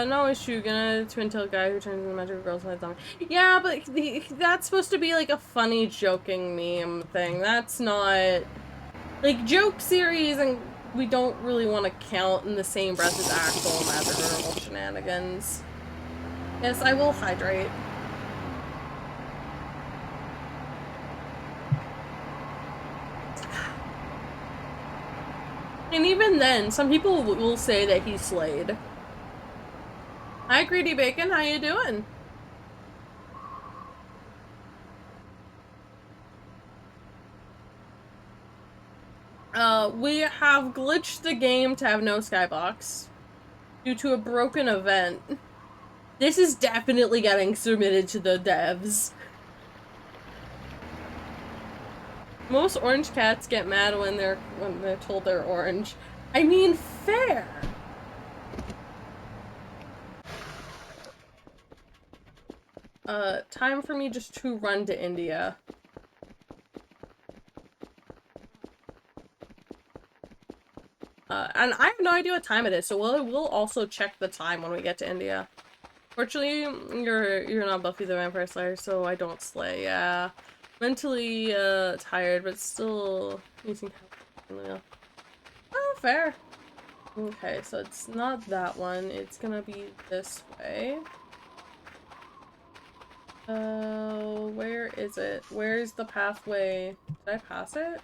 No issue. Gonna twin tail guy who turns into magical girl's head on. Yeah, but that's supposed to be like a funny joking meme thing. That's not... Like, joke series, and we don't really want to count in the same breath as actual magical shenanigans. Yes, I will hydrate. And even then, some people will say that he slayed. Hi, Greedy Bacon, how you doing? We have glitched the game to have no skybox due to a broken event. This is definitely getting submitted to the devs. Most orange cats get mad when they're told they're orange. I mean, fair. Time for me just to run to India. And I have no idea what time it is, so we'll also check the time when we get to India. Fortunately, you're not Buffy the Vampire Slayer, so I don't slay. Yeah, mentally tired, but still using. Oh, fair. Okay, so it's not that one. It's gonna be this way. Where is it? Where's the pathway? Did I pass it?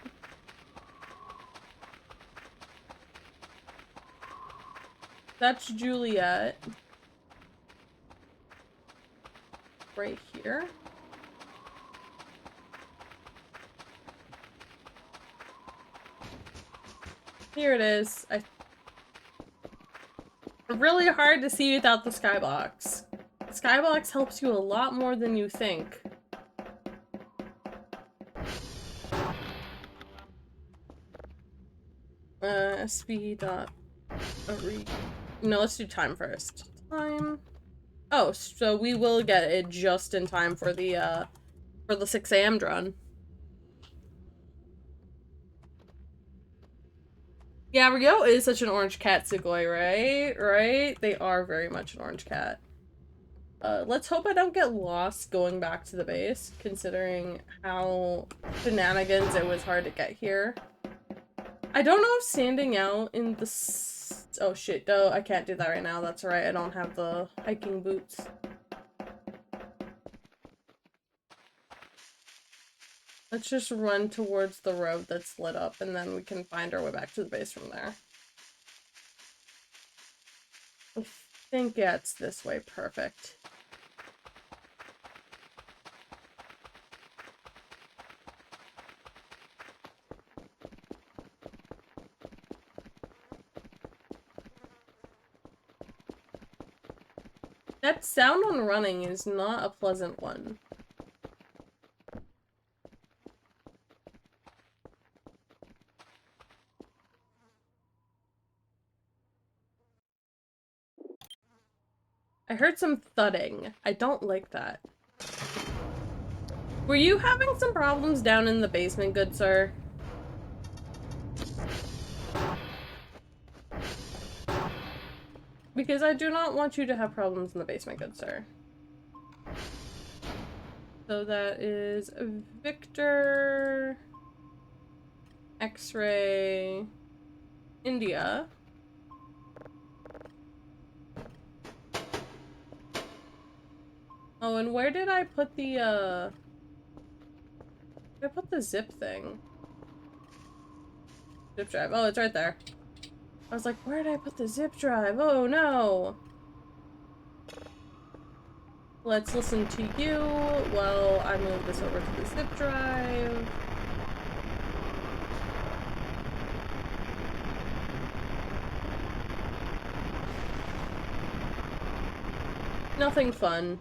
That's Juliet. Right here. Here it is. Really hard to see without the skybox. The skybox helps you a lot more than you think. Speed dot. No, let's do time first. Time. Oh, so we will get it just in time for the 6 a.m. drone. Yeah, Rio is such an orange cat, Sugoi, right? Right? They are very much an orange cat. Let's hope I don't get lost going back to the base, considering how shenanigans it was hard to get here. I don't know if standing out in the oh shit, no, I can't do that right now. That's right, I don't have the hiking boots. Let's just run towards the road that's lit up, and then we can find our way back to the base from there. I think, yeah, it's this way. Perfect. That sound on running is not a pleasant one. I heard some thudding. I don't like that. Were you having some problems down in the basement, good sir? Because I do not want you to have problems in the basement, good sir. So that is Victor, X-ray, India. Oh, and where did I put the, zip thing? Zip drive. Oh, it's right there. I was like, where did I put the zip drive? Oh, no! Let's listen to you while I move this over to the zip drive. Nothing fun.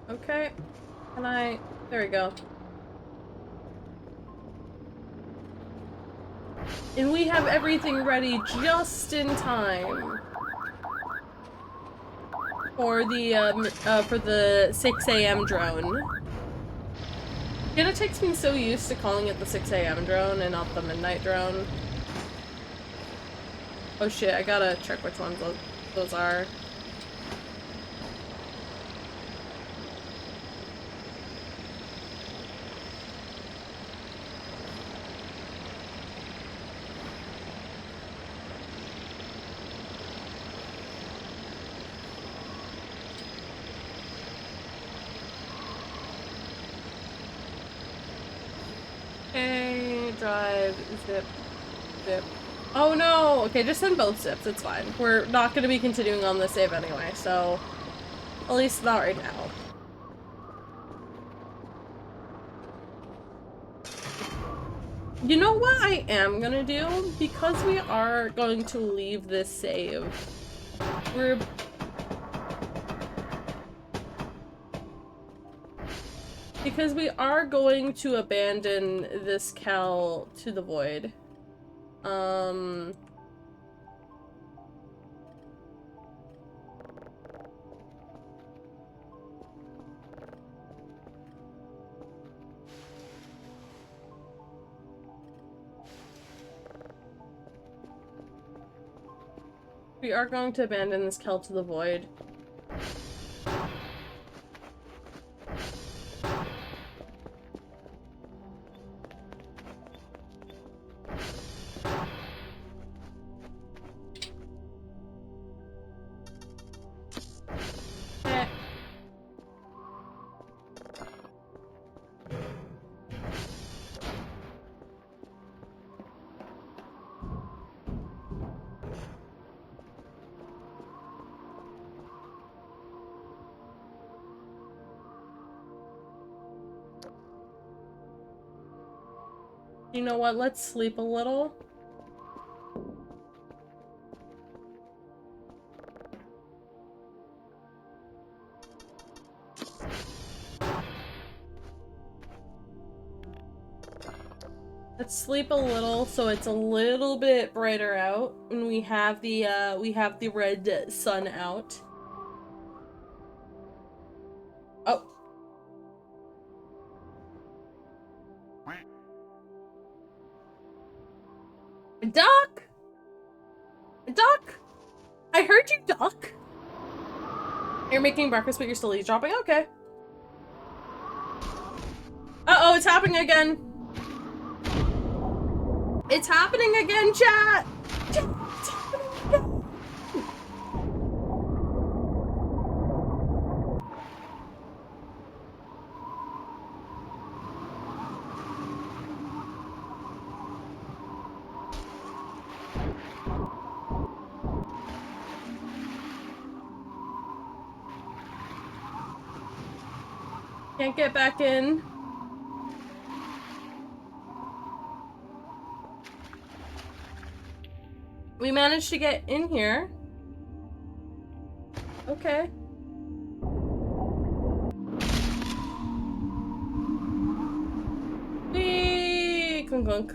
Okay. There we go. And we have everything ready just in time for the 6 a.m. drone. It takes me so used to calling it the 6 a.m. drone and not the midnight drone. Oh shit, I gotta check which ones those are. Okay, drive, zip, zip. Oh no! Okay, just send both zips, it's fine. We're not gonna be continuing on the save anyway, so... At least not right now. You know what I am gonna do? Because we are going to leave this save, because we are going to abandon this Cal to the void. We are going to abandon this Cal to the void. You know what? Let's sleep a little. Let's sleep a little so it's a little bit brighter out and we have the red sun out. Oh. Duck! Duck! I heard you, Duck! You're making breakfast but you're still eavesdropping? Okay. Uh-oh, it's happening again! It's happening again, chat! It's happening again! Can't get back in. We managed to get in here. Okay. Whee! Clunk clunk.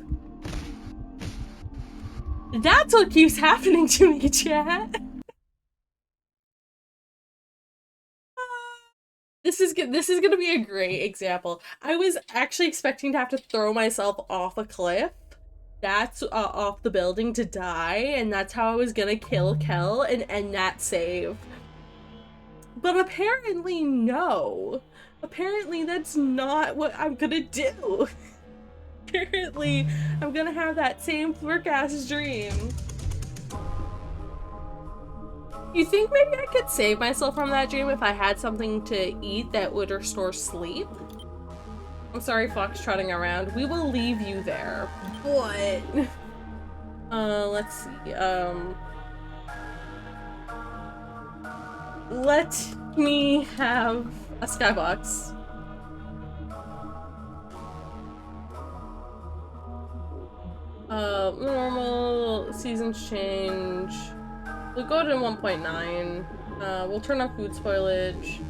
That's what keeps happening to me, chat. This is gonna be a great example. I was actually expecting to have to throw myself off a cliff. That's off the building to die, and that's how I was gonna kill Kel and end that save. But apparently, no. Apparently, that's not what I'm gonna do. Apparently, I'm gonna have that same flirt-ass dream. You think maybe I could save myself from that dream if I had something to eat that would restore sleep? I'm sorry, Fox trotting around. We will leave you there. But let's see. Let me have a skybox. Normal, seasons change. We'll go to 1.9. We'll turn off food spoilage.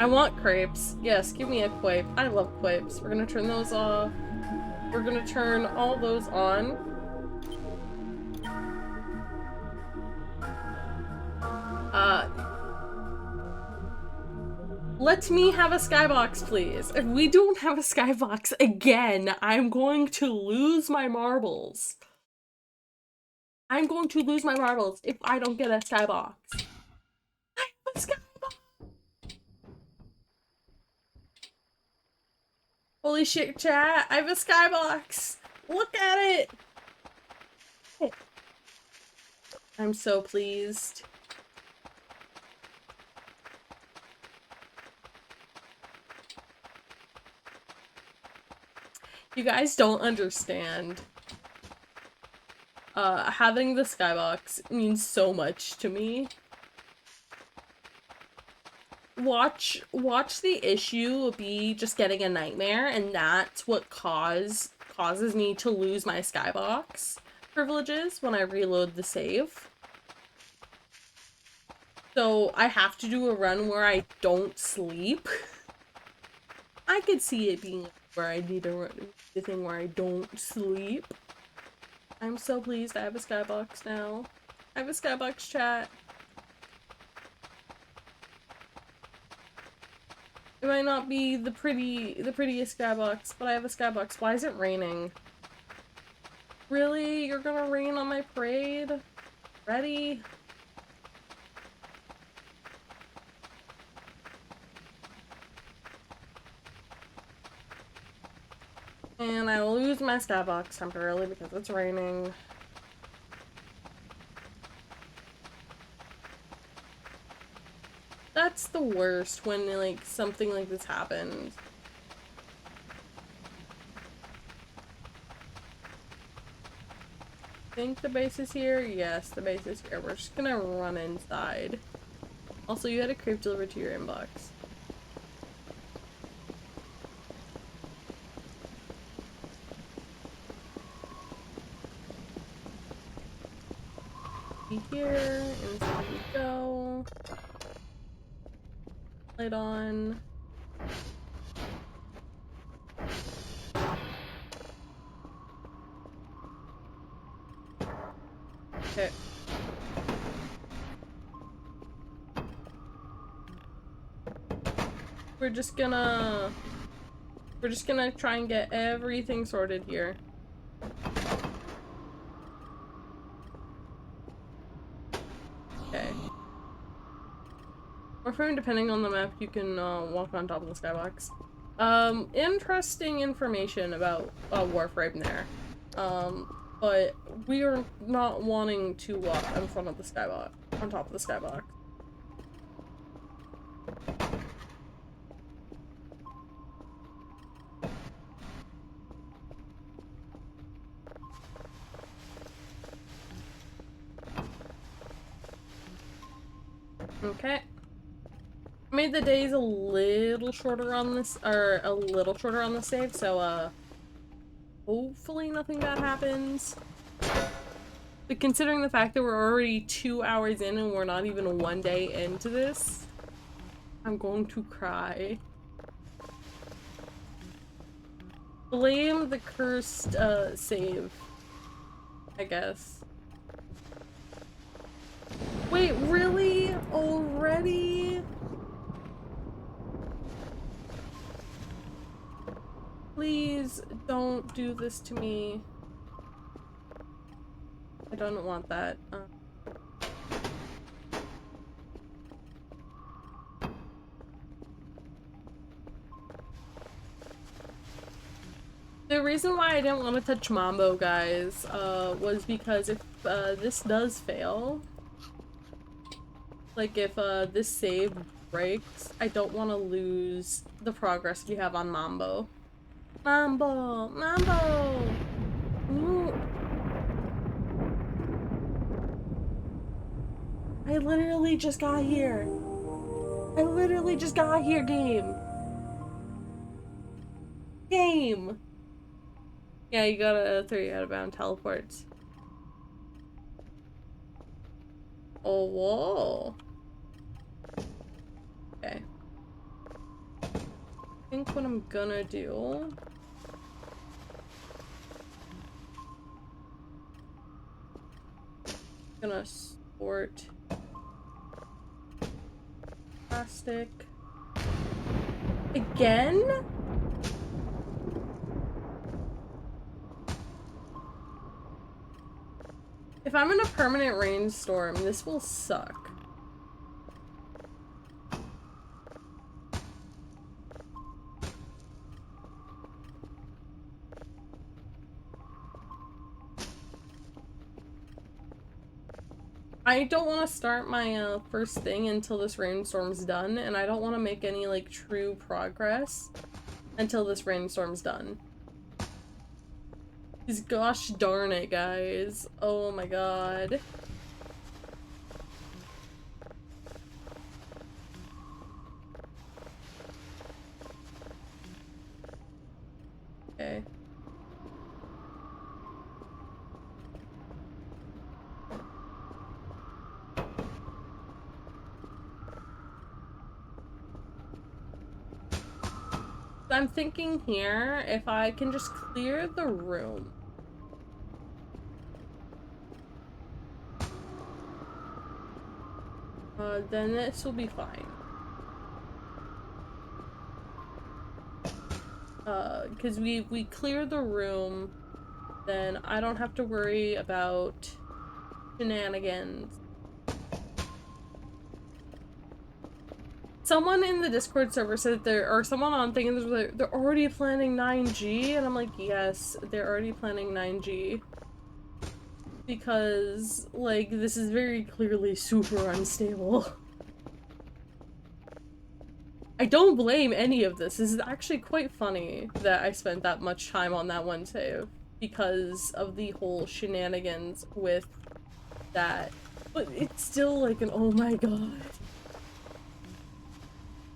I want crepes. Yes, give me a quape. I love quapes. We're gonna turn those off. We're gonna turn all those on. Let me have a skybox, please. If we don't have a skybox again, I'm going to lose my marbles. I'm going to lose my marbles if I don't get a skybox. I have a skybox! Holy shit, chat. I have a skybox! Look at it! I'm so pleased. You guys don't understand. Having the skybox means so much to me. Watch the issue be just getting a nightmare, and that's what causes me to lose my skybox privileges when I reload the save. So I have to do a run where I don't sleep. I could see it being where I need a thing where I don't sleep. I'm so pleased I have a skybox now. I have a skybox, chat. It might not be the prettiest skybox, but I have a skybox. Why is it raining? Really? You're gonna rain on my parade? Ready? And I lose my skybox temporarily because it's raining. That's the worst when, like, something like this happens. I think the base is here? Yes, the base is here. We're just gonna run inside. Also, you had a creep delivered to your inbox. Here, inside we go. Light on. Okay. We're just gonna try and get everything sorted here. Okay. Or frame, depending on the map, you can walk on top of the skybox. Interesting information about Warframe there. But we are not wanting to walk in front of the skybox, on top of the skybox. Okay. Made the days a little shorter on this, or a little shorter on the save, so hopefully nothing bad happens. But considering the fact that we're already 2 hours in and we're not even 1 day into this, I'm going to cry. Blame the cursed, save, I guess. Wait, really? Already? Please don't do this to me. I don't want that. The reason why I didn't want to touch Mambo, guys, was because if this does fail, like if this save breaks, I don't want to lose the progress we have on Mambo. Mambo! Mambo! Ooh. I literally just got here. I literally just got here, game. Game! Yeah, you got a 3 out of bound teleports. Oh, whoa. Okay. I think what I'm gonna do... I'm gonna sort... plastic... Again? If I'm in a permanent rainstorm, this will suck. I don't want to start my first thing until this rainstorm's done, and I don't want to make any, like, true progress until this rainstorm's done. Because gosh darn it, guys. Oh my god. Okay. I'm thinking here, if I can just clear the room. Then this will be fine. Because we clear the room, then I don't have to worry about shenanigans. Someone in the Discord server said someone on thinking they're already planning 9G, and I'm like, yes, they're already planning 9G. Because, like, this is very clearly super unstable. I don't blame any of this. This is actually quite funny that I spent that much time on that one save because of the whole shenanigans with that. But it's still like an oh my god.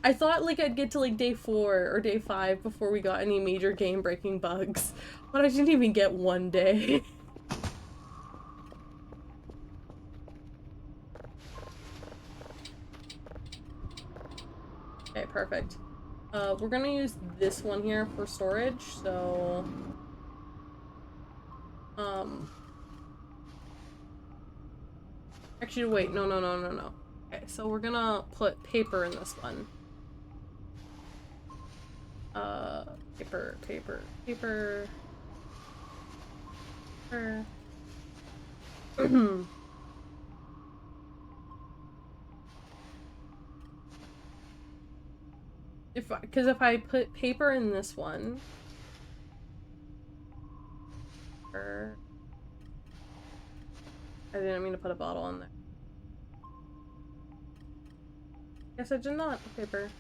I thought like I'd get to like day 4 or day 5 before we got any major game breaking bugs, but I didn't even get one day. Okay, perfect. We're gonna use this one here for storage, so... Actually, wait, no. Okay, so we're gonna put paper in this one. Paper. Because if I put paper in this one, I didn't mean to put a bottle in there. Guess I did not. Paper.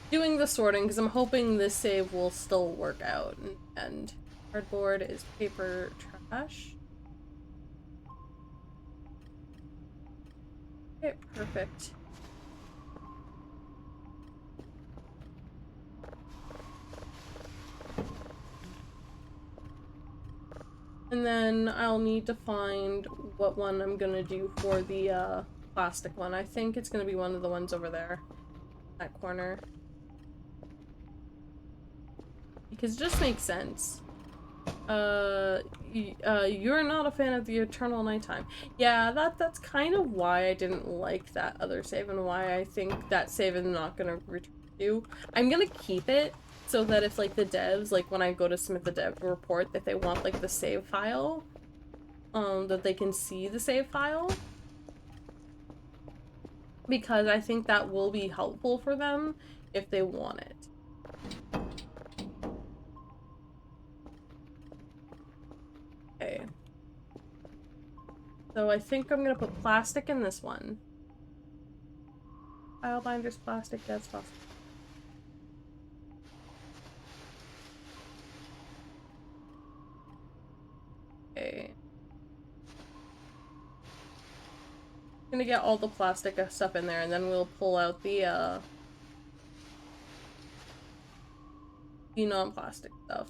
Doing the sorting because I'm hoping this save will still work out. And cardboard is paper trash. Okay, perfect. And then I'll need to find what one I'm gonna do for the plastic one. I think it's gonna be one of the ones over there. That corner. Because it just makes sense. You're not a fan of the eternal nighttime. Yeah, that's kind of why I didn't like that other save and why I think that save is not gonna return to. I'm gonna keep it so that if, like, the devs, like, when I go to submit the dev report, if they want, like, the save file, that they can see the save file. Because I think that will be helpful for them if they want it. Okay. So I think I'm gonna put plastic in this one. File binders, plastic, that's possible. Okay. I'm gonna get all the plastic stuff in there and then we'll pull out the non-plastic stuff.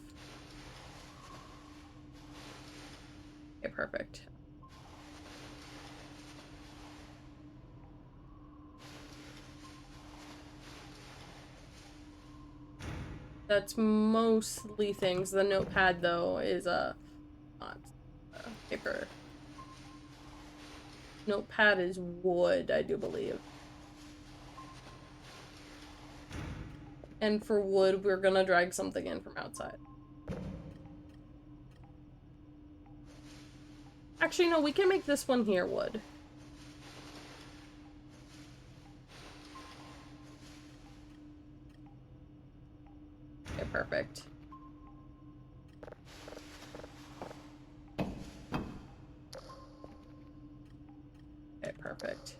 Okay, perfect. That's mostly things. The notepad, though, is, not paper. Notepad is wood, I do believe. And for wood, we're gonna drag something in from outside. Actually, no, we can make this one here wood. Okay, perfect. Okay, perfect.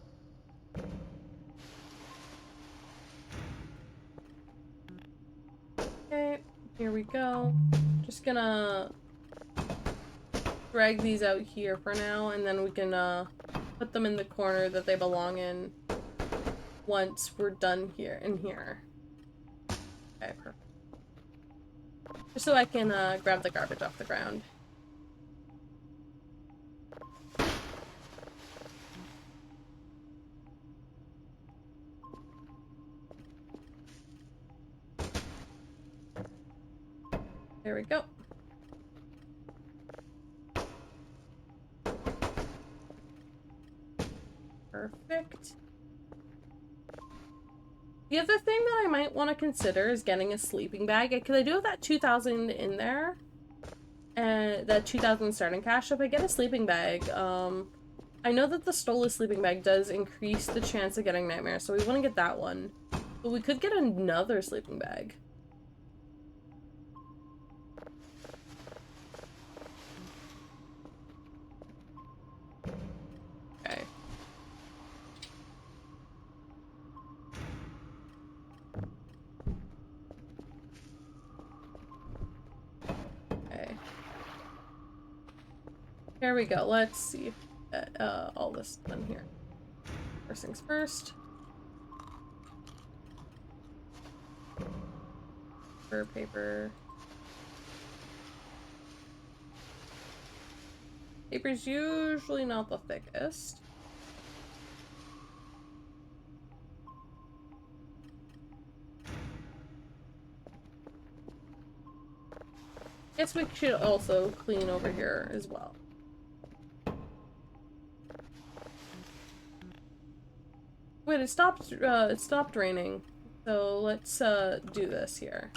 Okay, here we go. Just gonna drag these out here for now, and then we can, put them in the corner that they belong in once we're done here, in here. Okay, perfect. Just so I can, grab the garbage off the ground. There we go. Perfect. The other thing that I might want to consider is getting a sleeping bag, because I do have that 2,000 in there, and that 2,000 starting cash. So if I get a sleeping bag, I know that the Stola sleeping bag does increase the chance of getting nightmares, so we want to get that one. But we could get another sleeping bag. Okay. Okay. Here we go. Let's see. All this done here. First things first. Paper. Paper's usually not the thickest. Guess we should also clean over here as well. Wait, it stopped raining. So let's do this here.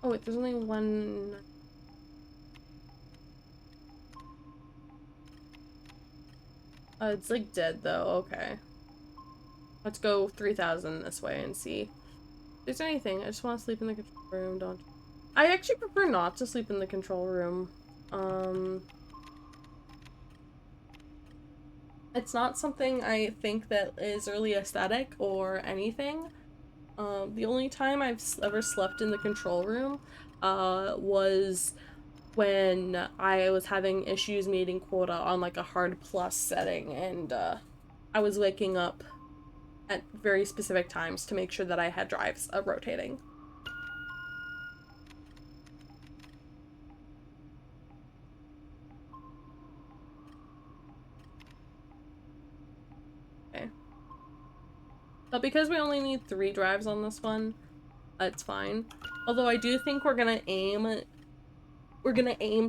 Oh wait, there's only one. It's like dead though. Okay. Let's go 3,000 this way and see if there's anything. I just want to sleep in the control room. Don't. I actually prefer not to sleep in the control room. It's not something I think that is really aesthetic or anything. The only time I've ever slept in the control room, was when I was having issues meeting quota on, like, a hard plus setting, and, I was waking up at very specific times to make sure that I had drives rotating. But because we only need 3 drives on this one, it's fine. Although I do think we're gonna aim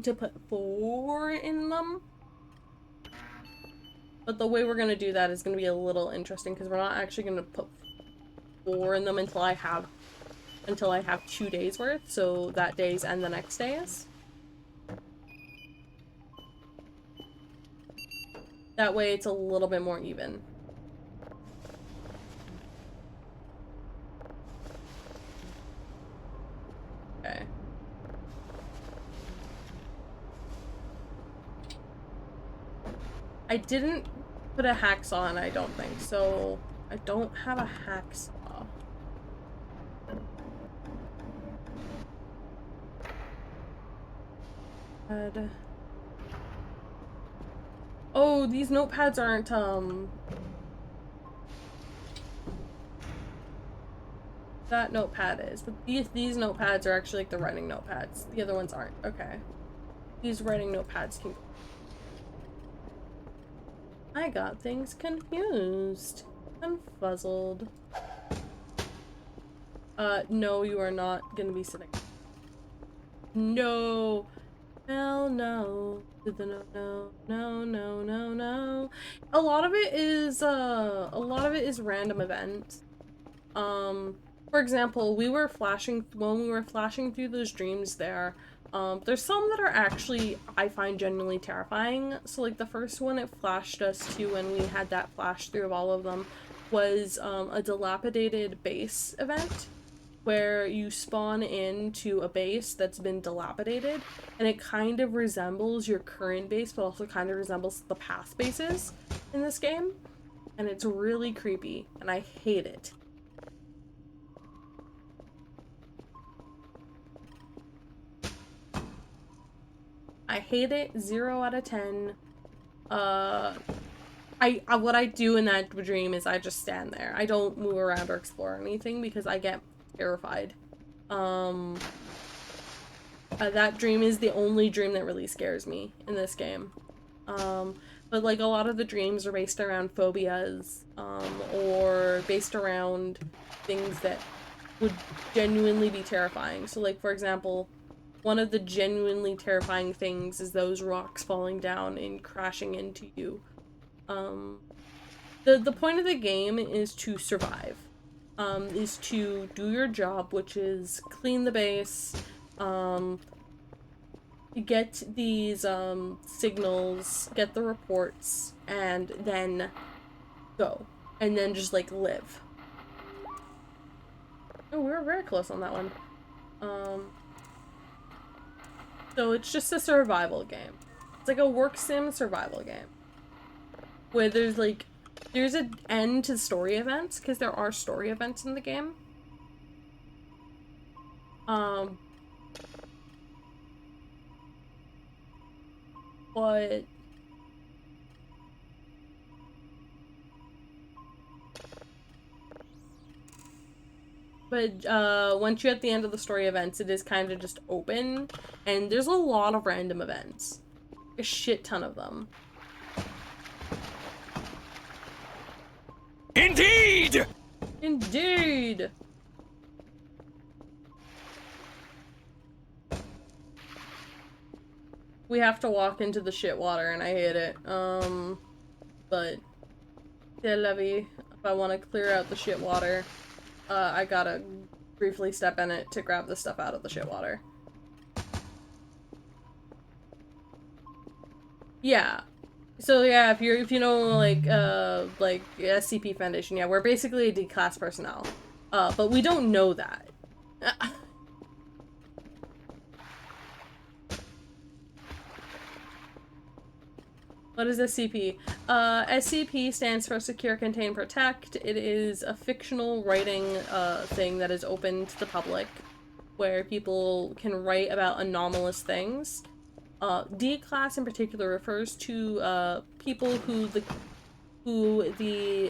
to put 4 in them. But the way we're gonna do that is gonna be a little interesting because we're not actually gonna put 4 in them until I have 2 days worth, so that day's and the next day's. That way it's a little bit more even. Okay. I didn't put a hacksaw in, I don't think, so I don't have a hacksaw. Oh, these notepads aren't, that notepad is, but these notepads are actually like the writing notepads. The other ones aren't. Okay. These writing notepads can go. I got things confused. Confuzzled. No, you are not gonna be sitting. No. Hell no. No. A lot of it is random events. For example, when we were flashing through those dreams there, there's some that are actually, I find, genuinely terrifying. So like the first one it flashed us to when we had that flash through of all of them was a dilapidated base event where you spawn into a base that's been dilapidated, and it kind of resembles your current base but also kind of resembles the past bases in this game, and it's really creepy and I hate it. I hate it. 0 out of 10. What I do in that dream is I just stand there. I don't move around or explore anything because I get terrified. That dream is the only dream that really scares me in this game. But like a lot of the dreams are based around phobias, or based around things that would genuinely be terrifying. So like, for example, one of the genuinely terrifying things is those rocks falling down and crashing into you. The point of the game is to survive. Is to do your job, which is clean the base, get these, signals, get the reports, and then go. And then just, like, live. Oh, we were very close on that one. So it's just a survival game. It's like a work sim survival game. Where there's an end to story events, because there are story events in the game. But once you're at the end of the story events, it is kind of just open, and there's a lot of random events. A shit ton of them. Indeed! Indeed! We have to walk into the shit water, and I hate it. But c'est la vie. If I want to clear out the shit water, I gotta briefly step in it to grab the stuff out of the shit water. Yeah. So yeah, if you know like SCP Foundation, yeah, we're basically a D-class personnel. But we don't know that. What is SCP? SCP stands for Secure, Contain, Protect. It is a fictional writing thing that is open to the public, where people can write about anomalous things. D-class in particular refers to people who the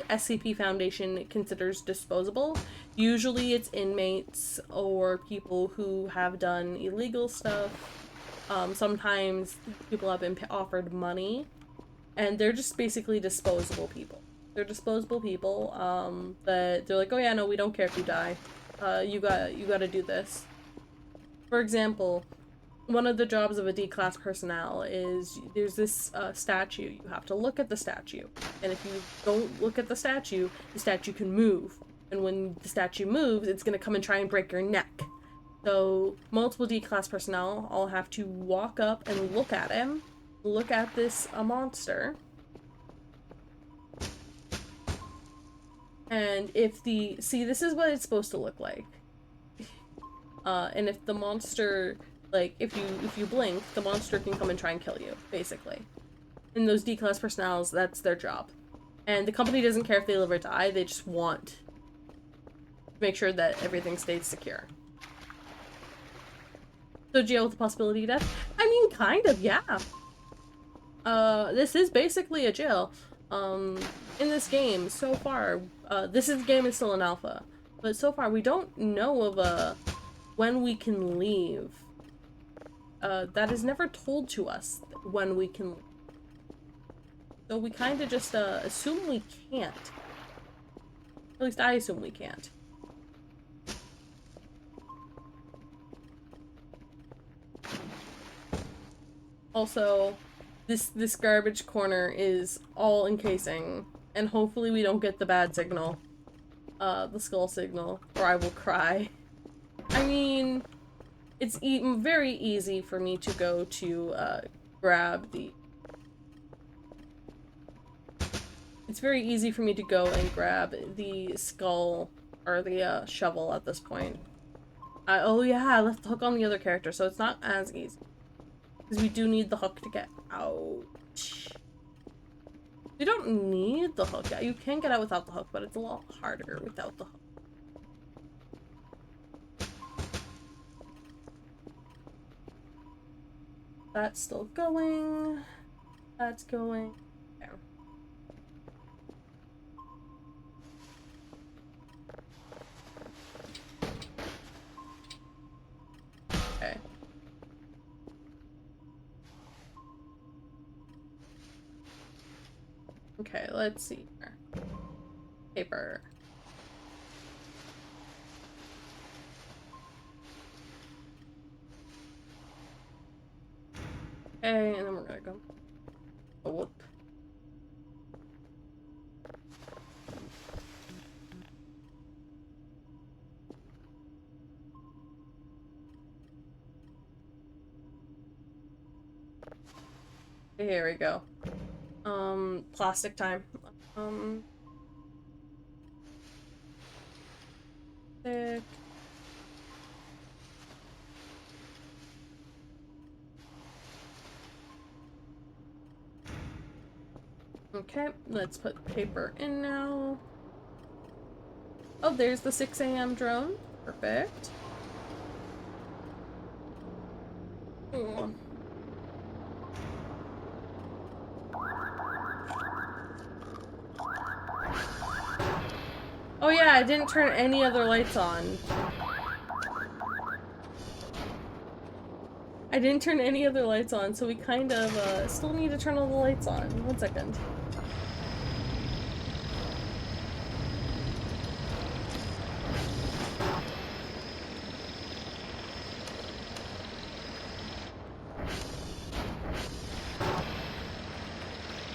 SCP Foundation considers disposable. Usually it's inmates or people who have done illegal stuff. Sometimes people have been offered money, and they're just basically disposable people. They're disposable people, that they're like, oh yeah, no, we don't care if you die. You gotta do this. For example, one of the jobs of a D-class personnel is there's this statue. You have to look at the statue. And if you don't look at the statue can move. And when the statue moves, it's gonna come and try and break your neck. So multiple D-class personnel all have to walk up and look at him, look at this monster. And if this is what it's supposed to look like. And if the monster, like, if you blink, the monster can come and try and kill you, basically. And those D-class personnel, that's their job. And the company doesn't care if they live or die, they just want to make sure that everything stays secure. So jail with the possibility of death? I mean, kind of, yeah. This is basically a jail. In this game, so far, game is still an alpha, but so far we don't know of when we can leave. That is never told to us when we can leave. So we kind of just assume we can't. At least I assume we can't. Also, this garbage corner is all encasing, and hopefully we don't get the bad signal. The skull signal, or I will cry. I mean, it's very easy for me to go to grab the... It's very easy for me to go and grab the skull, or the shovel at this point. Oh yeah, I left the hook on the other character, so it's not as easy. Because we do need the hook to get out. You don't need the hook. Yeah, you can get out without the hook, but it's a lot harder without the hook. That's still going. That's going. There. Okay. Okay, let's see here. Paper. Okay, and then we're gonna go. Oh, whoop. Here we go. Plastic time. Thick. Okay, let's put paper in now. Oh, there's the 6 a.m. drone. Perfect. Ooh. Oh yeah, I didn't turn any other lights on. I didn't turn any other lights on, so we kind of still need to turn all the lights on. 1 second.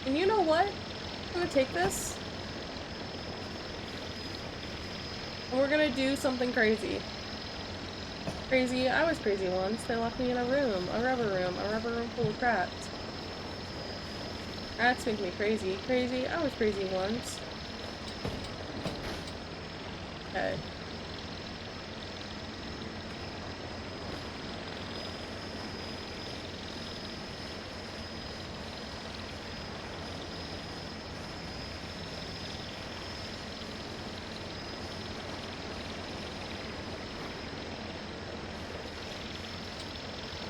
And you know what? I'm gonna take this. And we're gonna do something crazy. Crazy, I was crazy once. They locked me in a rubber room full of rats. Rats make me crazy. Crazy, I was crazy once. Okay.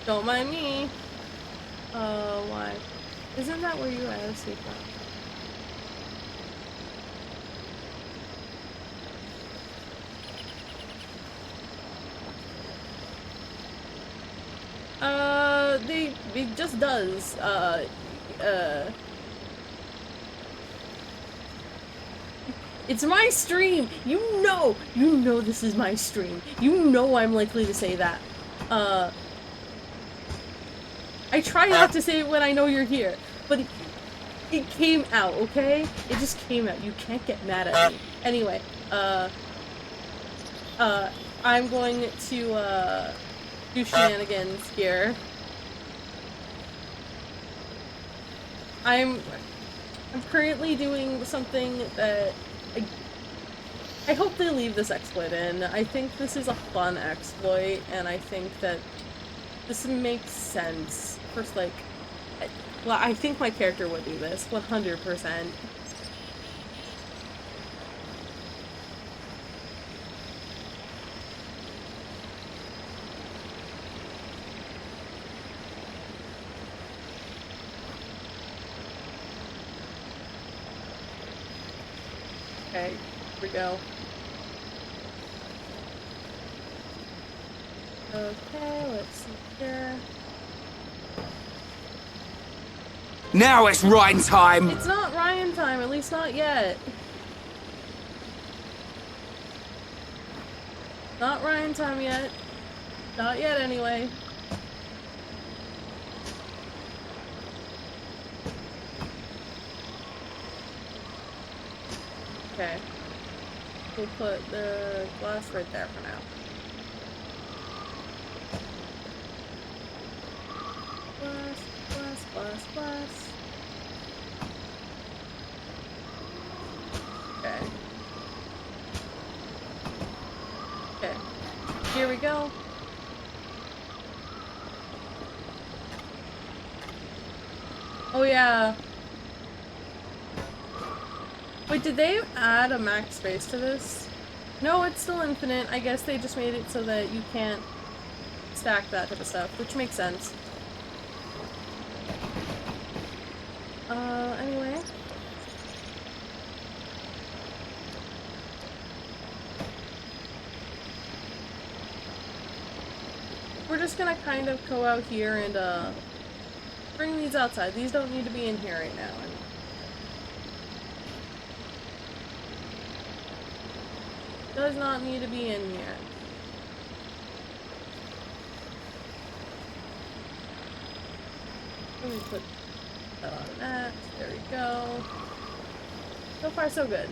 Don't mind me. Why? Isn't that where you asked me from? It just does, It's my stream! You know this is my stream. You know I'm likely to say that. I try not to say it when I know you're here, but it came out, okay? It just came out. You can't get mad at me. Anyway, I'm going to, do shenanigans here. I'm currently doing something that I hope they leave this exploit in. I think this is a fun exploit, and I think that this makes sense. First, like, well, I think my character would do this, 100%. Okay, here we go. Okay, let's see here. Now it's Ryan time! It's not Ryan time, at least not yet. Not Ryan time yet. Not yet, anyway. Okay. We'll put the glass right there for now. Glass. Okay. Okay. Here we go. Oh yeah. Wait, did they add a max space to this? No, it's still infinite. I guess they just made it so that you can't stack that type of stuff, which makes sense. Anyway. We're just gonna kind of go out here and, bring these outside. These don't need to be in here right now. Does not need to be in here. Let me put that on that. There we go. So far, so good.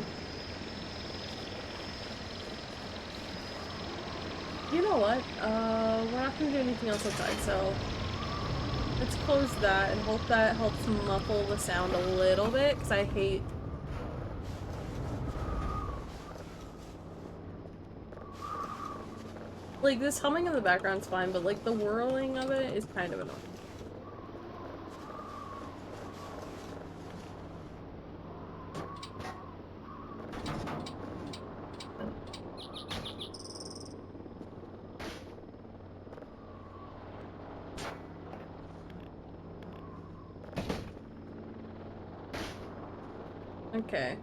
You know what? We're not gonna do anything else outside, so let's close that and hope that helps muffle the sound a little bit, because I hate... Like, this humming in the background's fine, but, like, the whirling of it is kind of annoying. Okay.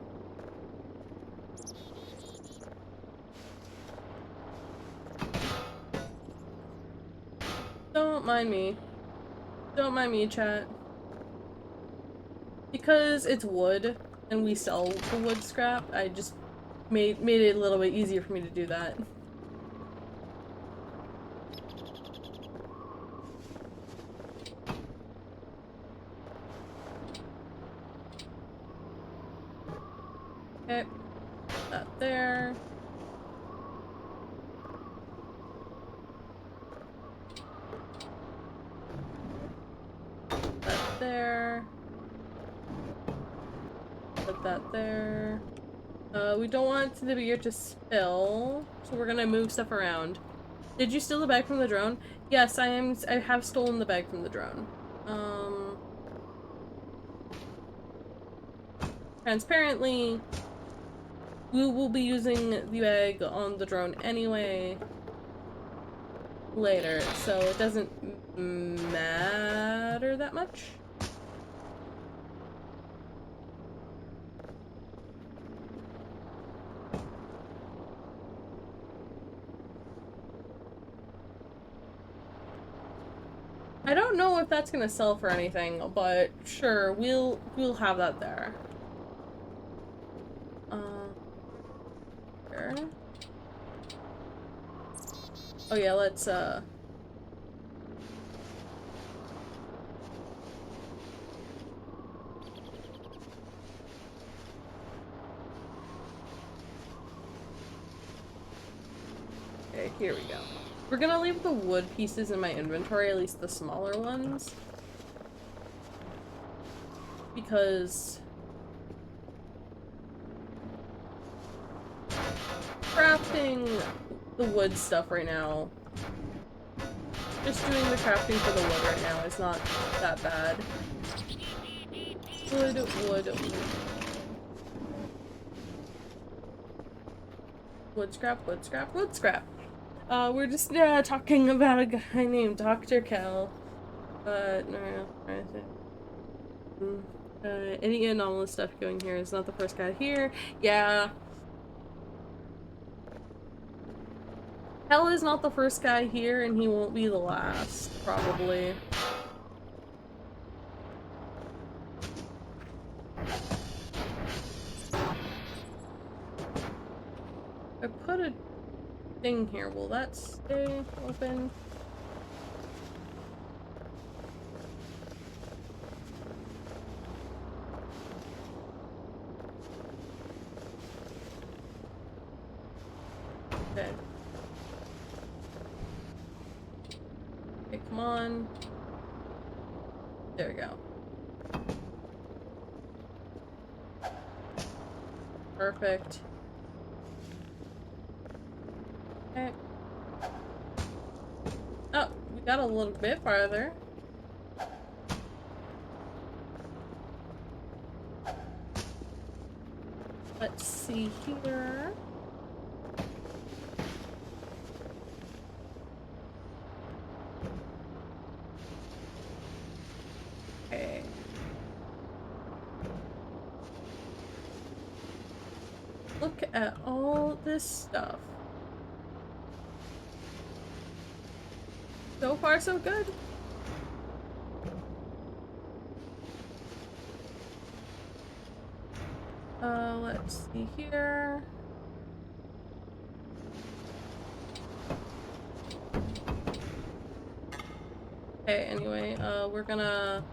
Don't mind me. Don't mind me, chat. Because it's wood, and we sell the wood scrap, I just made it a little bit easier for me to do that. Okay. That there. That there. Put that there. We don't want the beer to spill, so we're gonna move stuff around. Did you steal the bag from the drone? Yes, I have stolen the bag from the drone. Transparently, we will be using the bag on the drone anyway later, so it doesn't matter that much. I don't know if that's gonna sell for anything, but sure, we'll have that there. Oh yeah, let's okay, here we go. We're gonna leave the wood pieces in my inventory, at least the smaller ones. Because crafting the wood stuff right now, just doing the crafting for the wood right now is not that bad. Wood, wood, wood. Wood scrap, wood scrap, wood scrap. We're just talking about a guy named Dr. Kel. No. Any anomalous stuff going here is not the first guy here. Yeah. Kel is not the first guy here, and he won't be the last, probably. I put a thing here. Will that stay open? Okay. Okay, come on. There we go. Perfect. Okay. Oh, we got a little bit farther. Let's see here. Okay. Look at all this stuff. So far, so good. Let's see here. Okay, anyway, we're gonna...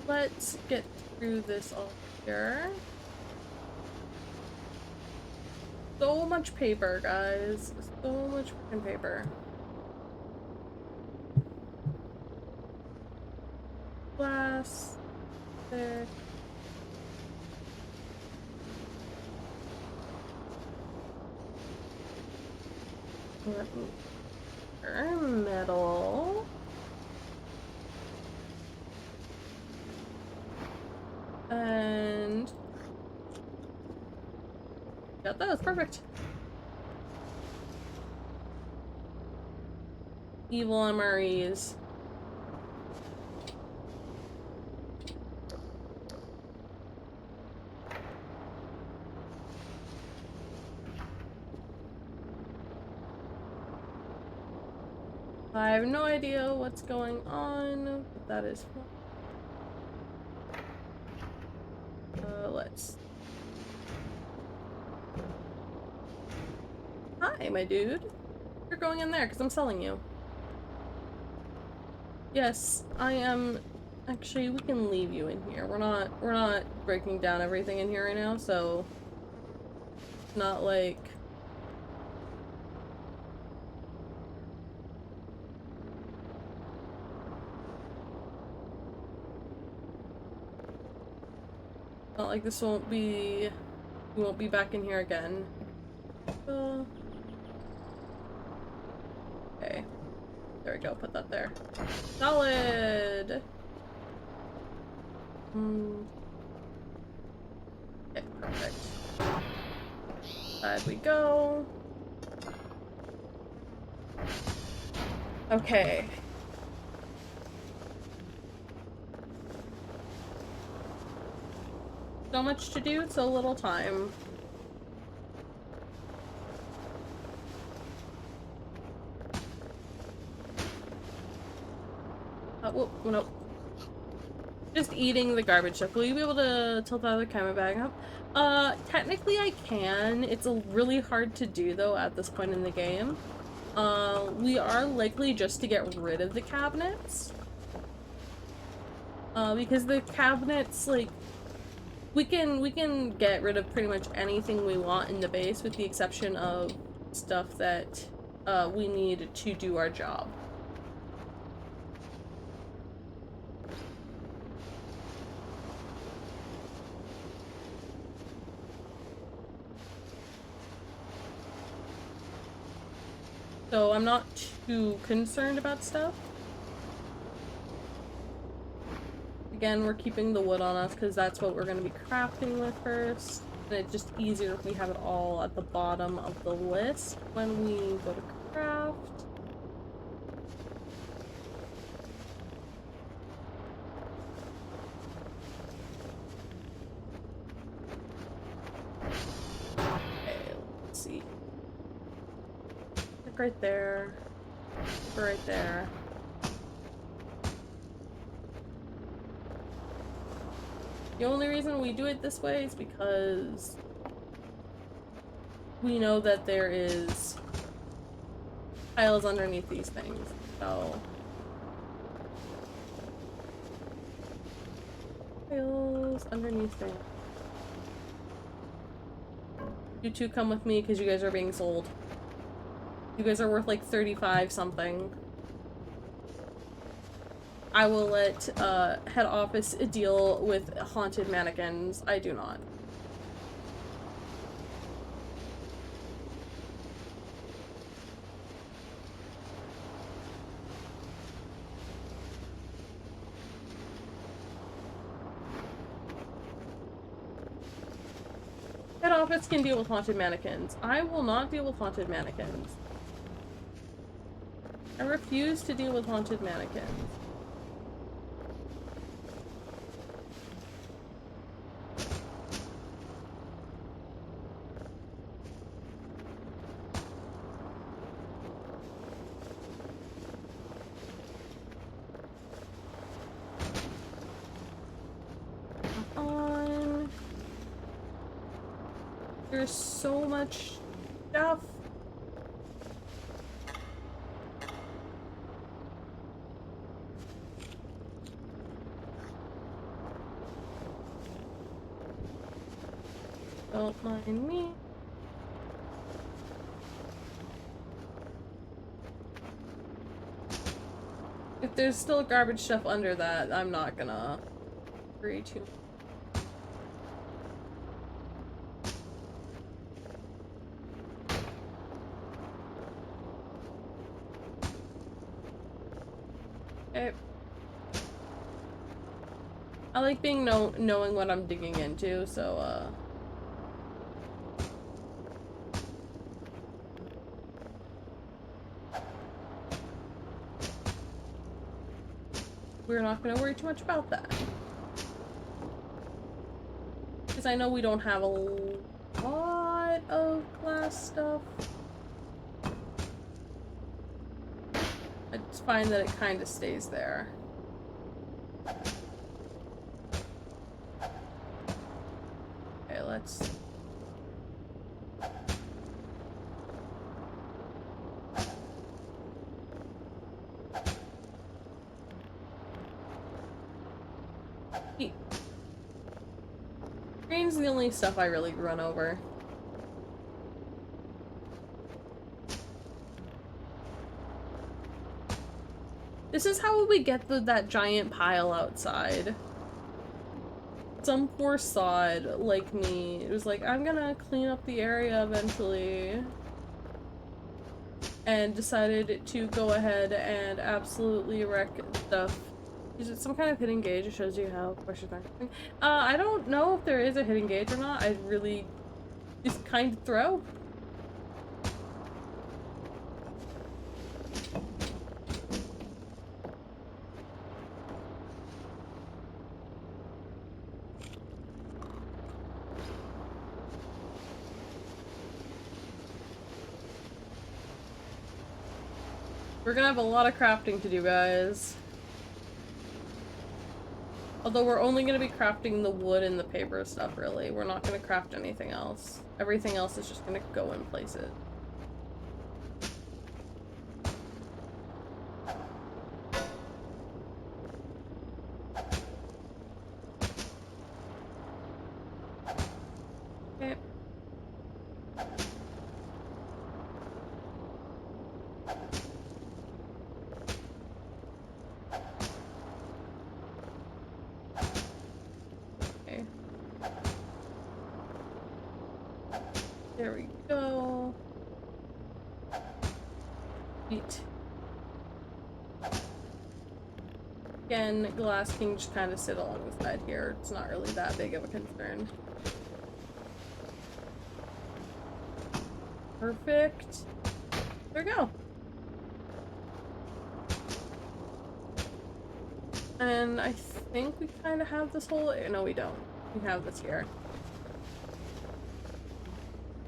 Let's get through this all here. So much paper, guys. So much freaking paper. Glass. There. Metal. And got those, perfect. Evil MREs. I have no idea what's going on, but that is fine. Let's... Hi, my dude. You're going in there because I'm selling you. Yes, I am... Actually, we can leave you in here. We're not breaking down everything in here right now, so... Not like... Not like this won't be... We won't be back in here again. Okay. There we go, put that there. Solid! Okay, perfect. Side we go. Okay. So much to do, so little time. Whoop, nope. Just eating the garbage stuff. Will you be able to tilt the other camera bag up? Technically I can. It's really hard to do though at this point in the game. We are likely just to get rid of the cabinets. Because the cabinets, like, we can get rid of pretty much anything we want in the base with the exception of stuff that, we need to do our job. So I'm not too concerned about stuff. Again, we're keeping the wood on us because that's what we're going to be crafting with first. And it's just easier if we have it all at the bottom of the list when we go to craft. Okay, let's see. Like right there. Right there. The only reason we do it this way is because we know that there is tiles underneath these things, so... Tiles underneath things. You two come with me because you guys are being sold. You guys are worth like 35 something. I will let head office deal with haunted mannequins. I do not. Head office can deal with haunted mannequins. I will not deal with haunted mannequins. I refuse to deal with haunted mannequins. There's so much stuff. Don't mind me. If there's still garbage stuff under that, I'm not gonna worry too much. Okay. I like being knowing what I'm digging into, so we're not gonna worry too much about that. Because I know we don't have a lot of glass stuff. It's fine that it kind of stays there. Okay, let's... Green's the only stuff I really run over. This is how we get that giant pile outside. Some poor sod like me was like, I'm gonna clean up the area eventually. And decided to go ahead and absolutely wreck stuff. Is it some kind of hidden gauge? It shows you how question mark. I don't know if there is a hidden gauge or not. I really just kind of throw. We're gonna have a lot of crafting to do, guys. Although we're only going to be crafting the wood and the paper stuff, really. We're not going to craft anything else. Everything else is just going to go in places. Okay. Okay. There we go. Sweet. Again, glass can just kind of sit along the side here. It's not really that big of a concern. Perfect. There we go. And I think we kind of have this whole... No, we don't. We have this here.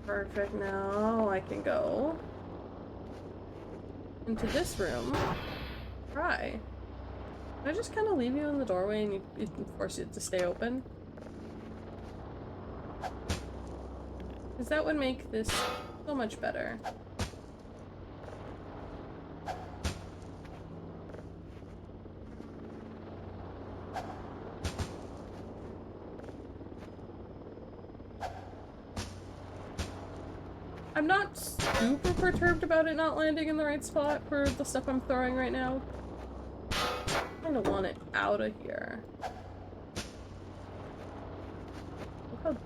Perfect. Now I can go into this room. Try. Can I just kind of leave you in the doorway and you can force it to stay open? Because that would make this so much better. I'm not super perturbed about it not landing in the right spot for the stuff I'm throwing right now. I kind of want it out of here. Look how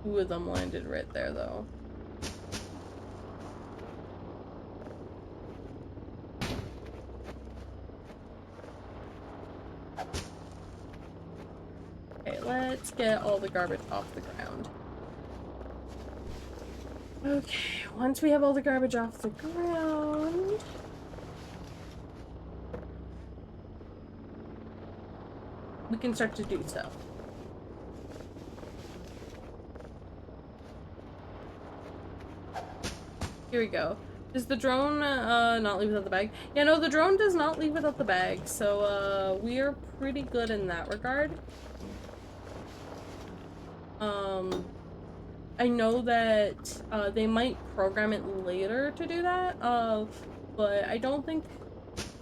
two of them landed right there, though. Okay, let's get all the garbage off the ground. Okay, once we have all the garbage off the ground... we can start to do so. Here we go. Does the drone not leave without the bag? Yeah, no, the drone does not leave without the bag, so we are pretty good in that regard. I know that they might program it later to do that, but I don't think...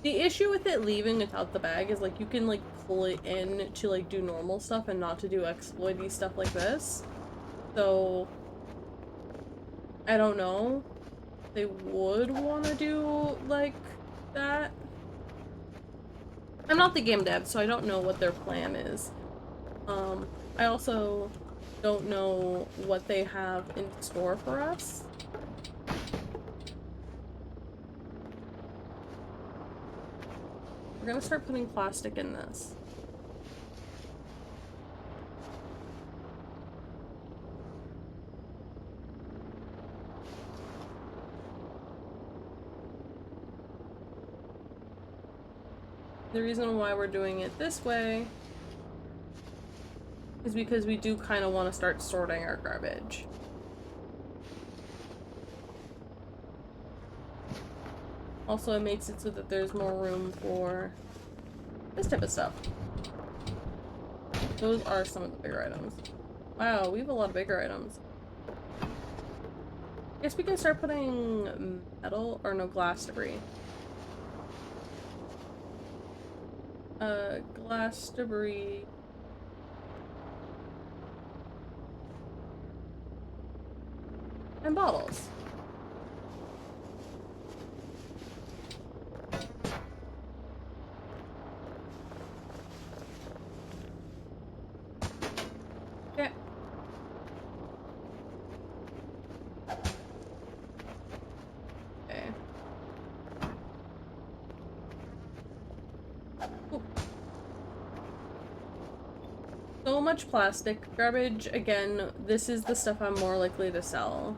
The issue with it leaving without the bag is, like, you can, like, pull it in to, like, do normal stuff and not to do exploity stuff like this. So... I don't know. They would want to do, like, that. I'm not the game dev, so I don't know what their plan is. I also don't know what they have in store for us. We're gonna start putting plastic in this. The reason why we're doing it this way is because we do kind of want to start sorting our garbage. Also, it makes it so that there's more room for this type of stuff. Those are some of the bigger items. Wow, we have a lot of bigger items. I guess we can start putting metal, or no, glass debris. Glass debris. And bottles. Yeah. Okay. Ooh. So much plastic garbage. Again, this is the stuff I'm more likely to sell.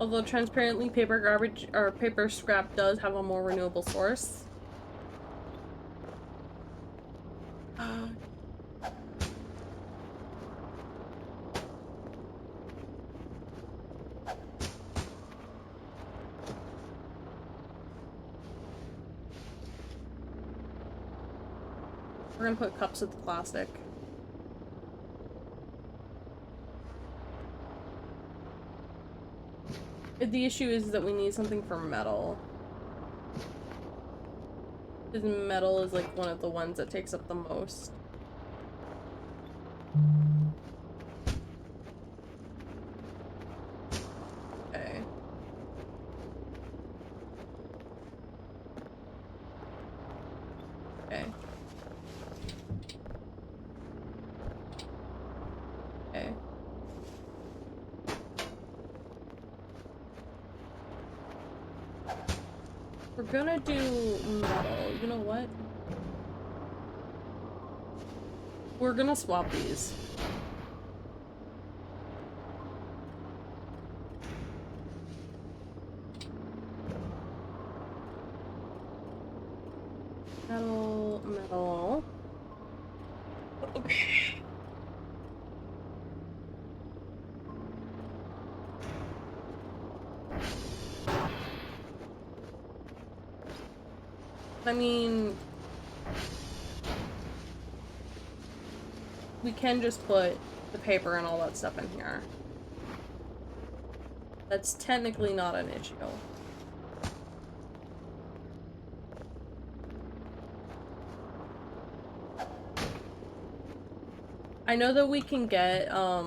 Although transparently paper garbage or paper scrap does have a more renewable source. We're gonna put cups with plastic. The issue is that we need something for metal. Because metal is like one of the ones that takes up the most. Okay. Okay. Okay. We're gonna do metal. You know what? We're gonna swap these. Metal, metal. Okay. I mean, we can just put the paper and all that stuff in here. That's technically not an issue. I know that we can get, I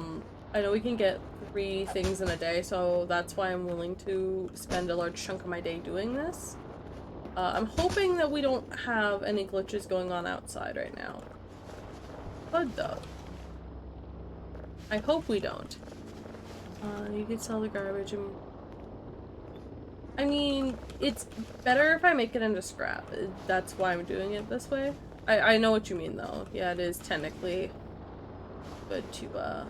know we can get 3 things in a day, so that's why I'm willing to spend a large chunk of my day doing this. I'm hoping that we don't have any glitches going on outside right now. Could though. I hope we don't. You could sell the garbage and... I mean, it's better if I make it into scrap. That's why I'm doing it this way. I know what you mean though. Yeah, it is technically good to,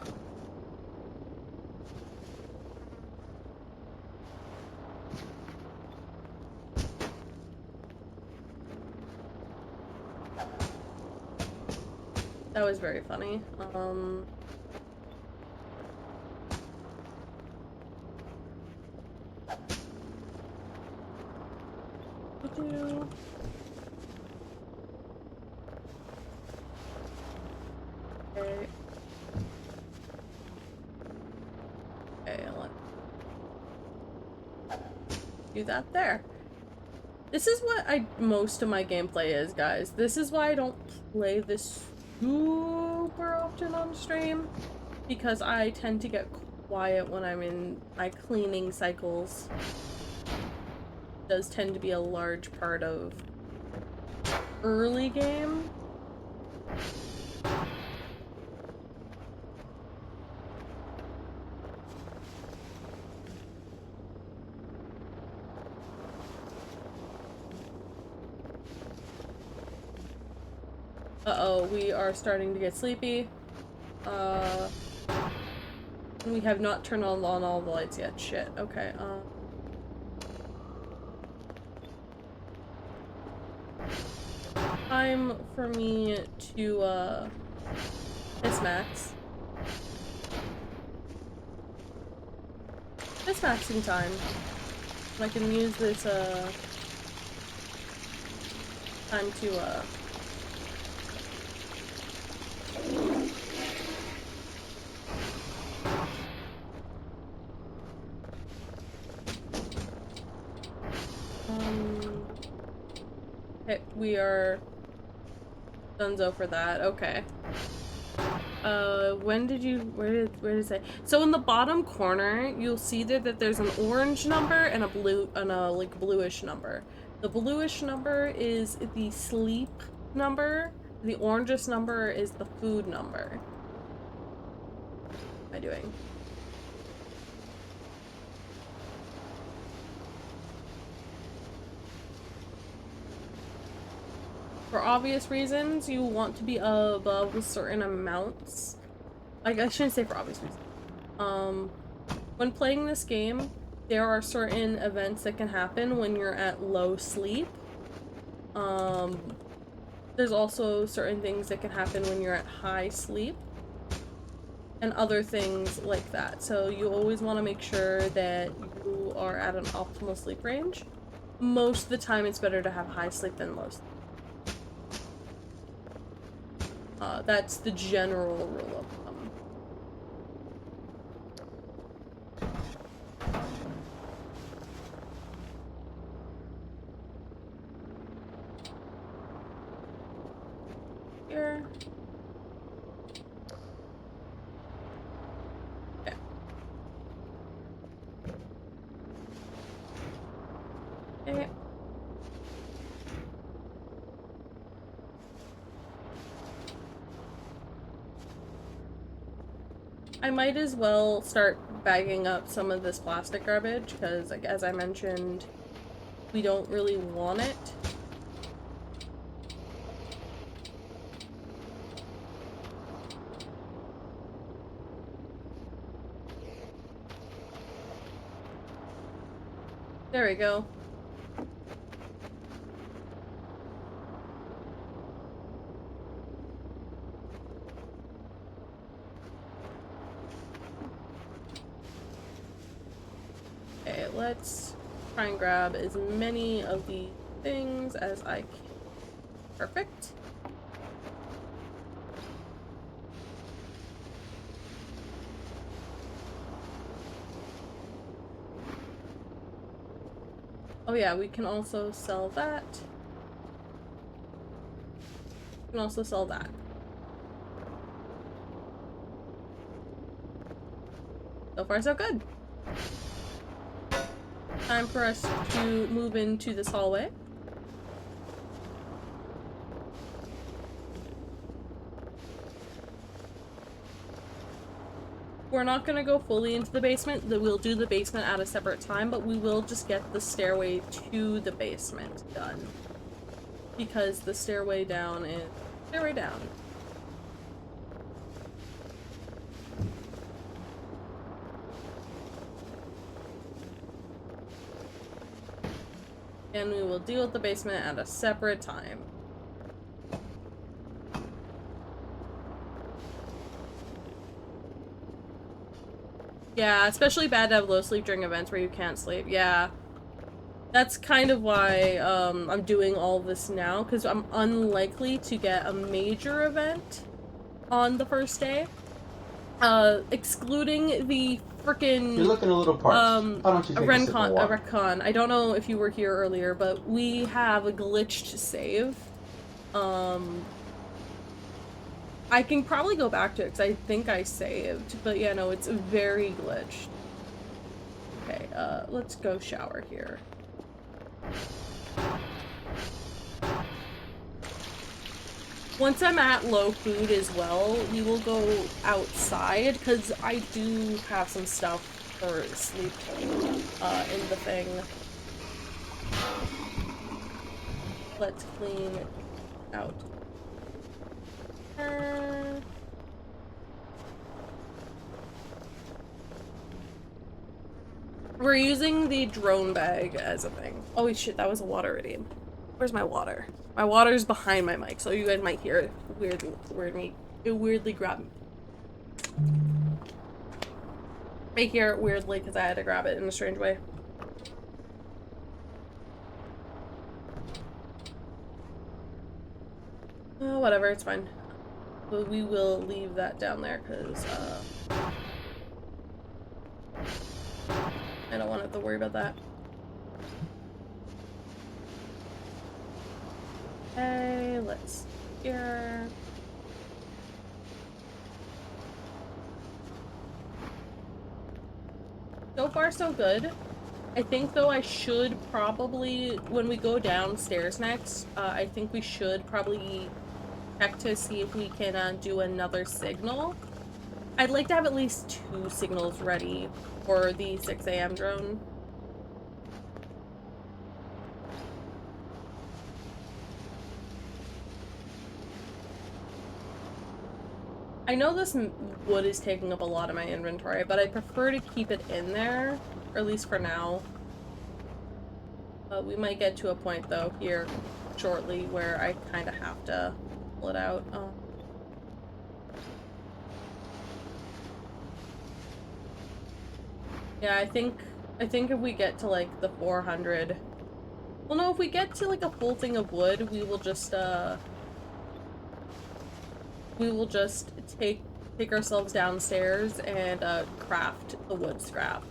That was very funny. Okay. Okay, let's do that there. This is what most of my gameplay is, guys. This is why I don't play this super often on stream, because I tend to get quiet when I'm in my cleaning cycles. It does tend to be a large part of early game. Uh-oh, we are starting to get sleepy. We have not turned on all the lights yet. Shit. Okay, time for me to, mismax. Mismaxing time. I can use this, time to, okay, we are donezo for that. Okay. When did you, where did it say? So in the bottom corner, you'll see that there's an orange number and a blue, and a like bluish number. The bluish number is the sleep number. The orangish number is the food number. What am I doing? For obvious reasons, you want to be above certain amounts. Like, I shouldn't say for obvious reasons. When playing this game, there are certain events that can happen when you're at low sleep. There's also certain things that can happen when you're at high sleep. And other things like that. So you always want to make sure that you are at an optimal sleep range. Most of the time, it's better to have high sleep than low sleep. That's the general rule of thumb. Here. Okay. Okay. I might as well start bagging up some of this plastic garbage because, like, as I mentioned, we don't really want it. There we go. Okay, let's try and grab as many of the things as I can. Perfect. Oh yeah, we can also sell that. We can also sell that. So far, so good. Time for us to move into this hallway. We're not gonna go fully into the basement. We'll do the basement at a separate time, but we will just get the stairway to the basement done. Because the stairway down is stairway down. And we will deal with the basement at a separate time. Yeah, especially bad to have low sleep during events where you can't sleep. Yeah. That's kind of why I'm doing all this now, because I'm unlikely to get a major event on the first day. Excluding the frickin' You're looking a little parched. Why don't you take a sip of water? a Recon. I don't know if you were here earlier, but we have a glitched save. I can probably go back to it because I think I saved, but yeah, no, it's very glitched. Okay, let's go shower here. Once I'm at low food as well, we will go outside because I do have some stuff for sleep in the thing. Let's clean out. We're using the drone bag as a thing. Oh shit, that was a water idiom. Where's my water? My water's behind my mic, so you guys might hear it weirdly grab me. May hear it weirdly because I had to grab it in a strange way. Oh, whatever, it's fine. But we will leave that down there because I don't want to have to worry about that. Okay, let's see here. So far, so good. I think, though, I should probably, when we go downstairs next, I think we should probably check to see if we can do another signal. I'd like to have at least 2 signals ready for the 6 a.m. drone. I know this wood is taking up a lot of my inventory, but I prefer to keep it in there, or at least for now. We might get to a point, though, here shortly where I kind of have to pull it out. Yeah, I think if we get to, like, the 400... Well, no, if we get to, like, a full thing of wood, we will just, we will just take ourselves downstairs and craft the wood scrap.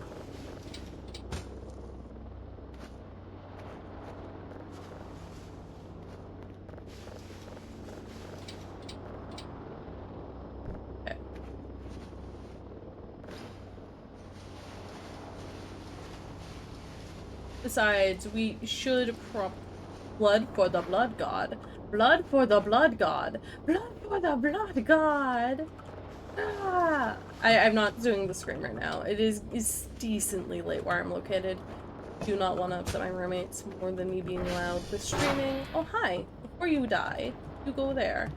Okay. Besides, we should blood for the blood god. Blood for the blood god. Blood for the blood god. Ah. I'm not doing the scream right now. It is decently late where I'm located. Do not want to upset my roommates more than me being loud with streaming. Oh, hi. Before you die, you go there.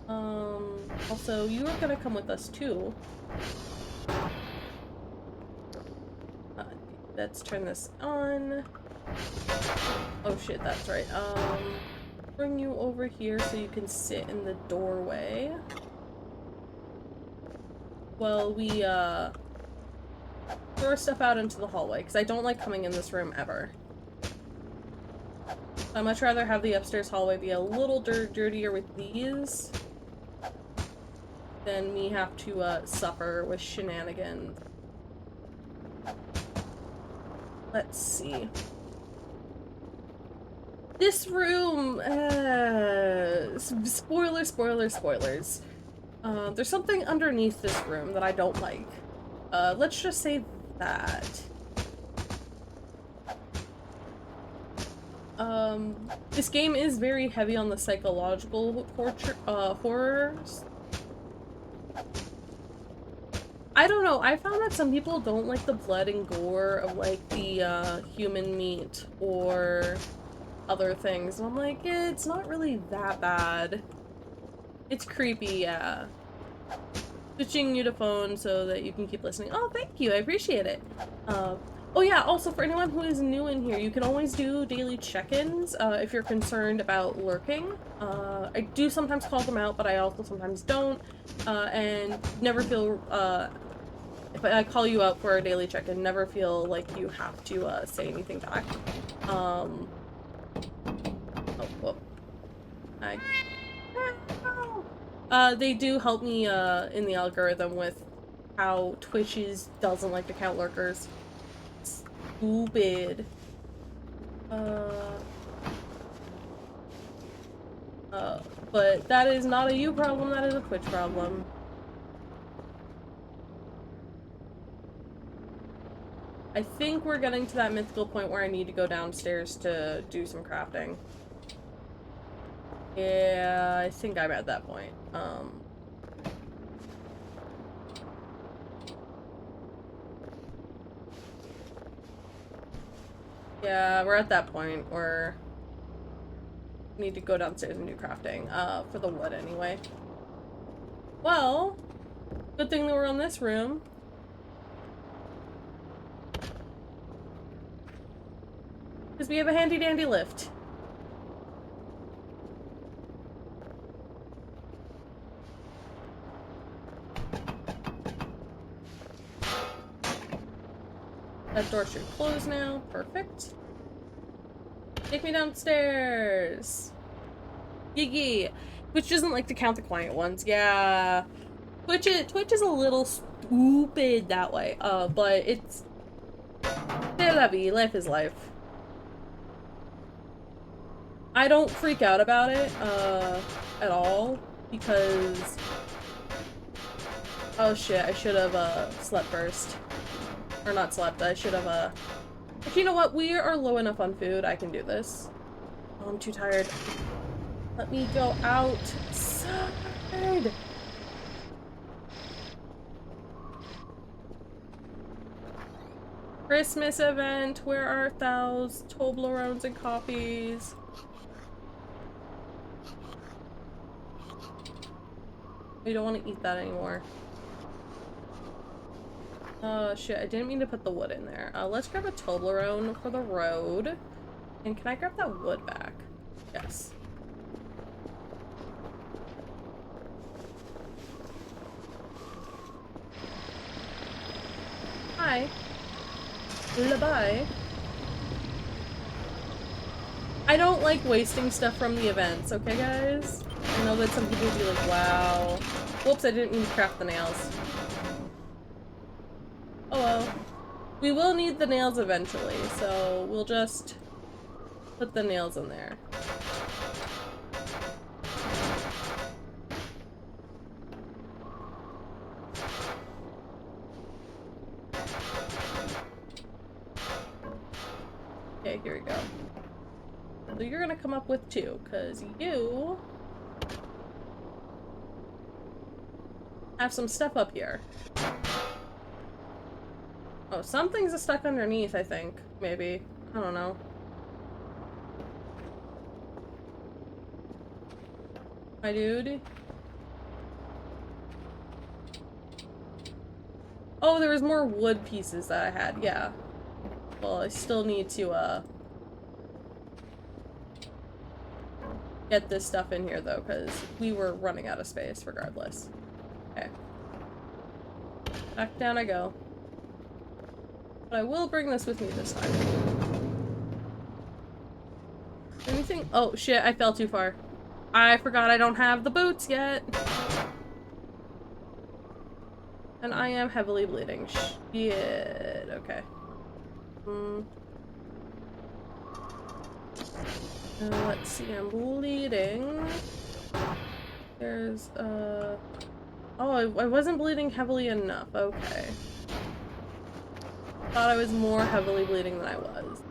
Also, you are gonna come with us too. Let's turn this on. Oh shit, that's right. Bring you over here so you can sit in the doorway. Well, we, throw our stuff out into the hallway, because I don't like coming in this room ever. I'd much rather have the upstairs hallway be a little dirtier with these than me have to, suffer with shenanigans. Let's see. This room, spoilers. There's something underneath this room that I don't like. Let's just say that. This game is very heavy on the psychological horrors. I don't know, I found that some people don't like the blood and gore of, like, the, human meat or other things. And I'm like, it's not really that bad. It's creepy, yeah. Switching you to phone so that you can keep listening. Oh, thank you, I appreciate it. Oh yeah, also for anyone who is new in here, you can always do daily check-ins, if you're concerned about lurking. I do sometimes call them out, but I also sometimes don't. And never feel, if I call you out for a daily check-in, never feel like you have to, say anything back. Oh, whoop. They do help me, in the algorithm with how Twitch doesn't like to count lurkers. Stupid. But that is not a you problem, that is a Twitch problem. I think we're getting to that mythical point where I need to go downstairs to do some crafting. Yeah, I think I'm at that point. Yeah, we're at that point where we need to go downstairs and do crafting, for the wood anyway. Well, good thing that we're in this room. Because we have a handy-dandy lift. That door should close now. Perfect. Take me downstairs. Yee. Twitch doesn't like to count the quiet ones. Yeah. Twitch is a little stupid that way. But it's... C'est la vie. Life is life. I don't freak out about it, at all. Because... Oh shit, I should have, slept first. Or not slept, I should have, But you know what? We are low enough on food. I can do this. Oh, I'm too tired. Let me go outside. Christmas event. Where art thou? Toblerones and coffees. We don't want to eat that anymore. Oh shit, I didn't mean to put the wood in there. Let's grab a Toblerone for the road. And can I grab that wood back? Yes. Hi. Bye. I don't like wasting stuff from the events, okay guys? I know that some people would be like, wow. Whoops, I didn't mean to craft the nails. Oh well. We will need the nails eventually, so we'll just put the nails in there. Okay, here we go. So you're gonna come up with 2, because you have some stuff up here. Oh, something's stuck underneath, I think. Maybe. I don't know. My dude. Oh, there was more wood pieces that I had, yeah. Well, I still need to, get this stuff in here, though, because we were running out of space, regardless. Okay. Back down I go. But I will bring this with me this time. Anything? Oh, shit, I fell too far. I forgot I don't have the boots yet. And I am heavily bleeding. Shit. Okay. Let's see, I'm bleeding. There's, oh, I wasn't bleeding heavily enough. Okay. Thought I was more heavily bleeding than I was.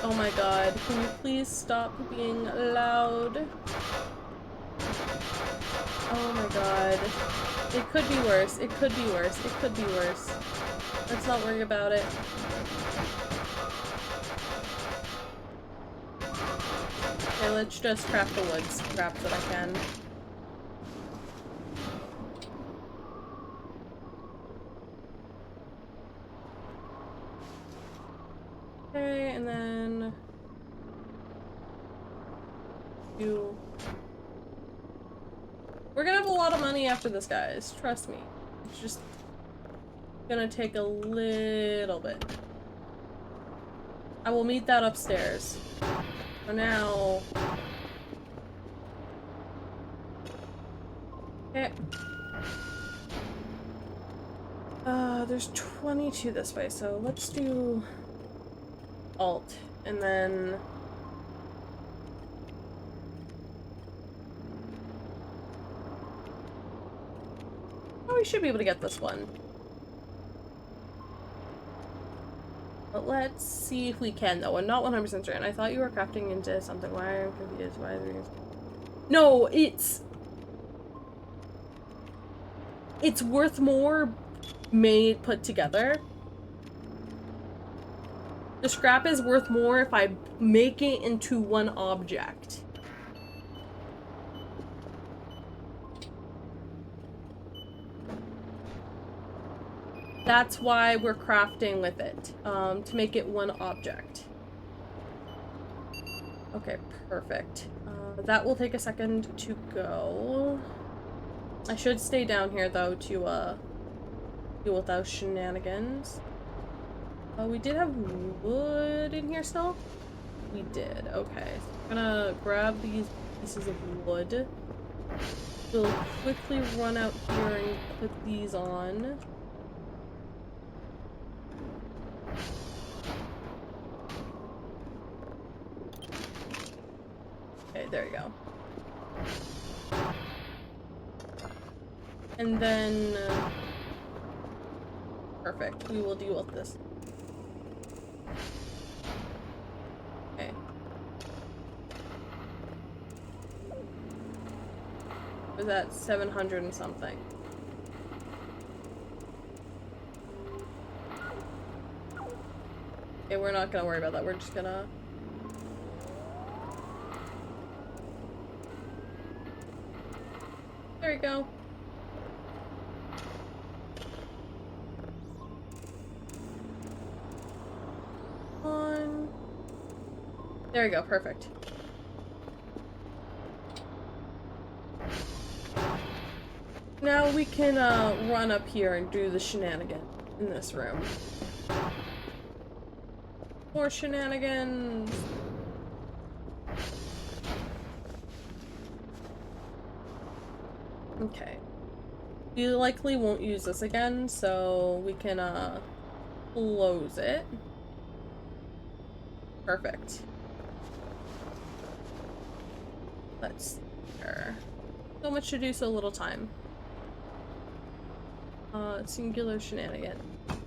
Oh my god, can you please stop being loud? Oh my god. It could be worse. It could be worse. It could be worse. Let's not worry about it. Okay, let's just craft the wood scraps that I can. Okay, and then... We're gonna have a lot of money after this, guys. Trust me. It's just gonna take a little bit. I will meet that upstairs. For now... Okay. There's 22 this way, so let's do... Alt, and then... Oh, we should be able to get this one. But let's see if we can, though. I'm not 100% certain. I thought you were crafting into something. Why am I confused? Why are there... No, it's worth more put together. The scrap is worth more if I make it into one object. That's why we're crafting with it, to make it one object. Okay, perfect. That will take a second to go. I should stay down here, though, to, deal with those shenanigans. We did have wood in here still? We did, okay. So I'm gonna grab these pieces of wood. We'll quickly run out here and put these on. Okay, there you go. And then... perfect, we will deal with this. Okay. Was that 700 and something? Okay, we're not gonna worry about that. We're just gonna... There we go. On. There we go, perfect. Now we can run up here and do the shenanigans. in this room. More shenanigans. Okay. We likely won't use this again, so we can close it. Perfect. Let's see here. So much to do, so little time. Singular shenanigan.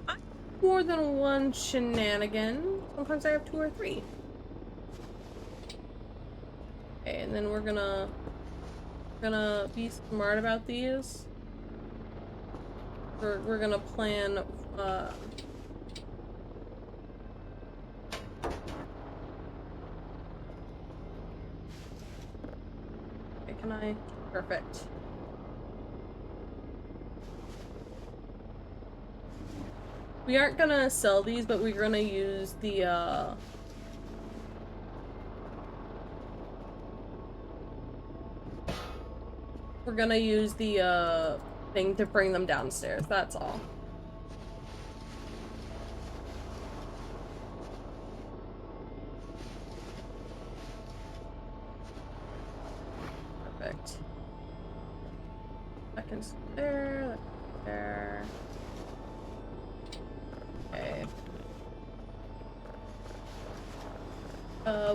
I have more than one shenanigan. Sometimes I have 2 or 3. Okay, and then we're gonna be smart about these. We're gonna plan, okay, can I? Perfect. We aren't gonna sell these, but we're gonna use the, we're gonna use the, thing to bring them downstairs, that's all. Perfect. Seconds there, there. Okay.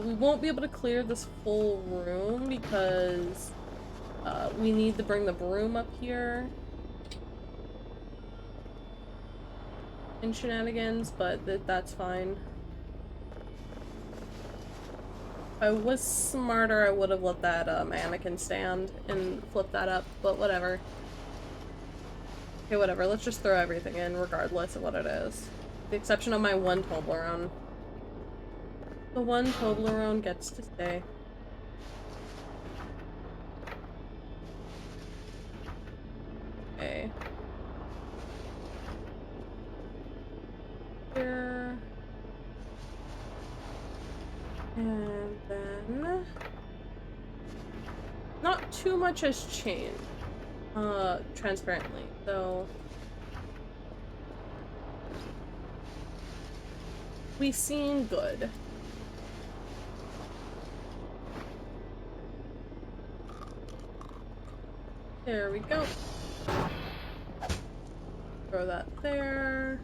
We won't be able to clear this full room because we need to bring the broom up here. In shenanigans, but that's fine. If I was smarter, I would have let that mannequin stand and flip that up, but whatever. Okay, whatever. Let's just throw everything in, regardless of what it is. With the exception of my 1 Toblerone. The 1 Toblerone gets to stay. Okay. Here. And then... not too much has changed. Transparently, so... we seem good. There we go. Throw that there.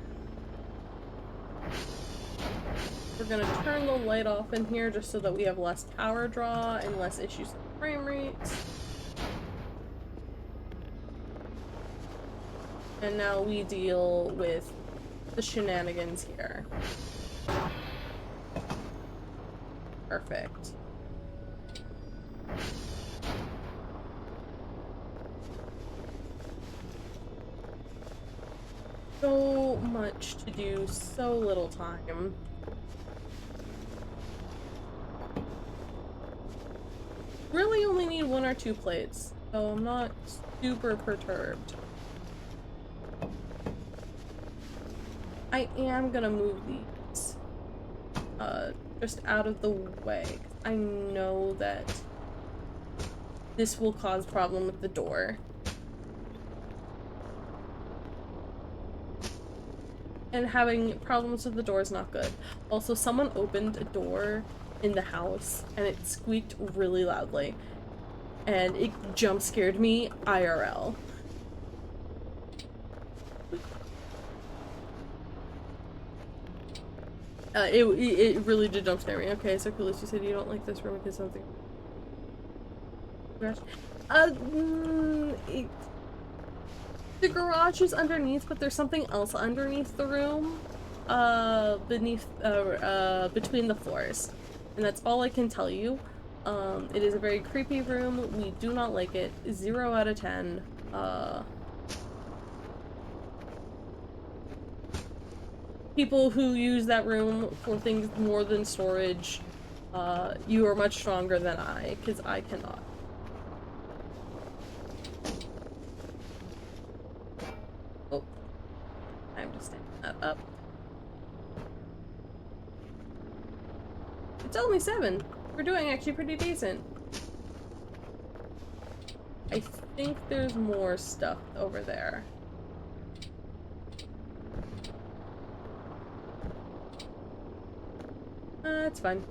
We're gonna turn the light off in here just so that we have less power draw and less issues with frame rates. And now we deal with the shenanigans here. Perfect. So much to do, so little time. Really only need 1 or 2 plates, so I'm not super perturbed. I am gonna move these just out of the way. I know that this will cause problem with the door. And having problems with the door is not good. Also, someone opened a door in the house and it squeaked really loudly. And it jump scared me IRL. It really did jump scare me. Okay, so Coolest, you said you don't like this room because something... the garage is underneath, but there's something else underneath the room. Between the floors. And that's all I can tell you. It is a very creepy room. We do not like it. 0 out of 10. People who use that room for things more than storage, you are much stronger than I, because I cannot. Oh. I'm just standing that up. It's only 7. We're doing actually pretty decent. I think there's more stuff over there. It's fine.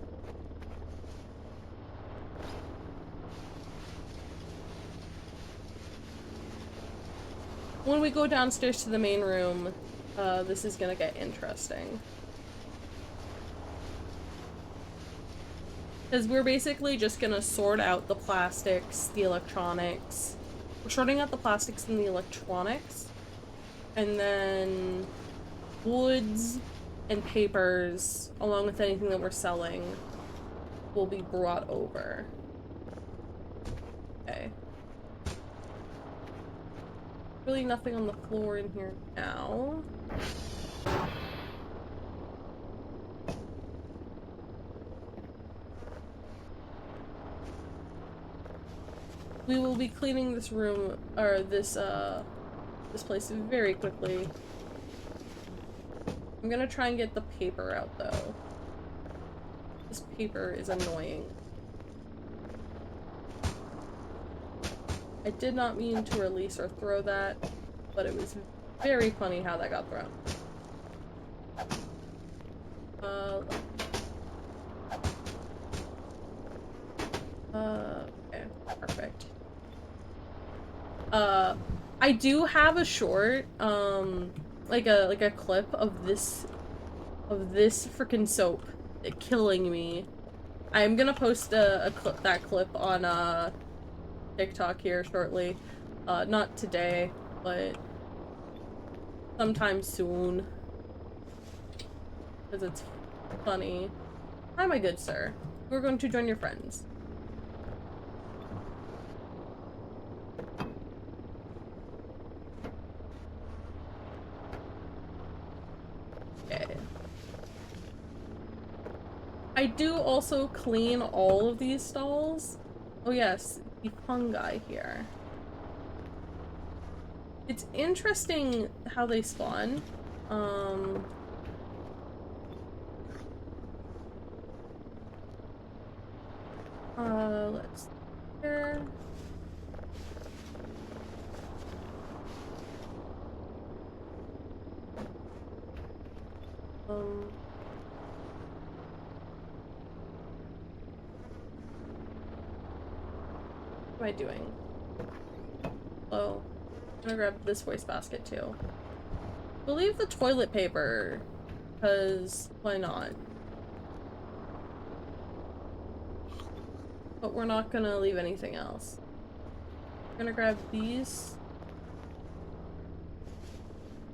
When we go downstairs to the main room, this is gonna get interesting. Because we're basically just gonna sort out the plastics, the electronics. We're sorting out the plastics and the electronics. And then woods and papers, along with anything that we're selling, will be brought over. Okay. Really nothing on the floor in here now. We will be cleaning this room, or this place very quickly. I'm gonna try and get the paper out, though. This paper is annoying. I did not mean to release or throw that, but it was very funny how that got thrown. Okay, perfect. I do have a short, like a clip of this freaking soap killing me. I'm gonna post that clip on, TikTok here shortly. Not today, but sometime soon. Because it's funny. Hi, my good sir. We're going to join your friends. Okay. I do also clean all of these stalls. Oh yes, the fungi here. It's interesting how they spawn. Let's see here. What am I doing? Oh, I'm gonna grab this waste basket too. We'll leave the toilet paper, because why not? But we're not gonna leave anything else. I'm gonna grab these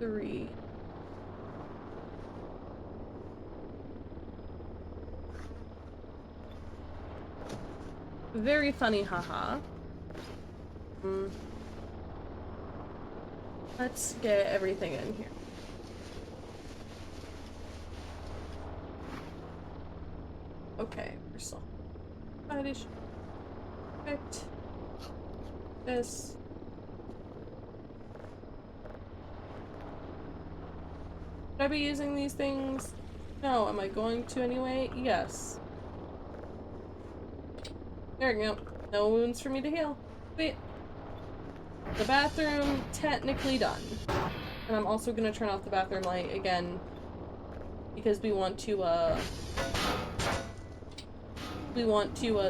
3. Very funny, haha. Let's get everything in here. Okay, we're still. Perfect. This. Should I be using these things? No, am I going to anyway? Yes. There we go. No wounds for me to heal. Sweet. The bathroom, technically done. And I'm also gonna turn off the bathroom light again, because we want to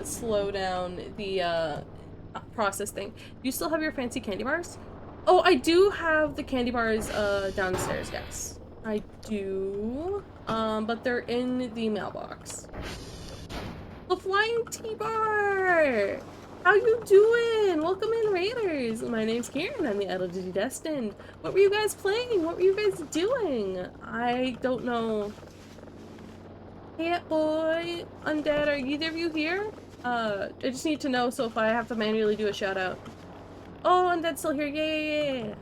slow down the, process thing. Do you still have your fancy candy bars? Oh, I do have the candy bars, downstairs, yes. I do, but they're in the mailbox. The flying T-bar! How you doing? Welcome in, Raiders! My name's Karen, I'm the Idle Duty Destined. What were you guys playing? What were you guys doing? I don't know. Cat boy, Undead, are either of you here? I just need to know, so if I have to manually do a shout out. Oh, Undead's still here, yay!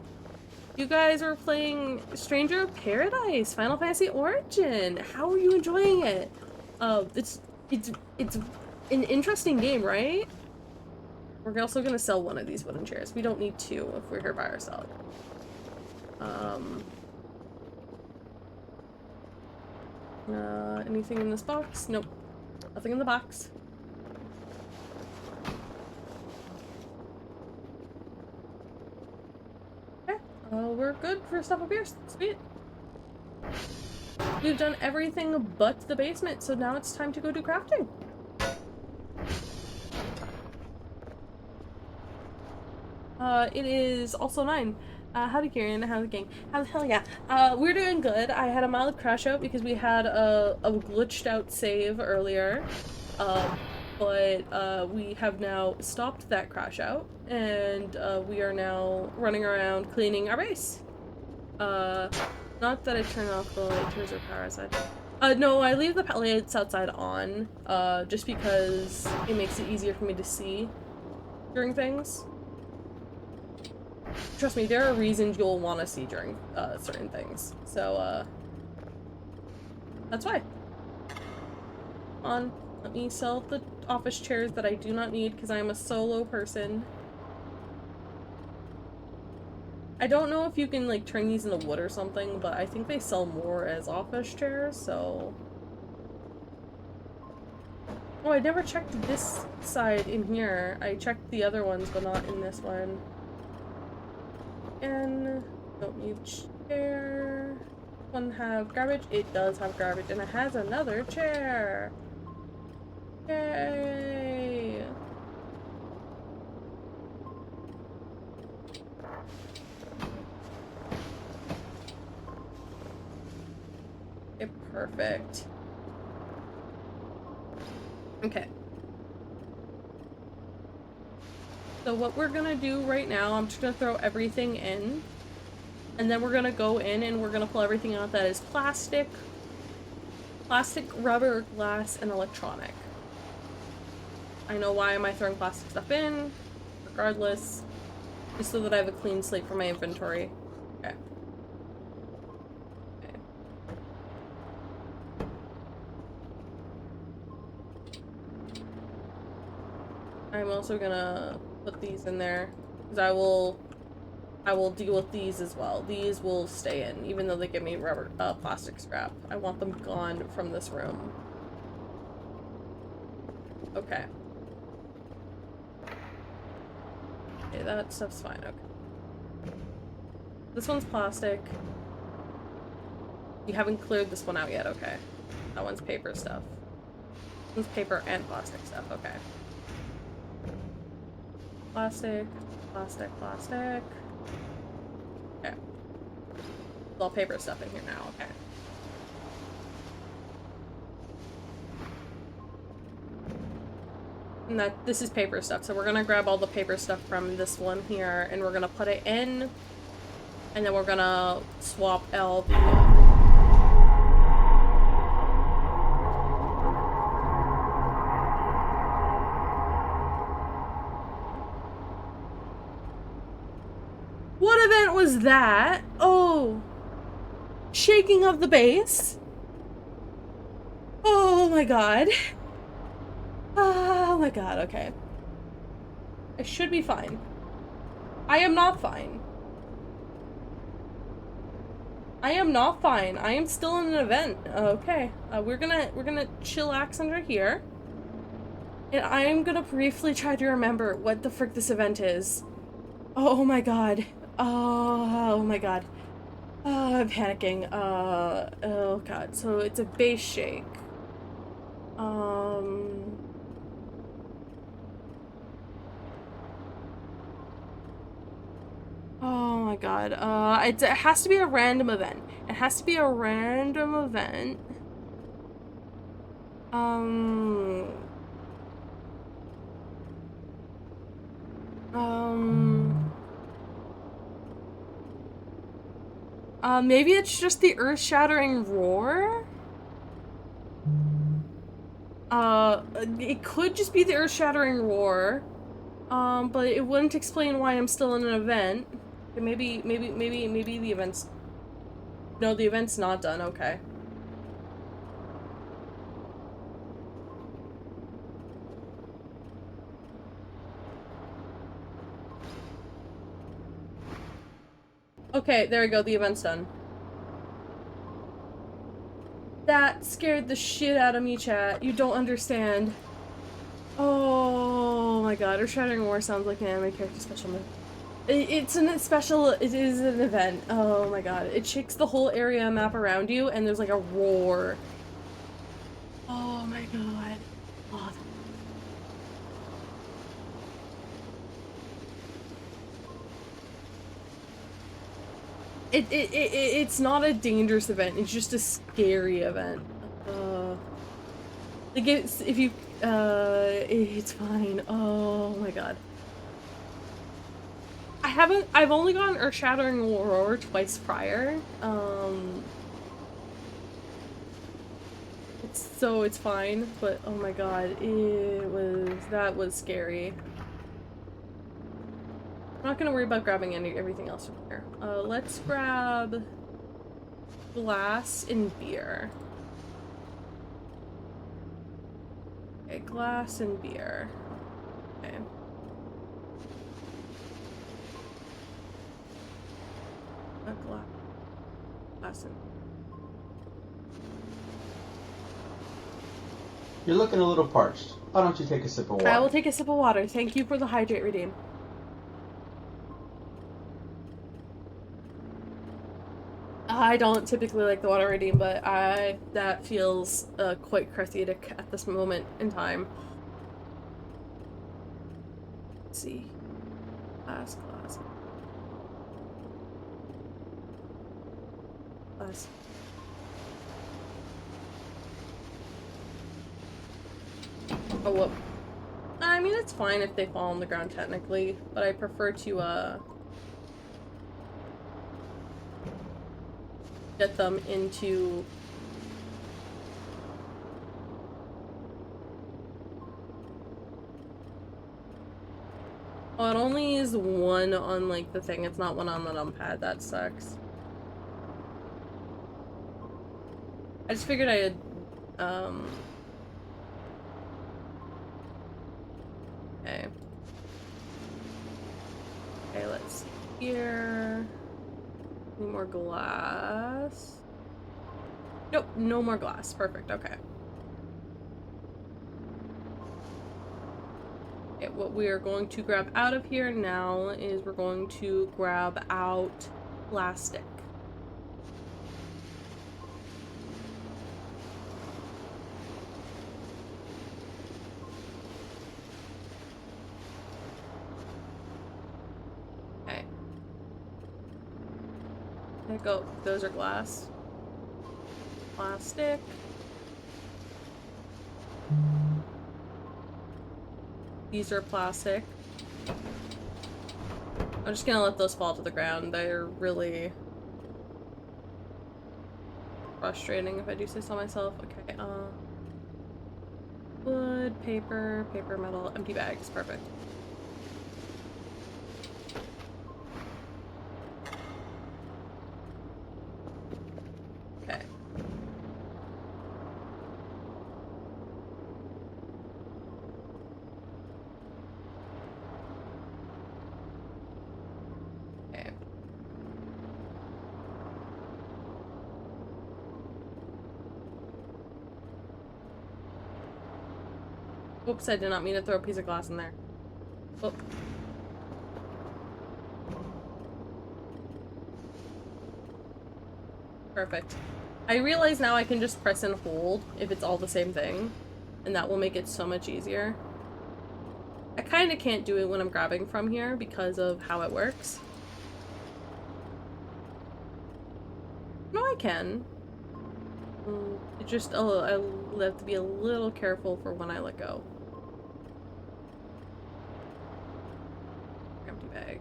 You guys were playing Stranger of Paradise, Final Fantasy Origin. How are you enjoying it? It's an interesting game, right? We're also gonna sell one of these wooden chairs. We don't need 2 if we're here by ourselves. Anything in this box? Nope. Nothing in the box. Okay. We're good for stuff up here. Sweet. we've done everything but the basement, so now it's time to go do crafting. It is also 9. Howdy Kieran, how's it going? How's hell yeah. We're doing good. I had a mild crash out because we had a glitched out save earlier. But we have now stopped that crash out, and we are now running around cleaning our base. Not that I turn off the lighters or power outside. No, I leave the lights outside on, just because it makes it easier for me to see during things. Trust me, there are reasons you'll want to see during certain things. So, that's why. Let me sell the office chairs that I do not need because I am a solo person. I don't know if you can, like, turn these into wood or something, but I think they sell more as office chairs, so... Oh, I never checked this side in here. I checked the other ones, but not in this one. And don't need chair. One have garbage. It does have garbage, and it has another chair. Yay! Okay, perfect. Okay. So what we're gonna do right now, I'm just gonna throw everything in, and then we're gonna go in and we're gonna pull everything out that is plastic, rubber, glass, and electronic. I know why am I throwing plastic stuff in, regardless, just so that I have a clean slate for my inventory. Okay. Okay. I'm also gonna put these in there, because I will deal with these as well. These will stay in, even though they give me rubber, plastic scrap. I want them gone from this room. Okay. Okay, that stuff's fine, okay. This one's plastic. You haven't cleared this one out yet, okay. That one's paper stuff. This one's paper and plastic stuff, okay. Plastic, plastic, plastic. Okay. It's all paper stuff in here now, okay. And this is paper stuff, so we're gonna grab all the paper stuff from this one here, and we're gonna put it in, and then we're gonna swap all the, What event was that? Oh! Shaking of the base? Oh my god. Oh my god, okay. I should be fine. I am not fine. I am not fine. I am still in an event. Okay. We're gonna chillax under here. And I am gonna briefly try to remember what the frick this event is. Oh my god. Oh my god. I'm panicking. Oh god. So it's a base shake. Oh my god. It has to be a random event. It has to be a random event. Maybe it's just the earth-shattering roar? It could just be the earth-shattering roar. But it wouldn't explain why I'm still in an event. Maybe the event's... No, the event's not done, okay. Okay, there we go, the event's done. That scared the shit out of me, chat. You don't understand. Oh my god, Earth-Shattering War sounds like an anime character special move. It's a special, it is an event. Oh my god. It shakes the whole area map around you and there's like a roar. Oh my god. Oh, it's not a dangerous event, it's just a scary event. Like if you, it's fine. Oh my god. I've only gone Earth-Shattering Roar twice prior. It's fine, but oh my god, that was scary. I'm not gonna worry about grabbing everything else from here. Let's grab glass and beer. Okay, glass and beer. Okay. Glass and... You're looking a little parched. Why don't you take a sip of water? I will take a sip of water. Thank you for the hydrate redeem. I don't typically like the water redeem, but that feels quite cathartic at this moment in time. Let's see. Glass. Oh, whoop. I mean, it's fine if they fall on the ground technically, but I prefer to, get them into... Oh, it only is one on, like, the thing. It's not one on the numpad. That sucks. I just figured I had, okay. Okay, let's see here. Any more glass? Nope, no more glass. Perfect, okay. Okay, what we are going to grab out of here now is we're going to grab out plastic. There you go. Those are glass. Plastic. These are plastic. I'm just gonna let those fall to the ground. They're really frustrating if I do say so myself. Okay, wood, paper, metal, empty bags. Perfect. Oops, I did not mean to throw a piece of glass in there. Oh. Perfect. I realize now I can just press and hold if it's all the same thing, and that will make it so much easier. I kind of can't do it when I'm grabbing from here because of how it works. No, I can. It just, I have to be a little careful for when I let go. Empty bag.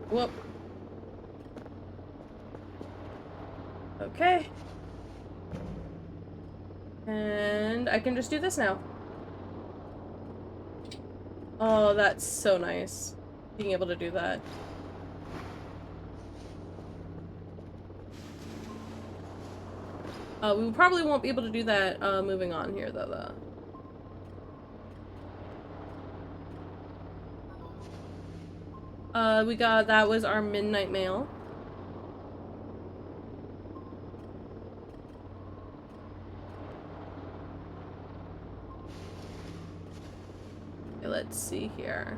Whoop. Okay. And I can just do this now. Oh, that's so nice. Being able to do that. We probably won't be able to do that moving on here, though. That was our midnight mail. Okay, let's see here.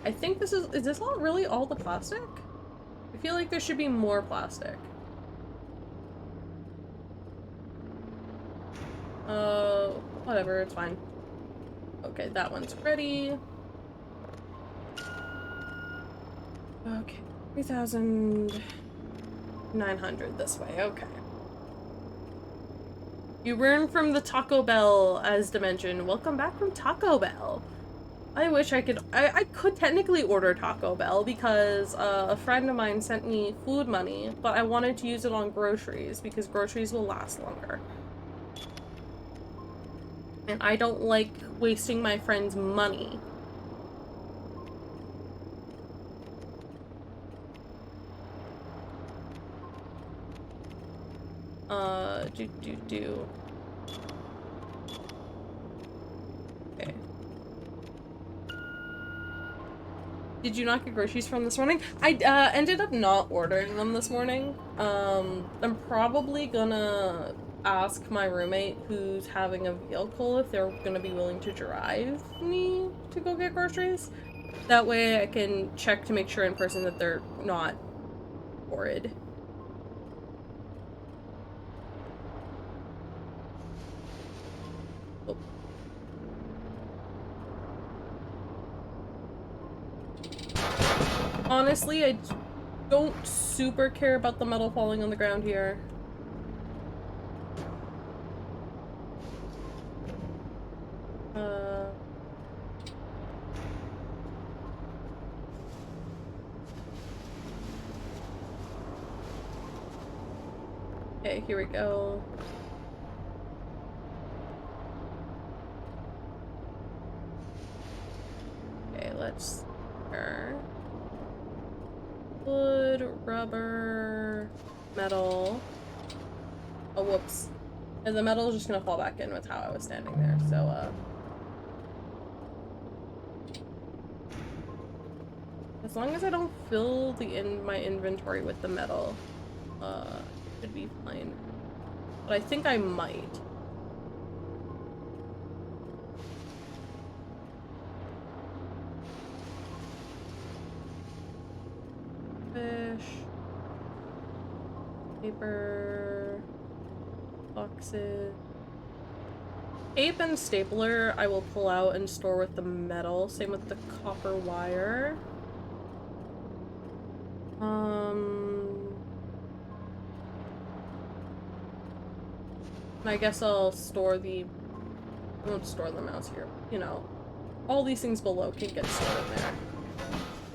I think is this all really all the plastic? I feel like there should be more plastic. Whatever, it's fine. Okay, that one's ready. Okay, 3,900 this way, okay. You ran from the Taco Bell, as Dimension. Welcome back from Taco Bell. I wish I could- I could technically order Taco Bell because a friend of mine sent me food money, but I wanted to use it on groceries because groceries will last longer. And I don't like wasting my friend's money. Okay. Did you not get groceries from this morning? I ended up not ordering them this morning. I'm probably gonna ask my roommate who's having a vehicle if they're gonna be willing to drive me to go get groceries. That way I can check to make sure in person that they're not horrid. Oh. Honestly, I don't super care about the metal falling on the ground here. Okay, here we go. Okay, let's wood, rubber, metal. Oh, whoops. And the metal is just gonna fall back in with how I was standing there, so, as long as I don't fill my inventory with the metal, should be fine. But I think I might. Fish. Paper. Boxes. Tape and stapler I will pull out and store with the metal. Same with the copper wire. I guess I'll store I won't store the mouse here. You know, all these things below can get stored in there.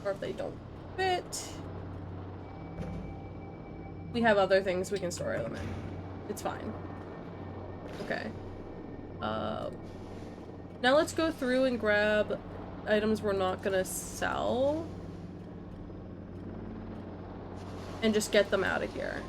Or if they don't fit, we have other things we can store them in. It's fine. Okay. Now let's go through and grab items we're not gonna sell. And just get them out of here.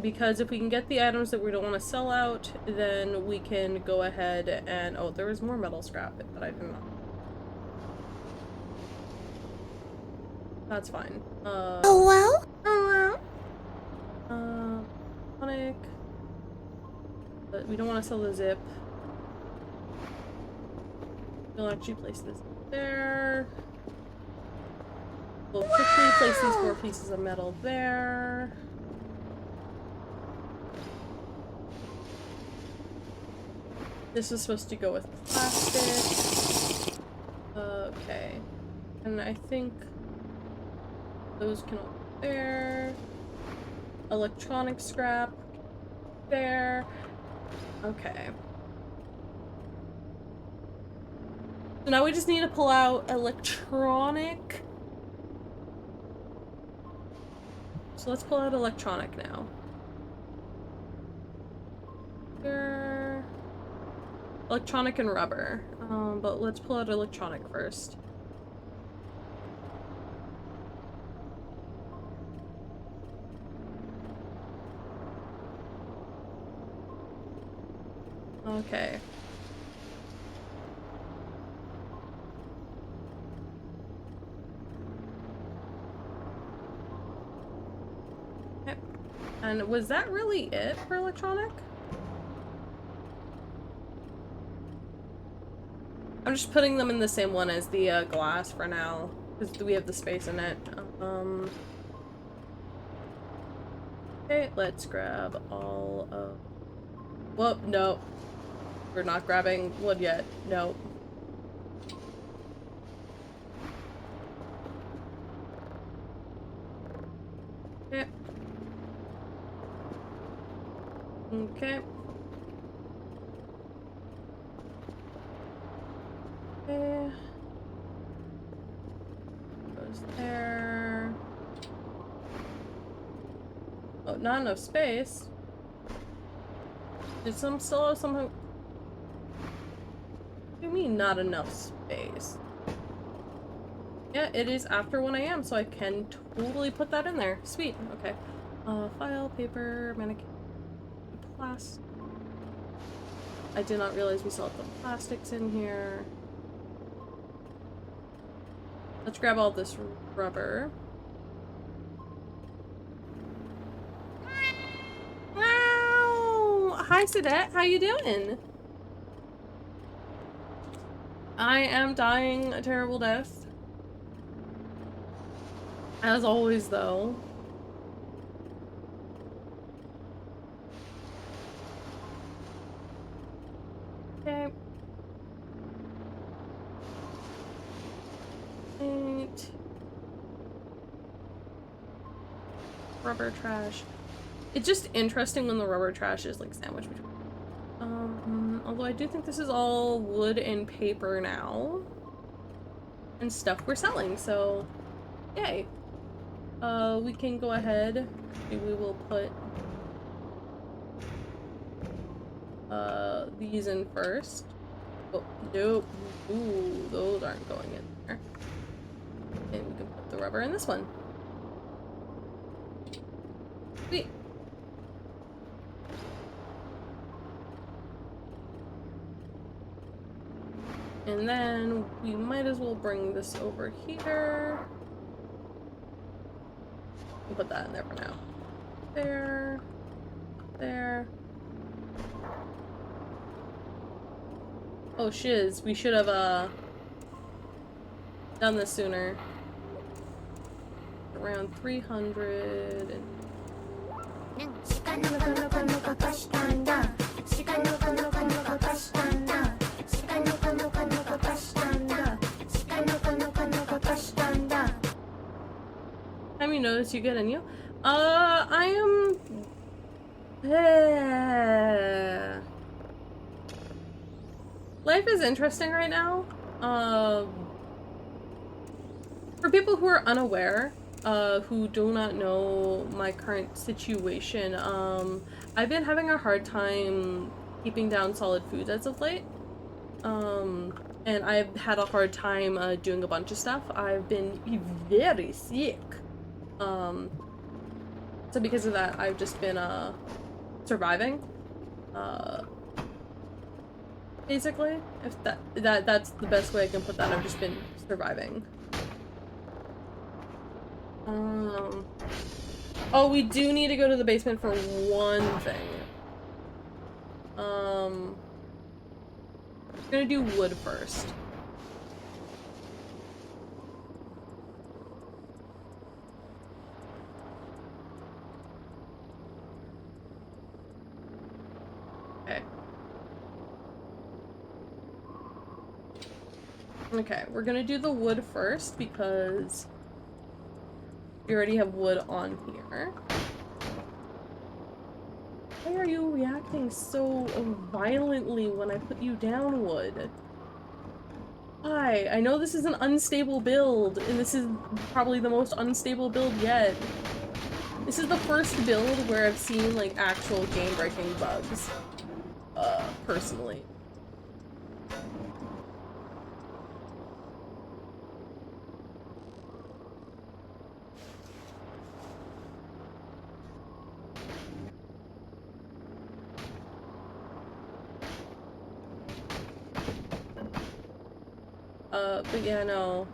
Because if we can get the items that we don't want to sell out, then we can go ahead and... Oh, there was more metal scrap that I didn't know. That's fine. Hello? Hello? Tonic. But we don't want to sell the zip. We'll actually place this there. We'll quickly place these 4 pieces of metal there. This is supposed to go with plastic. Okay. And I think those can all go there. Electronic scrap there. Okay. So now we just need to pull out electronic. So let's pull out electronic now. Here. Electronic and rubber. But let's pull out electronic first. Okay. Okay. And was that really it for electronic? I'm just putting them in the same one as the glass for now, because we have the space in it. Okay, let's grab all of... Whoop, no. We're not grabbing wood yet. No. Okay. Okay. Okay. Goes there. Oh, not enough space. Did some still have somehow... What do you mean not enough space? Yeah, it is after 1 AM, so I can totally put that in there. Sweet. Okay. File, paper, mannequin, plastic. I did not realize we still have the plastics in here. Let's grab all this rubber. Wow! Hi, Sedette. How you doing? I am dying a terrible death. As always, though. Okay. Eight. Rubber trash. It's just interesting when the rubber trash is like sandwiched between. Although I do think this is all wood and paper now. And stuff we're selling, so yay. We can go ahead. We will put these in first. Oh, nope. Ooh, those aren't going in there. And we can put the rubber in this one. Sweet. And then we might as well bring this over here. We'll put that in there for now. There. There. Oh shiz, we should have done this sooner. Around 300 and... Time you notice you get a new? I am... Life is interesting right now. For people who are unaware, who do not know my current situation, I've been having a hard time keeping down solid foods as of late. And I've had a hard time doing a bunch of stuff. I've been very sick. So because of that, I've just been surviving. Basically, if that's the best way I can put that. I've just been surviving. Oh, we do need to go to the basement for one thing. I'm gonna do wood first. Okay. Okay, we're gonna do the wood first because we already have wood on here. Why are you reacting so violently when I put you down, Wood? Why? I know this is an unstable build, and this is probably the most unstable build yet. This is the first build where I've seen, like, actual game-breaking bugs. Personally. But yeah, no.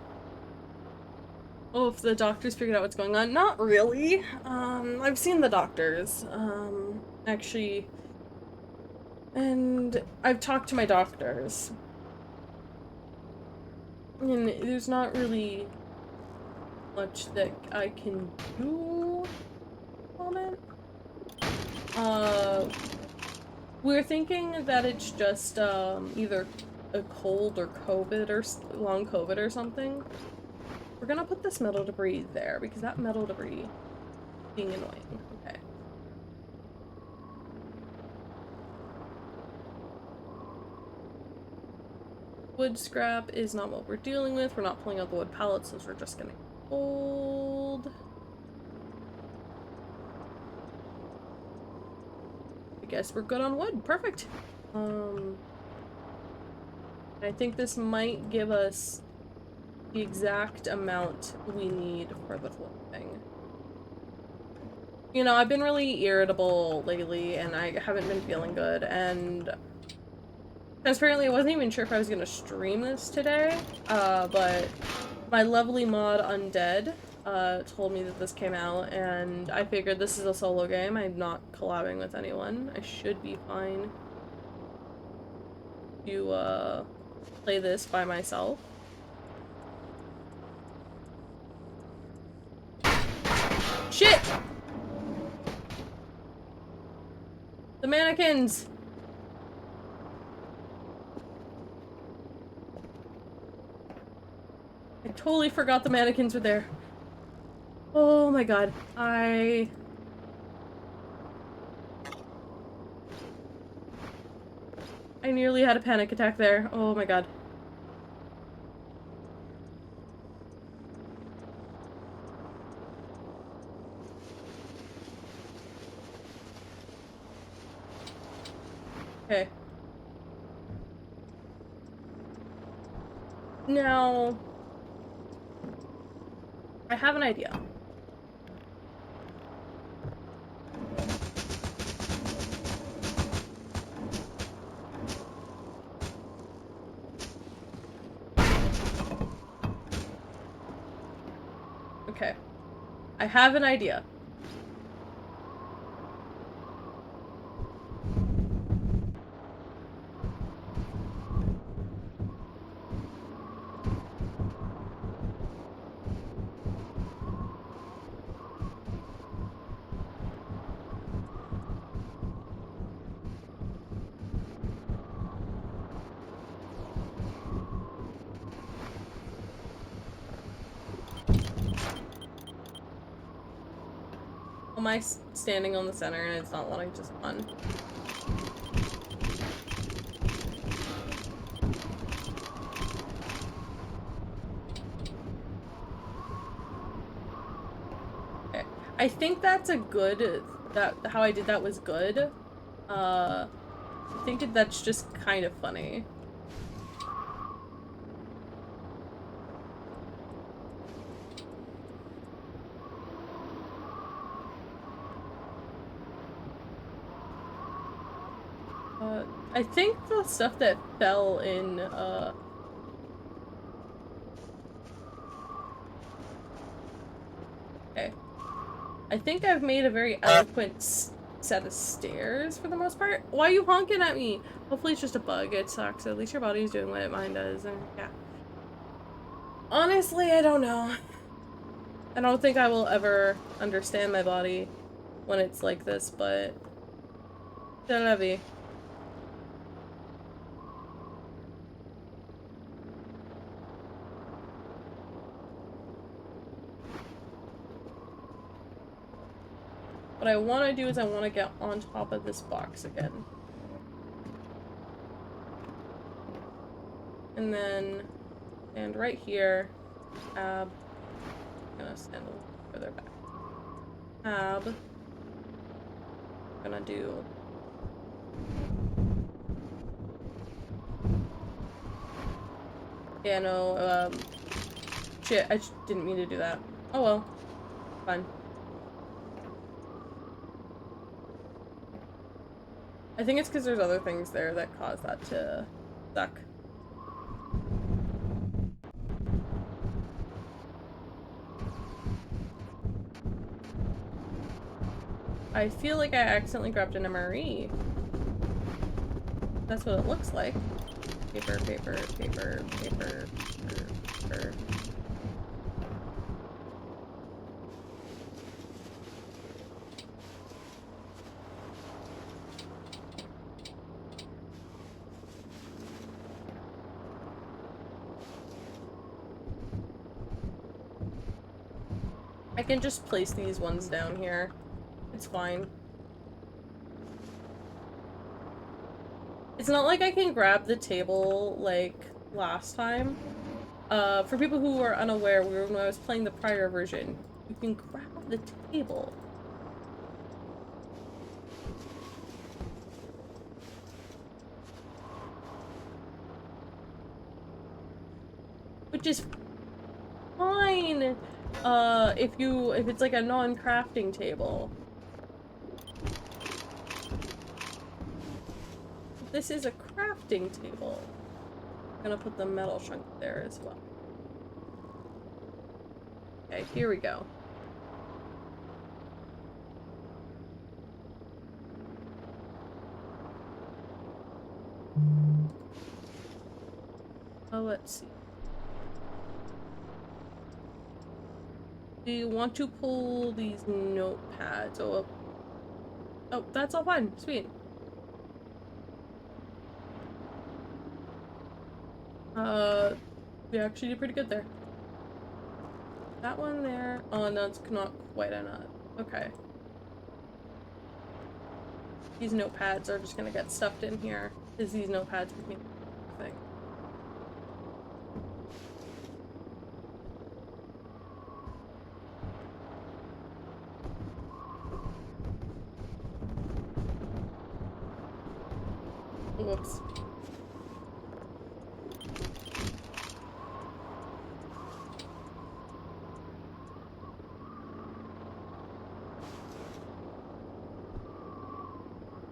Oh, if the doctors figured out what's going on. Not really. I've seen the doctors. Actually. And I've talked to my doctors. And there's not really much that I can do on it. We're thinking that it's just, either a cold or COVID or long COVID or something. We're gonna put this metal debris there because that metal debris is being annoying. Okay. Wood scrap is not what we're dealing with. We're not pulling out the wood pallets, those are just getting old. I guess we're good on wood. Perfect. I think this might give us the exact amount we need for the whole thing. You know, I've been really irritable lately, and I haven't been feeling good, and transparently, I wasn't even sure if I was gonna stream this today, but my lovely mod Undead told me that this came out, and I figured this is a solo game. I'm not collabing with anyone. I should be fine to play this by myself. Shit! The mannequins! I totally forgot the mannequins were there. Oh my god. I nearly had a panic attack there. Oh my god. Okay. Now, I have an idea. Okay. I have an idea. Am I standing on the center and it's not wanting to spawn? Okay. I think that's a good, how I did that was good. I think that's just kind of funny. I think the stuff that fell in, okay. I think I've made a very eloquent set of stairs for the most part. Why are you honking at me? Hopefully it's just a bug. It sucks. At least your body's doing what mine does, and yeah. Honestly, I don't know. I don't think I will ever understand my body when it's like this, but c'est la vie. What I want to do is I want to get on top of this box again. And then stand right here. I'm gonna stand a little further back. I'm gonna do... Yeah, no, shit, I didn't mean to do that. Oh well. Fine. I think it's because there's other things there that cause that to suck. I feel like I accidentally grabbed an MRE. That's what it looks like. Paper, paper, paper, paper, paper, paper. I can just place these ones down here. It's fine. It's not like I can grab the table like last time. For people who are unaware, when I was playing the prior version, you can grab the table. Which is fine, if it's like a non-crafting table. This is a crafting table. I'm gonna put the metal chunk there as well. Okay, here we go. Oh, let's see. Do you want to pull these notepads? Oh, that's all fine. Sweet. We actually did pretty good there. That one there. Oh, no, it's not quite enough. Okay. These notepads are just gonna get stuffed in here, because these notepads became a thing. Whoops.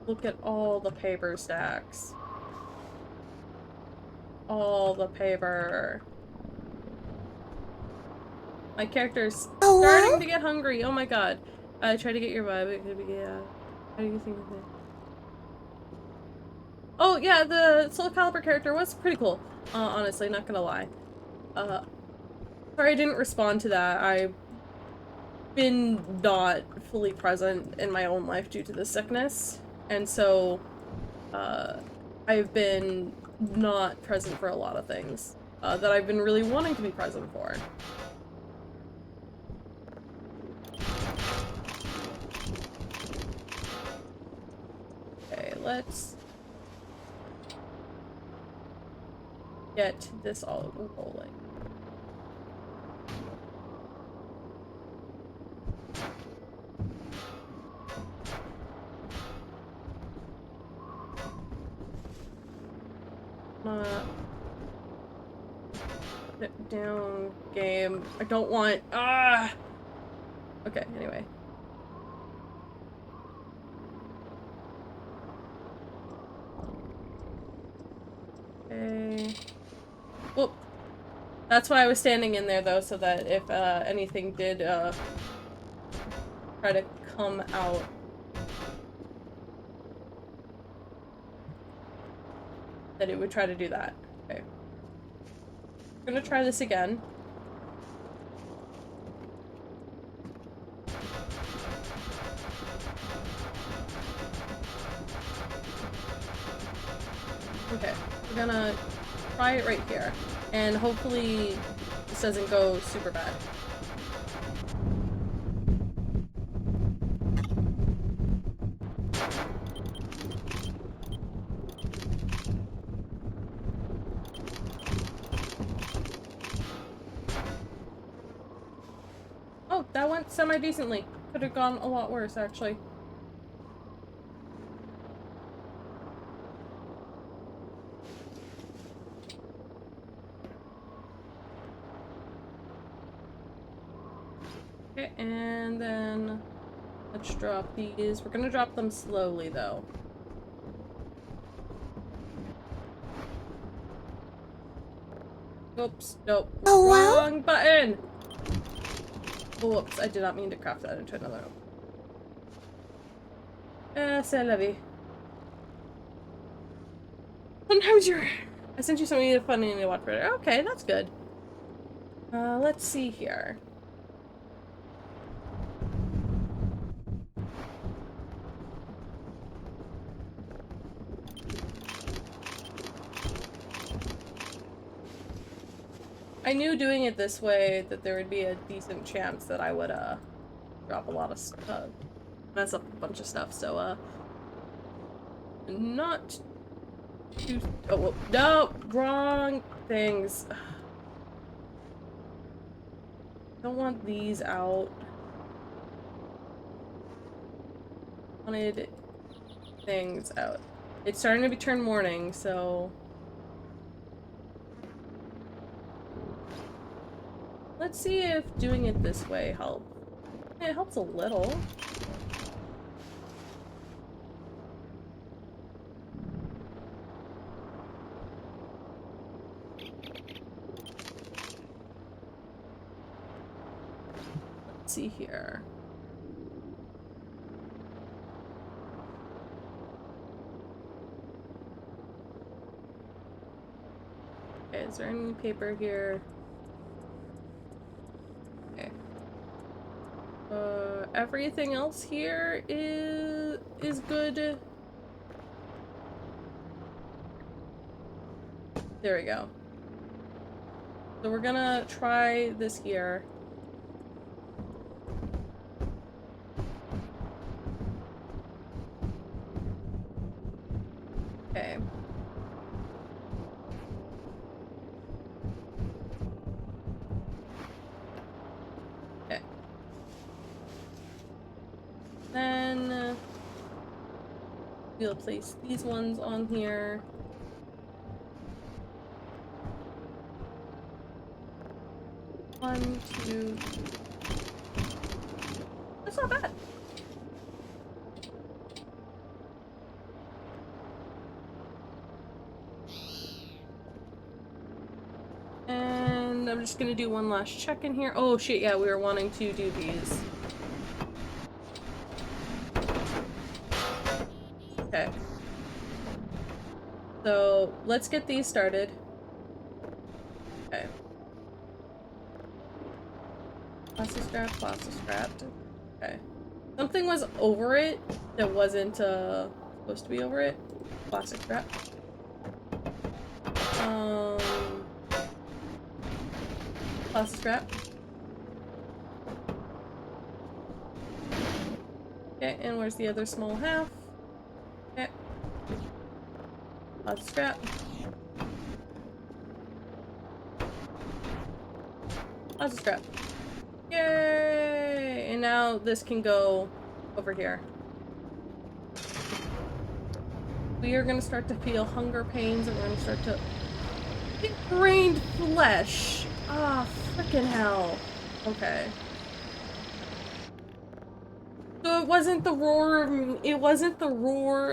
Look at all the paper stacks. All the paper. My character's starting to get hungry. Oh my god. I tried to get your vibe. It could be, yeah. How do you think of it? Oh yeah, the Soul Calibur character was pretty cool. Honestly, not gonna lie. Sorry I didn't respond to that. I've been not fully present in my own life due to the sickness. And so, I've been not present for a lot of things that I've been really wanting to be present for. Okay, let's get this all rolling. Sit down, game. I don't want. Okay, anyway. Okay. Whoop. That's why I was standing in there, though, so that if anything did try to come out. That it would try to do that. Okay. I'm gonna try this again. Okay, we're gonna try it right here. And hopefully this doesn't go super bad. Oh, that went semi-decently. Could have gone a lot worse, actually. Okay, and then let's drop these. We're gonna drop them slowly, though. Oops, nope. Wrong button! Whoops, I did not mean to craft that into another one. C'est la vie. Sometimes you're... I sent you something funny to watch for it. Okay, that's good. Let's see here. I knew doing it this way that there would be a decent chance that I would, drop a lot of, mess up a bunch of stuff, so, not too... Oh, whoa, no! Wrong things. Don't want these out. Wanted things out. It's starting to turn morning, so... Let's see if doing it this way helps. It helps a little. Let's see here. Okay, is there any paper here? Okay. Everything else here is good. There we go. So we're gonna try this here. Okay. Okay. Then we'll place these ones on here. One, two. That's not bad. And I'm just gonna do one last check in here. Oh shit, yeah, we were wanting to do these. Okay. So let's get these started. Okay. Plastic scrap, plastic scrapped. Okay. Something was over it that wasn't supposed to be over it. Plastic scrap. Plastic scrap. Okay, and where's the other small half? Okay. Plastic scrap. Plastic scrap. Yay! And now this can go over here. We are gonna start to feel hunger pains and we're gonna start to get grained flesh. Ah, frickin' hell. Okay. So it wasn't the roar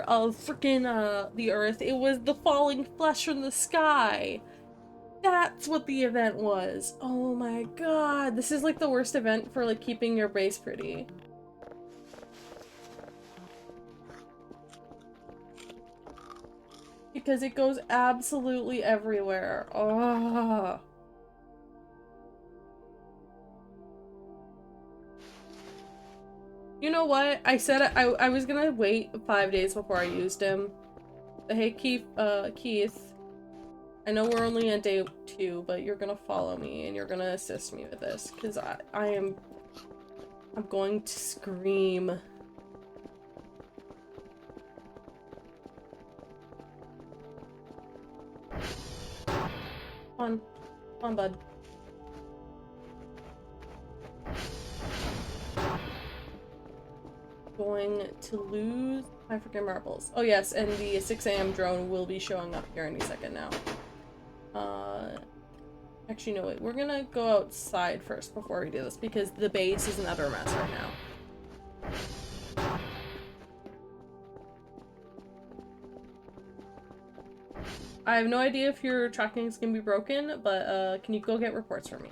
of frickin' the earth, it was the falling flesh from the sky. That's what the event was. Oh my god, this is like the worst event for like keeping your base pretty. Because it goes absolutely everywhere. Oh. You know what? I said I was gonna wait 5 days before I used him. But hey, Keith, I know we're only on day 2, but you're gonna follow me and you're gonna assist me with this, because I'm going to scream. Come on, bud. Going to lose my freaking marbles. Oh yes, and the 6 AM drone will be showing up here any second now. Actually, no, wait. We're gonna go outside first before we do this, because the base is an utter mess right now. I have no idea if your tracking is gonna be broken, but can you go get reports for me?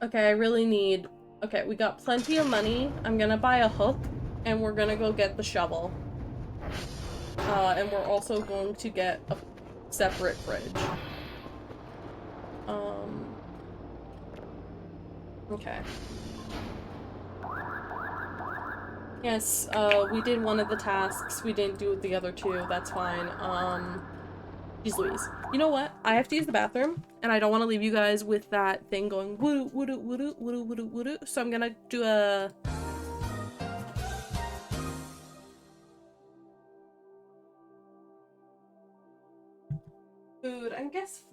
Okay, I really need... Okay, we got plenty of money. I'm gonna buy a hook, and we're gonna go get the shovel. And we're also going to get a separate fridge. Okay. Yes, we did one of the tasks. We didn't do the other two. That's fine. Jeez Louise. You know what? I have to use the bathroom, and I don't want to leave you guys with that thing going woo woo woo woo woo woo woo. So I'm gonna do a... food, I guess.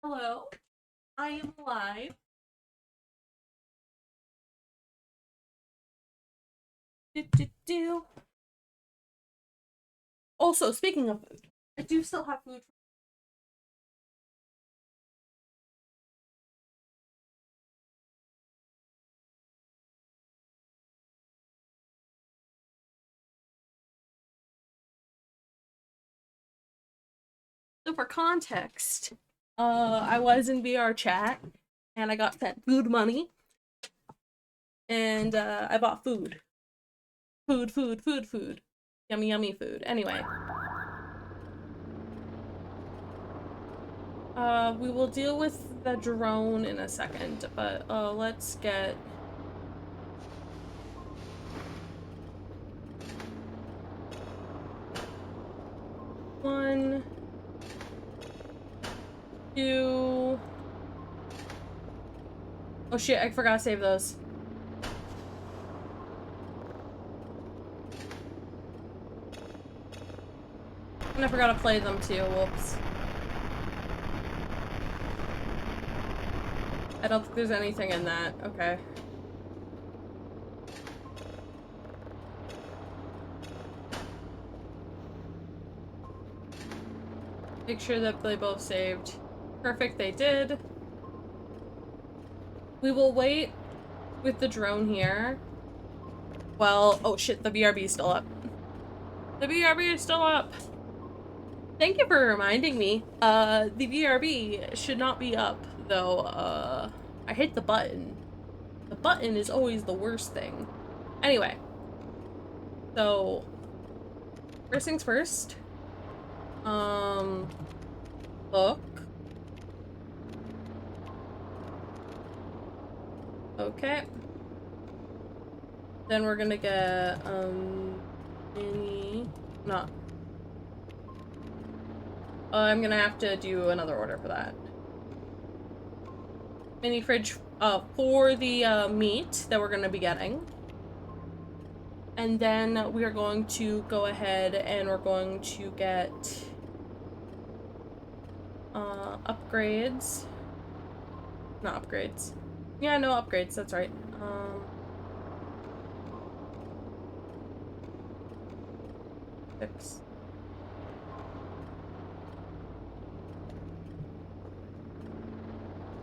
Hello, I am alive. Do. Also, speaking of food, I do still have food. So for context, I was in VR chat, and I got sent food money, and I bought food. Food. Yummy, yummy food. Anyway. We will deal with the drone in a second, but let's get... One... Two... Oh shit, I forgot to save those. And I forgot to play them too, whoops. I don't think there's anything in that, okay. Make sure that they both saved. Perfect, they did. We will wait with the drone here. Well, oh shit, the BRB is still up. The BRB is still up. Thank you for reminding me. The BRB should not be up, though. I hit the button. The button is always the worst thing. Anyway. So, first things first. Look. Okay. Then we're gonna get, not. I'm gonna have to do another order for that. Mini fridge, for the, meat that we're gonna be getting. And then we are going to go ahead and we're going to get Upgrades. Not upgrades. Yeah, no upgrades, that's right. Fix.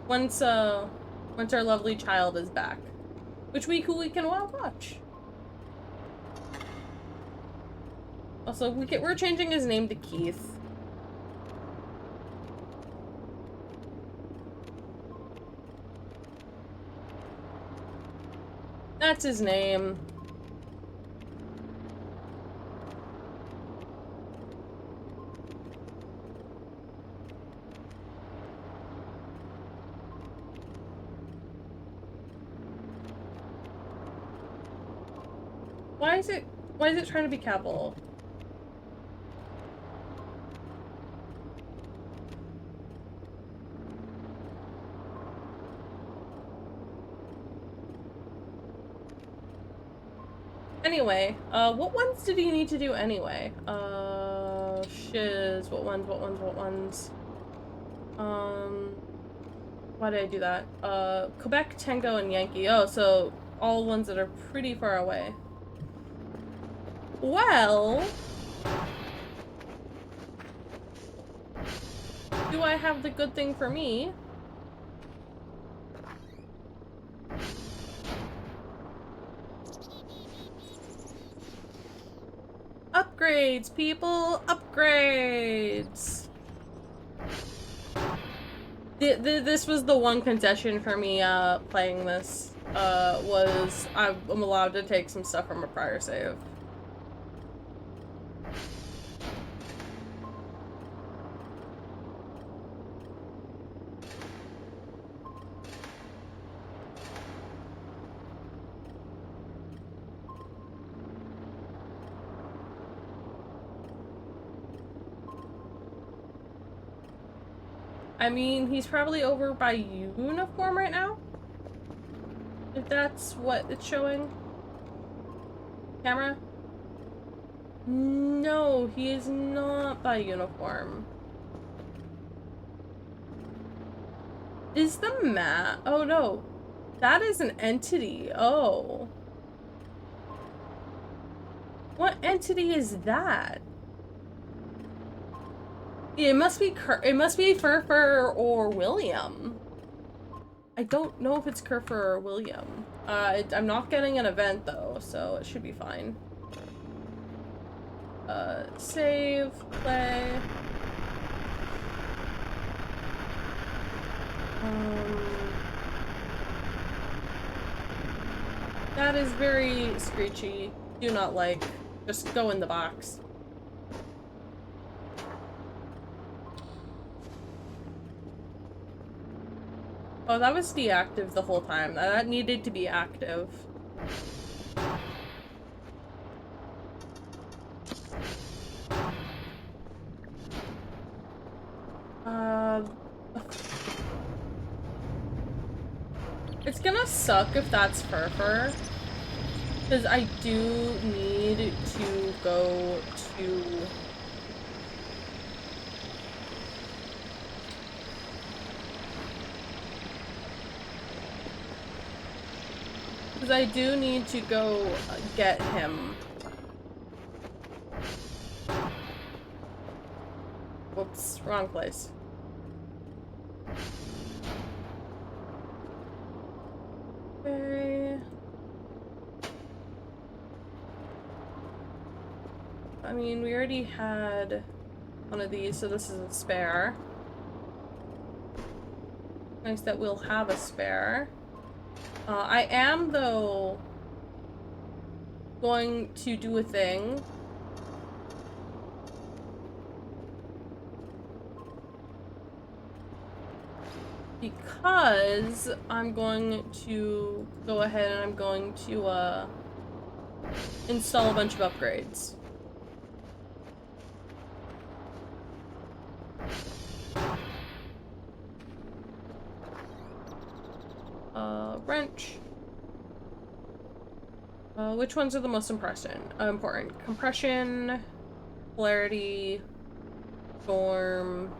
Once our lovely child is back. Which we can watch. Also, we're changing his name to Keith. That's his name. Why is it trying to be capital? Anyway, what ones did he need to do anyway? Shiz, what ones? Why did I do that? Quebec, Tango, and Yankee. Oh, so all ones that are pretty far away. Well, do I have the good thing for me? Upgrades, people! Upgrades! This was the one concession for me, playing this, was I'm allowed to take some stuff from a prior save. I mean, he's probably over by uniform right now? If that's what it's showing. Camera? No, he is not by uniform. Is the map? Oh no. That is an entity. Oh. What entity is that? It must be Furfur or William. I don't know if it's Kerfer or William. I'm not getting an event though, so it should be fine. Save, play. That is very screechy. Do not like. Just go in the box. Oh, that was deactive the whole time. That needed to be active. It's gonna suck if that's Furfur. Because I do need to go to... Because I do need to go get him. Whoops, wrong place. Okay. I mean, we already had one of these, so this is a spare. Nice that we'll have a spare. I am, though, going to do a thing. Because I'm going to go ahead and I'm going to, install a bunch of upgrades. Wrench. Which ones are the most important? Compression, polarity, storm.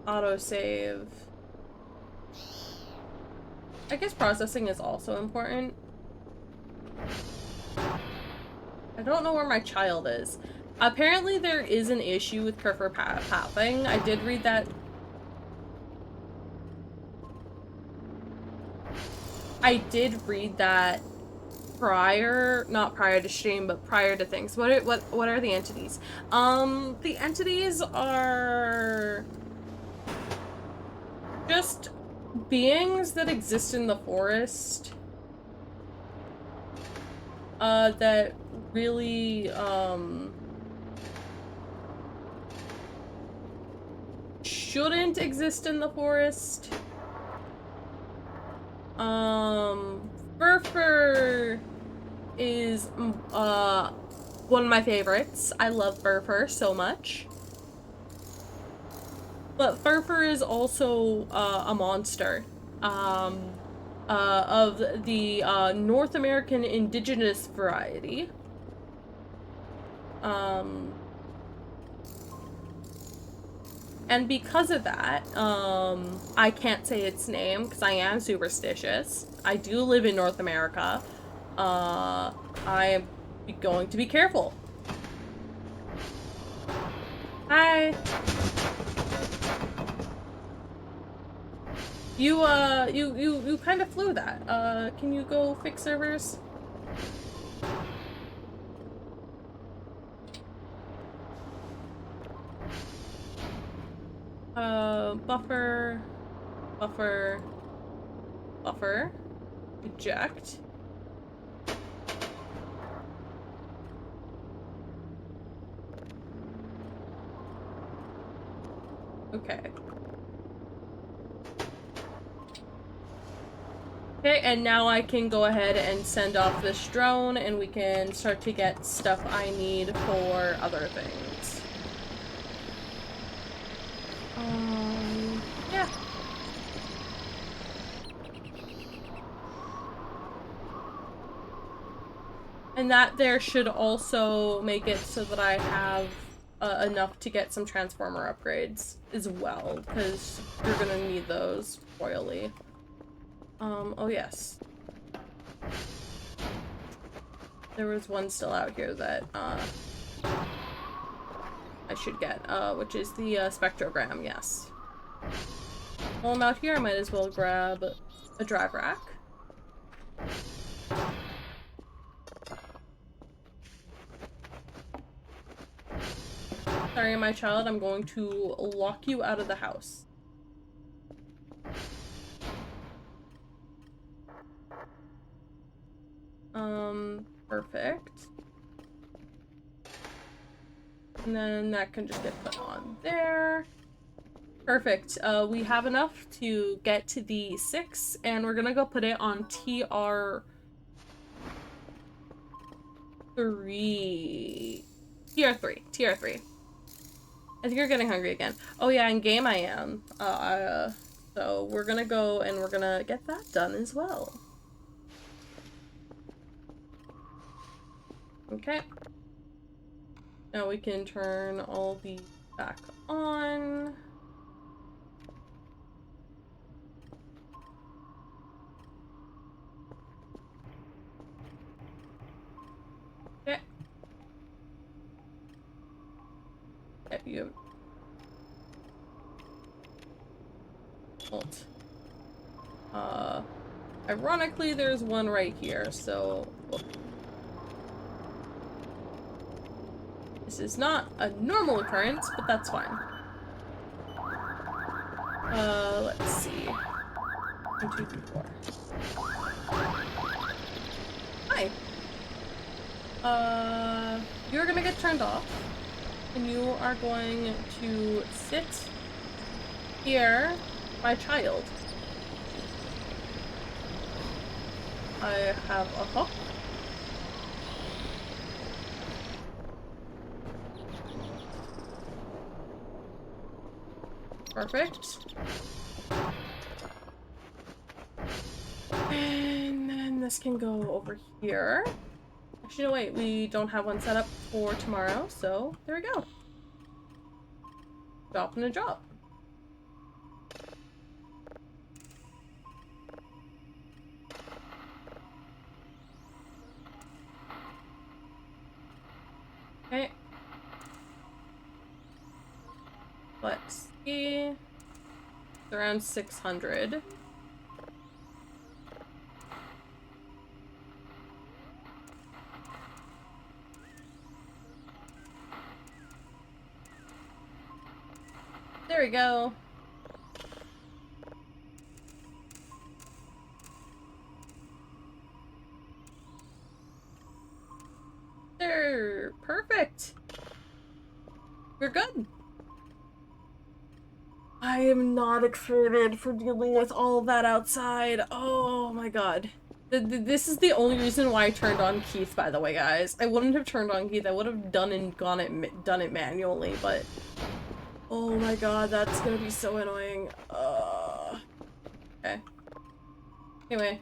Autosave. I guess processing is also important. I don't know where my child is. Apparently there is an issue with cursor pathing. I did read that. I did read that prior, not prior to stream, but prior to things. What are the entities? The entities are just beings that exist in the forest. That really, shouldn't exist in the forest. Furfur is, one of my favorites. I love Furfur so much. But Furfur is also, a monster. Of the, North American indigenous variety. And because of that, I can't say its name because I am superstitious. I do live in North America. I am going to be careful. Hi. You kind of flew that. Can you go fix servers? Buffer, buffer, buffer, eject. Okay. Okay, and now I can go ahead and send off this drone and we can start to get stuff I need for other things. Yeah. And that there should also make it so that I have enough to get some transformer upgrades as well, because you're gonna need those royally. Oh yes. There was one still out here that, I should get, which is the, spectrogram, yes. While I'm out here, I might as well grab a drive rack. Sorry, my child, I'm going to lock you out of the house. Perfect. And then that can just get put on there. Perfect. We have enough to get to the 6, and we're gonna go put it on TR3. TR3. I think you're getting hungry again. Oh yeah, in game I am. So we're gonna go and we're gonna get that done as well. Okay. Now we can turn all these back on. Okay. Get you. Alt. Ironically, there's one right here, so... This is not a normal occurrence, but that's fine. Let's see. 1, 2, 3, 4. Hi. You're gonna get turned off, and you are going to sit here, my child. I have a hook. Perfect. And then this can go over here. Actually, no, wait, we don't have one set up for tomorrow, so there we go. Drop and a drop. Okay. Let's see. It's around 600. There we go. There. Perfect. We're good. I am not excited for dealing with all of that outside. Oh my god. This is the only reason why I turned on Keith, by the way, guys. I wouldn't have turned on Keith. I would have done it manually, but oh my god, that's gonna be so annoying. Okay. Anyway.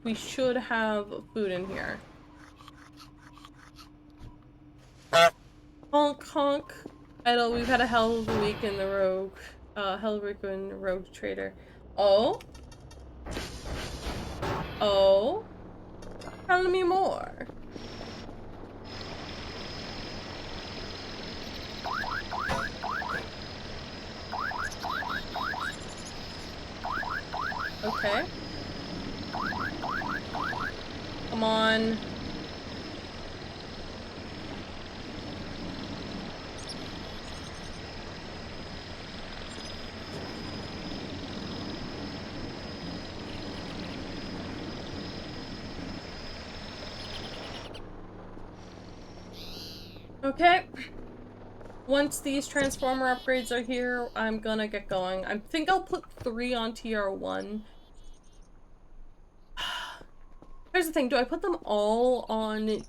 We should have food in here. Honk honk. Idle, we've had a hell of a week in the rogue. Hell of a week in the rogue trader. Oh? Oh? Tell me more. Okay. Come on. Okay. Once these transformer upgrades are here, I'm gonna get going. I think I'll put 3 on TR1. Here's the thing, do I put them all on...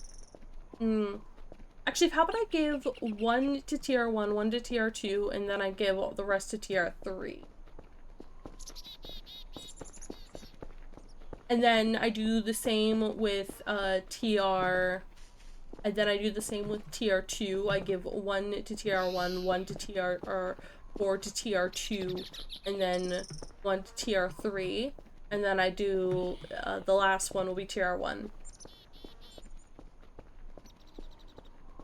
Actually, how about I give 1 to TR1, 1 to TR2, and then I give the rest to TR3. And then I do the same with TR... And then I do the same with TR2. I give 1 to TR1, 1 to TR... or 4 to TR2, and then 1 to TR3. And then I do... the last one will be TR1.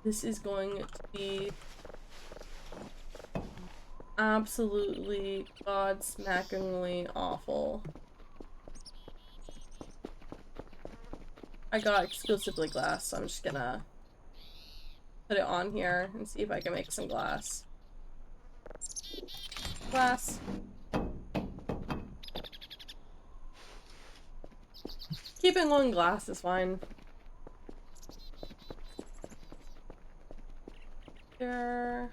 This is going to be absolutely godsmackingly awful. I got exclusively glass, so I'm just gonna put it on here and see if I can make some glass. Glass. Keeping one glass is fine. There.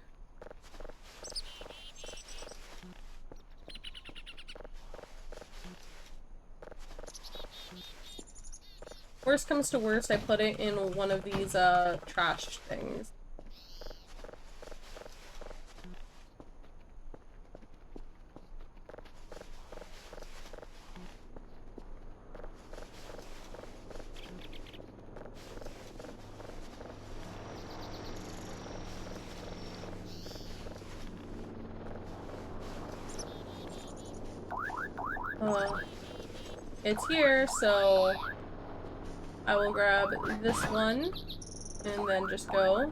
Worst comes to worst, I put it in one of these trash things. It's here, so I will grab this one and then just go.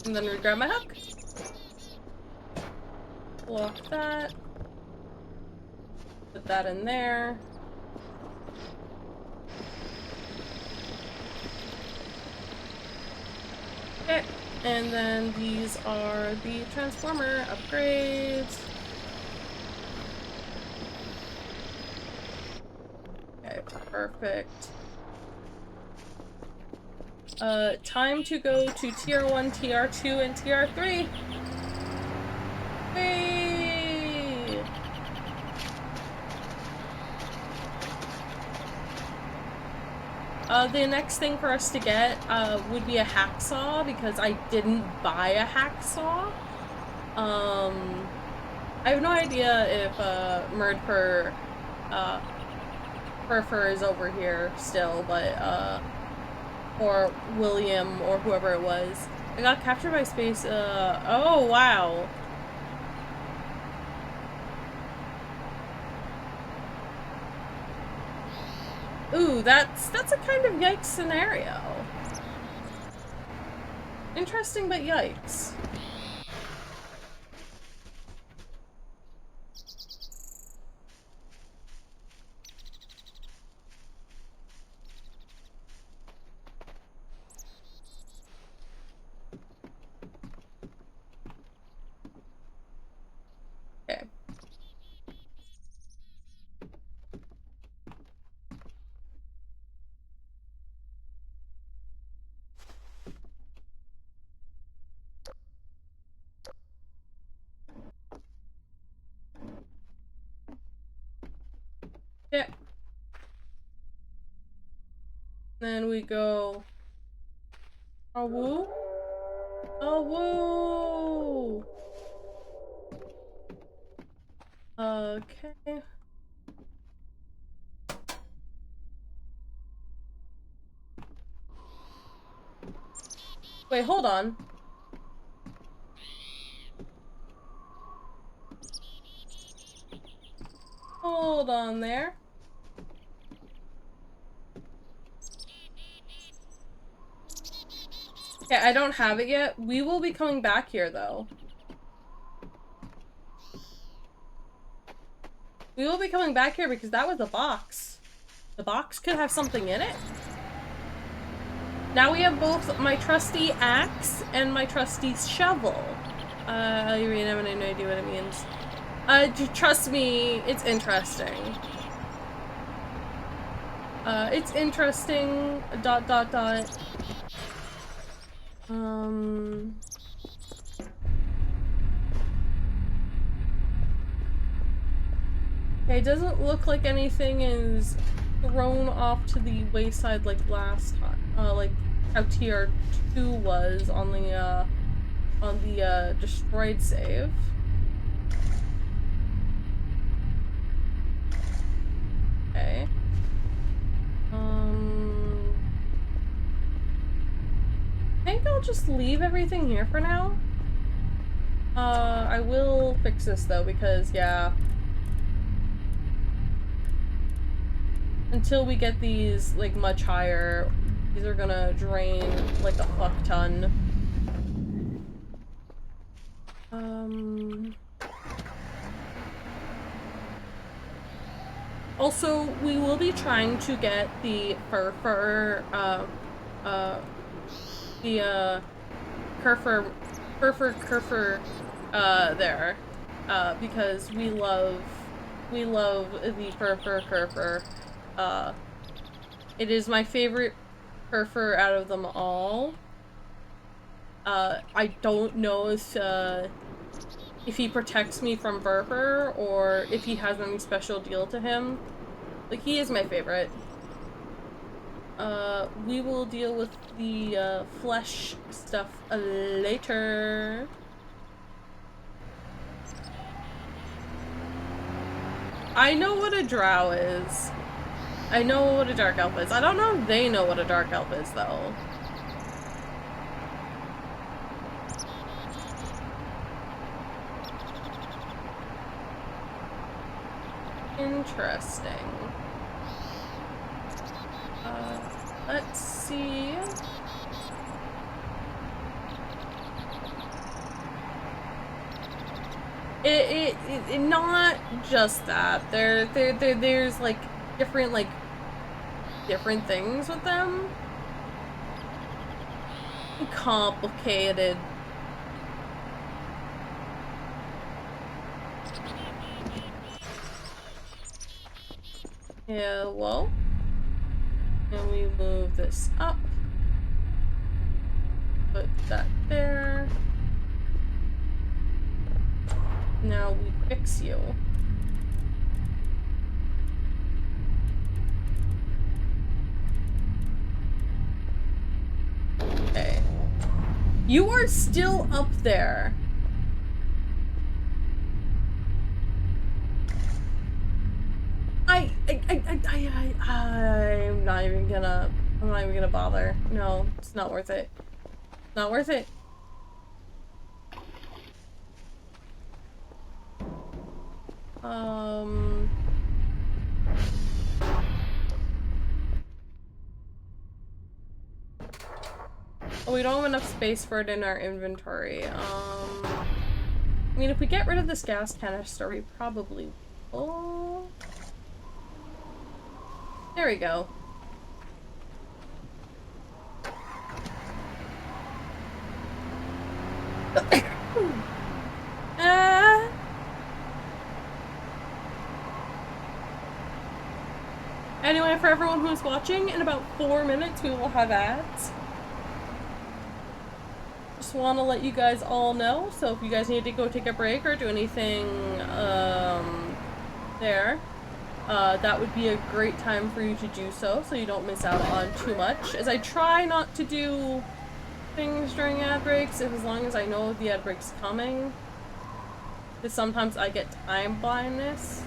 And then re-grab my hook. Block that. Put that in there. Okay, and then these are the transformer upgrades. Okay, perfect. Time to go to tier 1, tier 2, and tier 3. Hey! The next thing for us to get would be a hacksaw, because I didn't buy a hacksaw. I have no idea if Murdfur is over here still, but or William or whoever it was. I got captured by space. Oh wow. Ooh, that's a kind of yikes scenario. Interesting, but yikes. Okay. Yeah. Then we go. Oh woo. Oh woo. Okay. Wait, hold on. Hold on there. Okay, I don't have it yet. We will be coming back here, though. We will be coming back here because that was a box. The box could have something in it. Now we have both my trusty axe and my trusty shovel. I really have no idea what it means. Trust me, it's interesting. It's interesting, ... Okay, it doesn't look like anything is thrown off to the wayside like last time. Like how TR2 was on the destroyed save. Okay. I think I'll just leave everything here for now. I will fix this though because, yeah. Until we get these, like, much higher, these are gonna drain, like, a fuck ton. Also, we will be trying to get the Kerfer, there, because we love the Kerfer. It is my favorite Kerfer out of them all. I don't know if he protects me from Burper or if he has any special deal to him. Like, he is my favorite. We will deal with the flesh stuff later. I know what a drow is. I know what a dark elf is. I don't know if they know what a dark elf is, though. Interesting. Let's see. It not just that. There's like different things with them. Complicated. Yeah, well. And we move this up. Put that there. Now we fix you. Okay. You are still up there. I'm not even gonna bother. No, it's not worth it. Not worth it. Oh, we don't have enough space for it in our inventory. I mean, if we get rid of this gas canister, we probably will. There we go. Anyway, for everyone who's watching, in about 4 minutes we will have ads. Just want to let you guys all know, so if you guys need to go take a break or do anything there, that would be a great time for you to do so you don't miss out on too much. As I try not to do things during ad breaks, as long as I know the ad break's coming, because sometimes I get time blindness.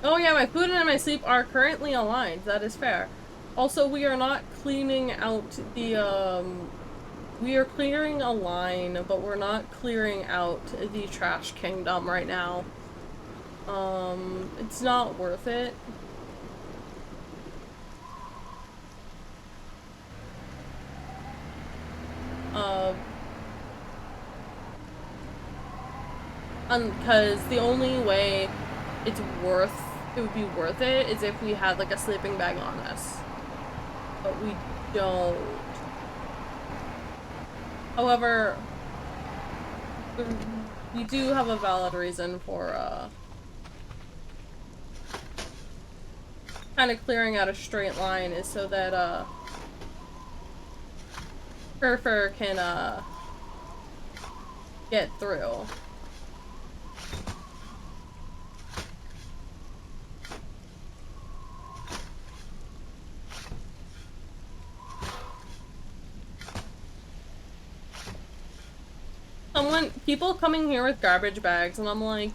Oh yeah, my food and my sleep are currently aligned. That is fair. Also, we are not cleaning out the, we are clearing a line, but we're not clearing out the trash kingdom right now. It's not worth it. Because the only way it would be worth it is if we had like a sleeping bag on us, but we don't. However, we do have a valid reason for kind of clearing out a straight line, is so that Surfer can get through. People coming here with garbage bags, and I'm like,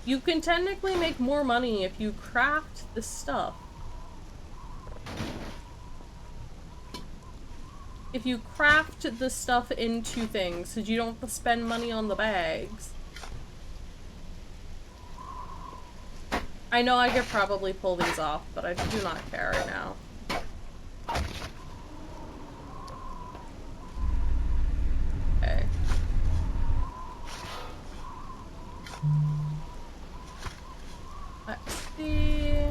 you can technically make more money if you craft the stuff. If you craft the stuff into things, so you don't have to spend money on the bags. I know I could probably pull these off, but I do not care right now. Okay. Let's see.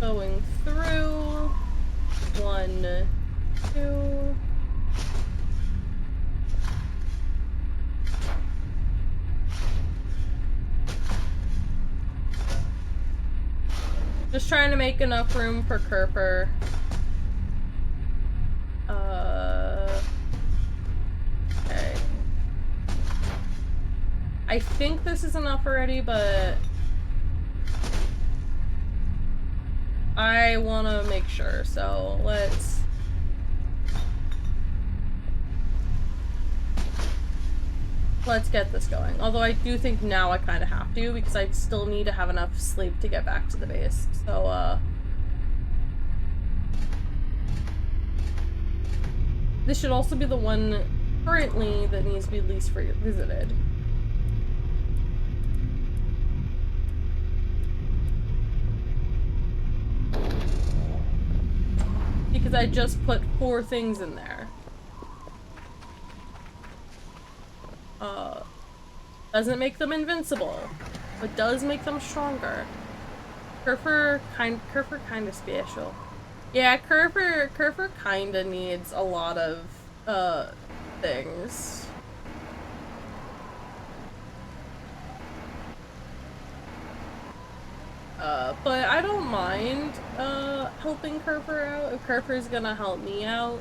Going through. 1, 2. Just trying to make enough room for Kerper. Okay. I think this is enough already, but I want to make sure, so let's get this going. Although I do think now I kind of have to, because I still need to have enough sleep to get back to the base. So, this should also be the one currently that needs to be least visited. Because I just put 4 things in there. Doesn't make them invincible, but does make them stronger. Kerfer kind of special. Yeah, Kerfer kinda needs a lot of things. But I don't mind helping Kerfer out if Kerfer's gonna help me out.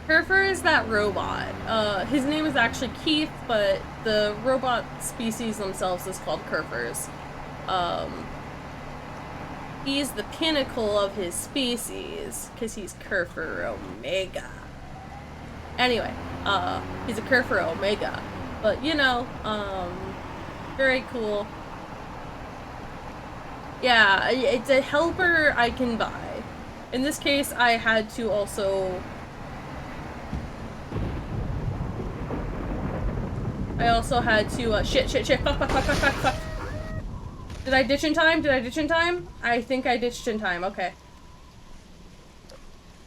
Kerfer is that robot. His name is actually Keith, but the robot species themselves is called Kerfers. He's the pinnacle of his species, because he's Kerfer Omega. Anyway, he's a cur for Omega. But, you know, very cool. Yeah, it's a helper I can buy. In this case, I had to also... I also had to, shit, fuck. Did I ditch in time? I think I ditched in time, okay.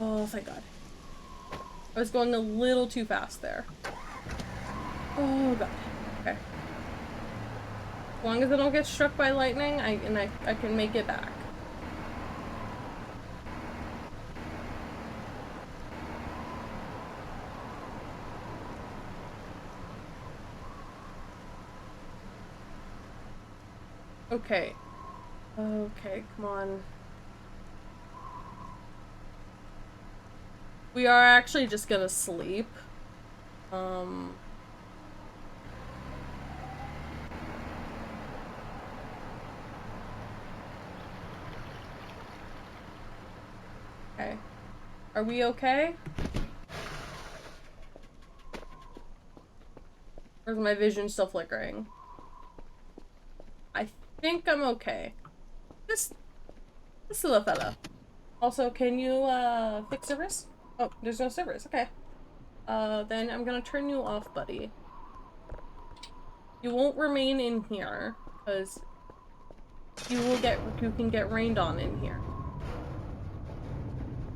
Oh, thank God. I was going a little too fast there. Oh, God. Okay. As long as I don't get struck by lightning, I can make it back. Okay. Okay, come on. We are actually just gonna sleep. Okay. Are we okay? Or is my vision still flickering? I think I'm okay. This little fella. Also, can you, fix servers? Oh, there's no servers. Okay. Then I'm gonna turn you off, buddy. You won't remain in here, because you can get rained on in here.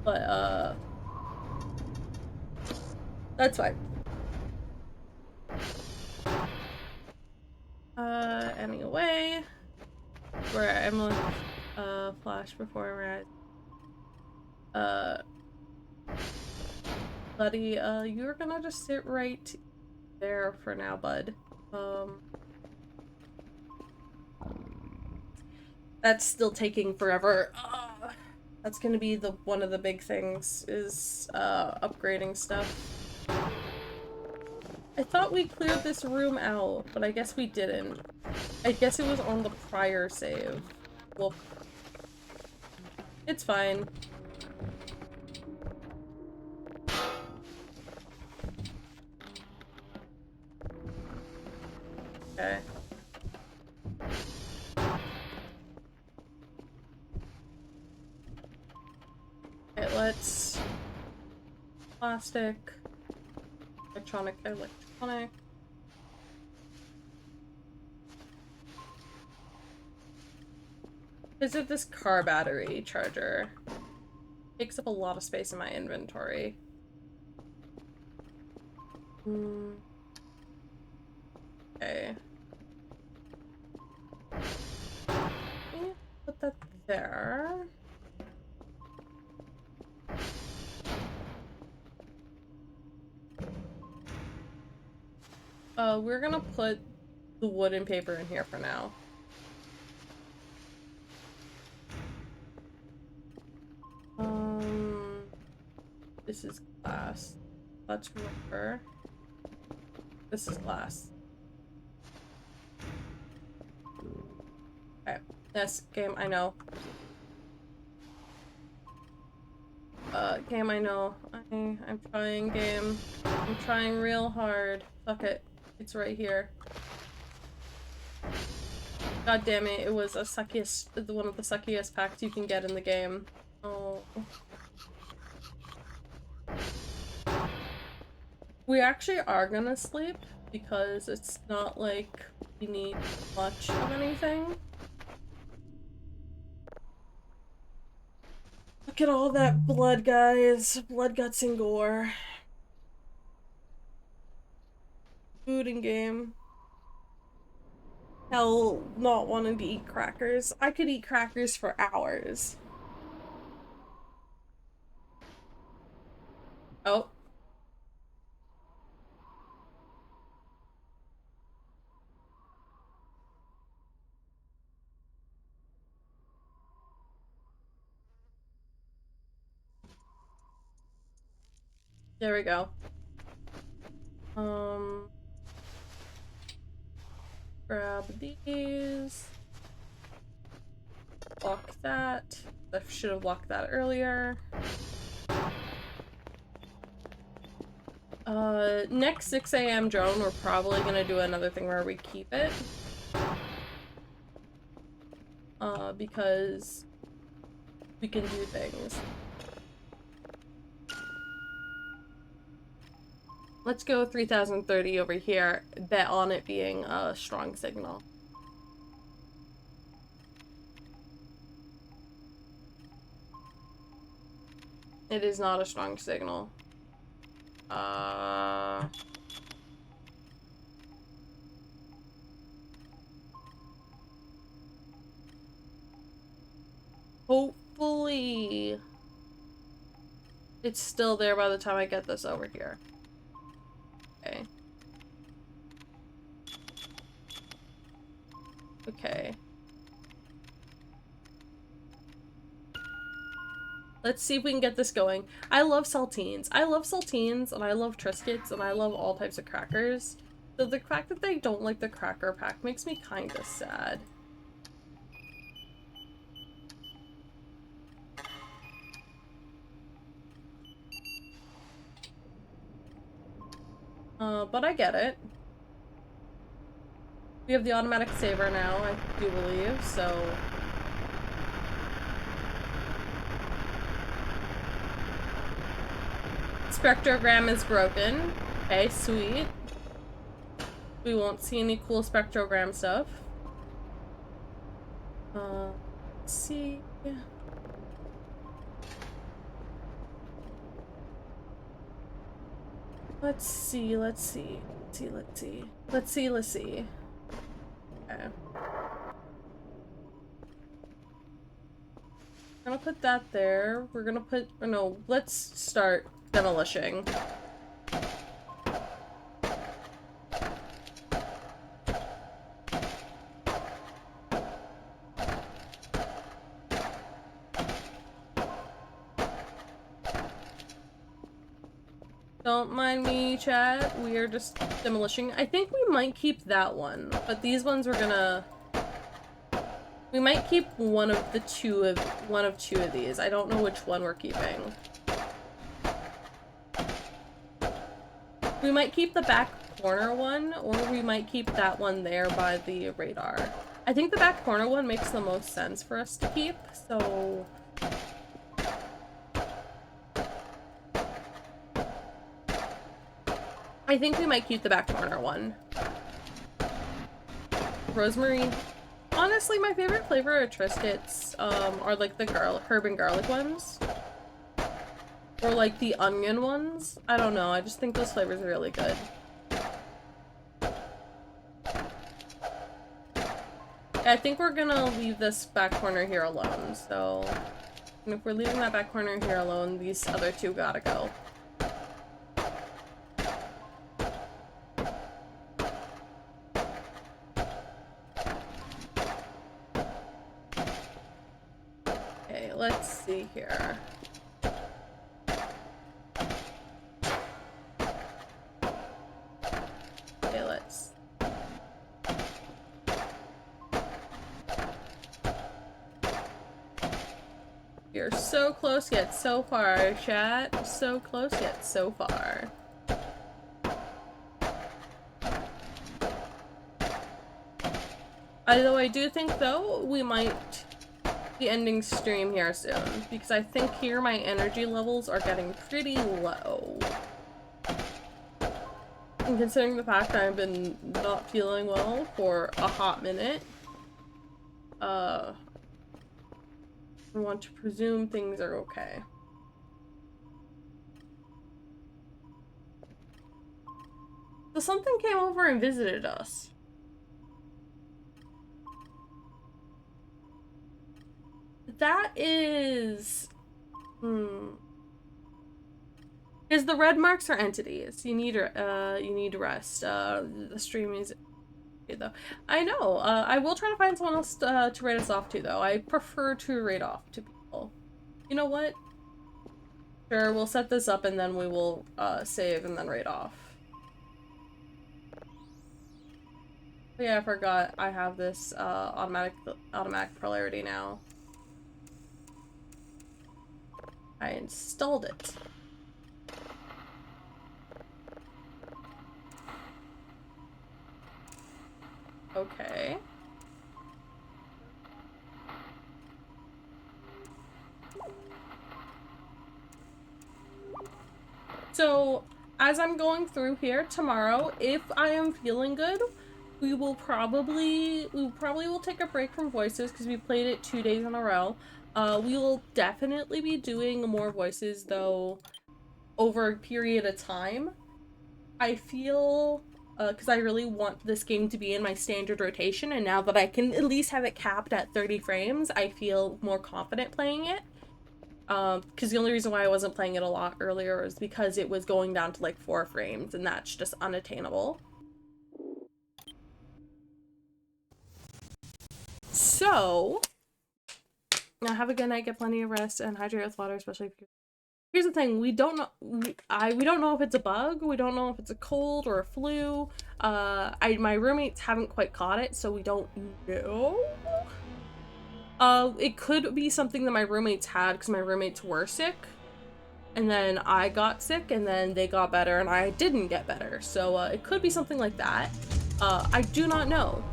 But, that's fine. Anyway. Where Emily, flash before my eyes. Buddy, you're gonna just sit right there for now, bud. That's still taking forever. That's gonna be one of the big things, is, upgrading stuff. I thought we cleared this room out, but I guess we didn't. I guess it was on the prior save. Well, it's fine. Okay. Okay, let's... Plastic. Electronic. Visit this car battery charger. Takes up a lot of space in my inventory. Okay. Put that there. We're gonna put the wood and paper in here for now. This is glass. Let's remember. This is glass. Okay. Yes, game, I know. Game, I know. I'm trying, game. I'm trying real hard. Fuck it. It's right here. God damn it, it was a suckiest, one of the suckiest packs you can get in the game. Oh. We actually are gonna sleep, because it's not like we need much of anything. Look at all that blood, guys. Blood, guts, and gore. Food and game. Hell, not wanting to eat crackers. I could eat crackers for hours. Oh. There we go. Grab these. Lock that. I should have locked that earlier. Next 6 a.m. drone, we're probably gonna do another thing where we keep it. Because we can do things. Let's go 3030 over here, bet on it being a strong signal. It is not a strong signal. Hopefully it's still there by the time I get this over here. Okay. Okay. Let's see if we can get this going. I love saltines. I love saltines, and I love Triscuits, and I love all types of crackers. So the fact that they don't like the cracker pack makes me kinda sad. But I get it. We have the automatic saver now, I do believe, so... Spectrogram is broken. Okay, sweet. We won't see any cool spectrogram stuff. Let's see. Let's see. Okay. I'm gonna put that there. We're gonna put, or no, let's start demolishing. Don't mind me, chat. We are just demolishing. I think we might keep that one, but these ones we're gonna... We might keep one of two of these. I don't know which one we're keeping. We might keep the back corner one, or we might keep that one there by the radar. I think the back corner one makes the most sense for us to keep, so... I think we might keep the back corner one. Rosemary. Honestly, my favorite flavor of Triscuits are like the herb and garlic ones. Or like the onion ones. I don't know, I just think those flavors are really good. I think we're gonna leave this back corner here alone, so... And if we're leaving that back corner here alone, these other two gotta go. Okay, let's see here. Okay, let's... You're so close yet so far, chat. So close yet so far. Although I do think, though, we might be ending stream here soon, because I think here my energy levels are getting pretty low. And considering the fact that I've been not feeling well for a hot minute, I want to presume things are okay. So something came over and visited us. That is... Because the red marks are entities. You need rest. The stream is... though. I know. I will try to find someone else to raid us off to, though. I prefer to raid off to people. You know what? Sure, we'll set this up and then we will save and then raid off. But yeah, I forgot I have this automatic polarity now. I installed it. Okay. So, as I'm going through here tomorrow, if I am feeling good, we probably will take a break from voices because we played it 2 days in a row. We will definitely be doing more voices though over a period of time. I feel because I really want this game to be in my standard rotation, and now that I can at least have it capped at 30 frames, I feel more confident playing it. Because the only reason why I wasn't playing it a lot earlier is because it was going down to like 4 frames, and that's just unattainable. So, now have a good night, get plenty of rest, and hydrate with water, especially if you're... Here's the thing, we don't know, we don't know if it's a bug, we don't know if it's a cold or a flu. My roommates haven't quite caught it, so we don't know. It could be something that my roommates had because my roommates were sick. And then I got sick, and then they got better, and I didn't get better. So, it could be something like that. I do not know.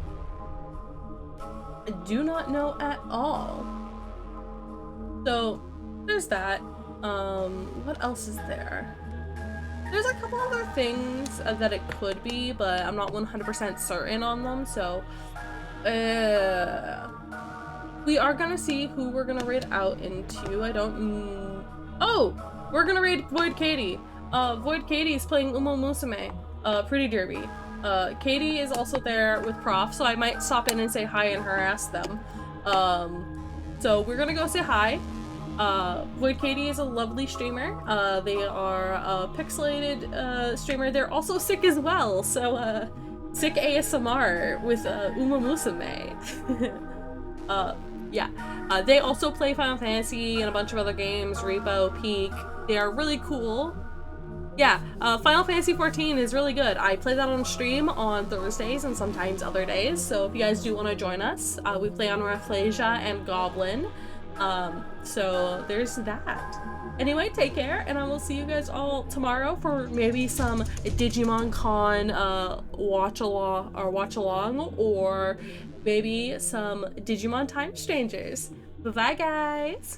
I do not know at all. So, there's that. What else is there? There's a couple other things that it could be, but I'm not 100% certain on them, so... we are gonna see who we're gonna raid out into. I don't... Oh! We're gonna raid Void Katie. Void Katie is playing Umo Musume, Pretty Derby. Katie is also there with Prof, so I might stop in and say hi and harass them. So we're gonna go say hi. Void Katie is a lovely streamer. They are a pixelated streamer. They're also sick as well, so sick ASMR with Uma Musume. Yeah. They also play Final Fantasy and a bunch of other games, Repo, Peak. They are really cool. Yeah, Final Fantasy 14 is really good. I play that on stream on Thursdays and sometimes other days, so if you guys do want to join us, we play on Rafflesia and Goblin. So there's that. Anyway, take care, and I will see you guys all tomorrow for maybe some Digimon Con watch along, or maybe some Digimon Time Strangers. Bye-bye, guys!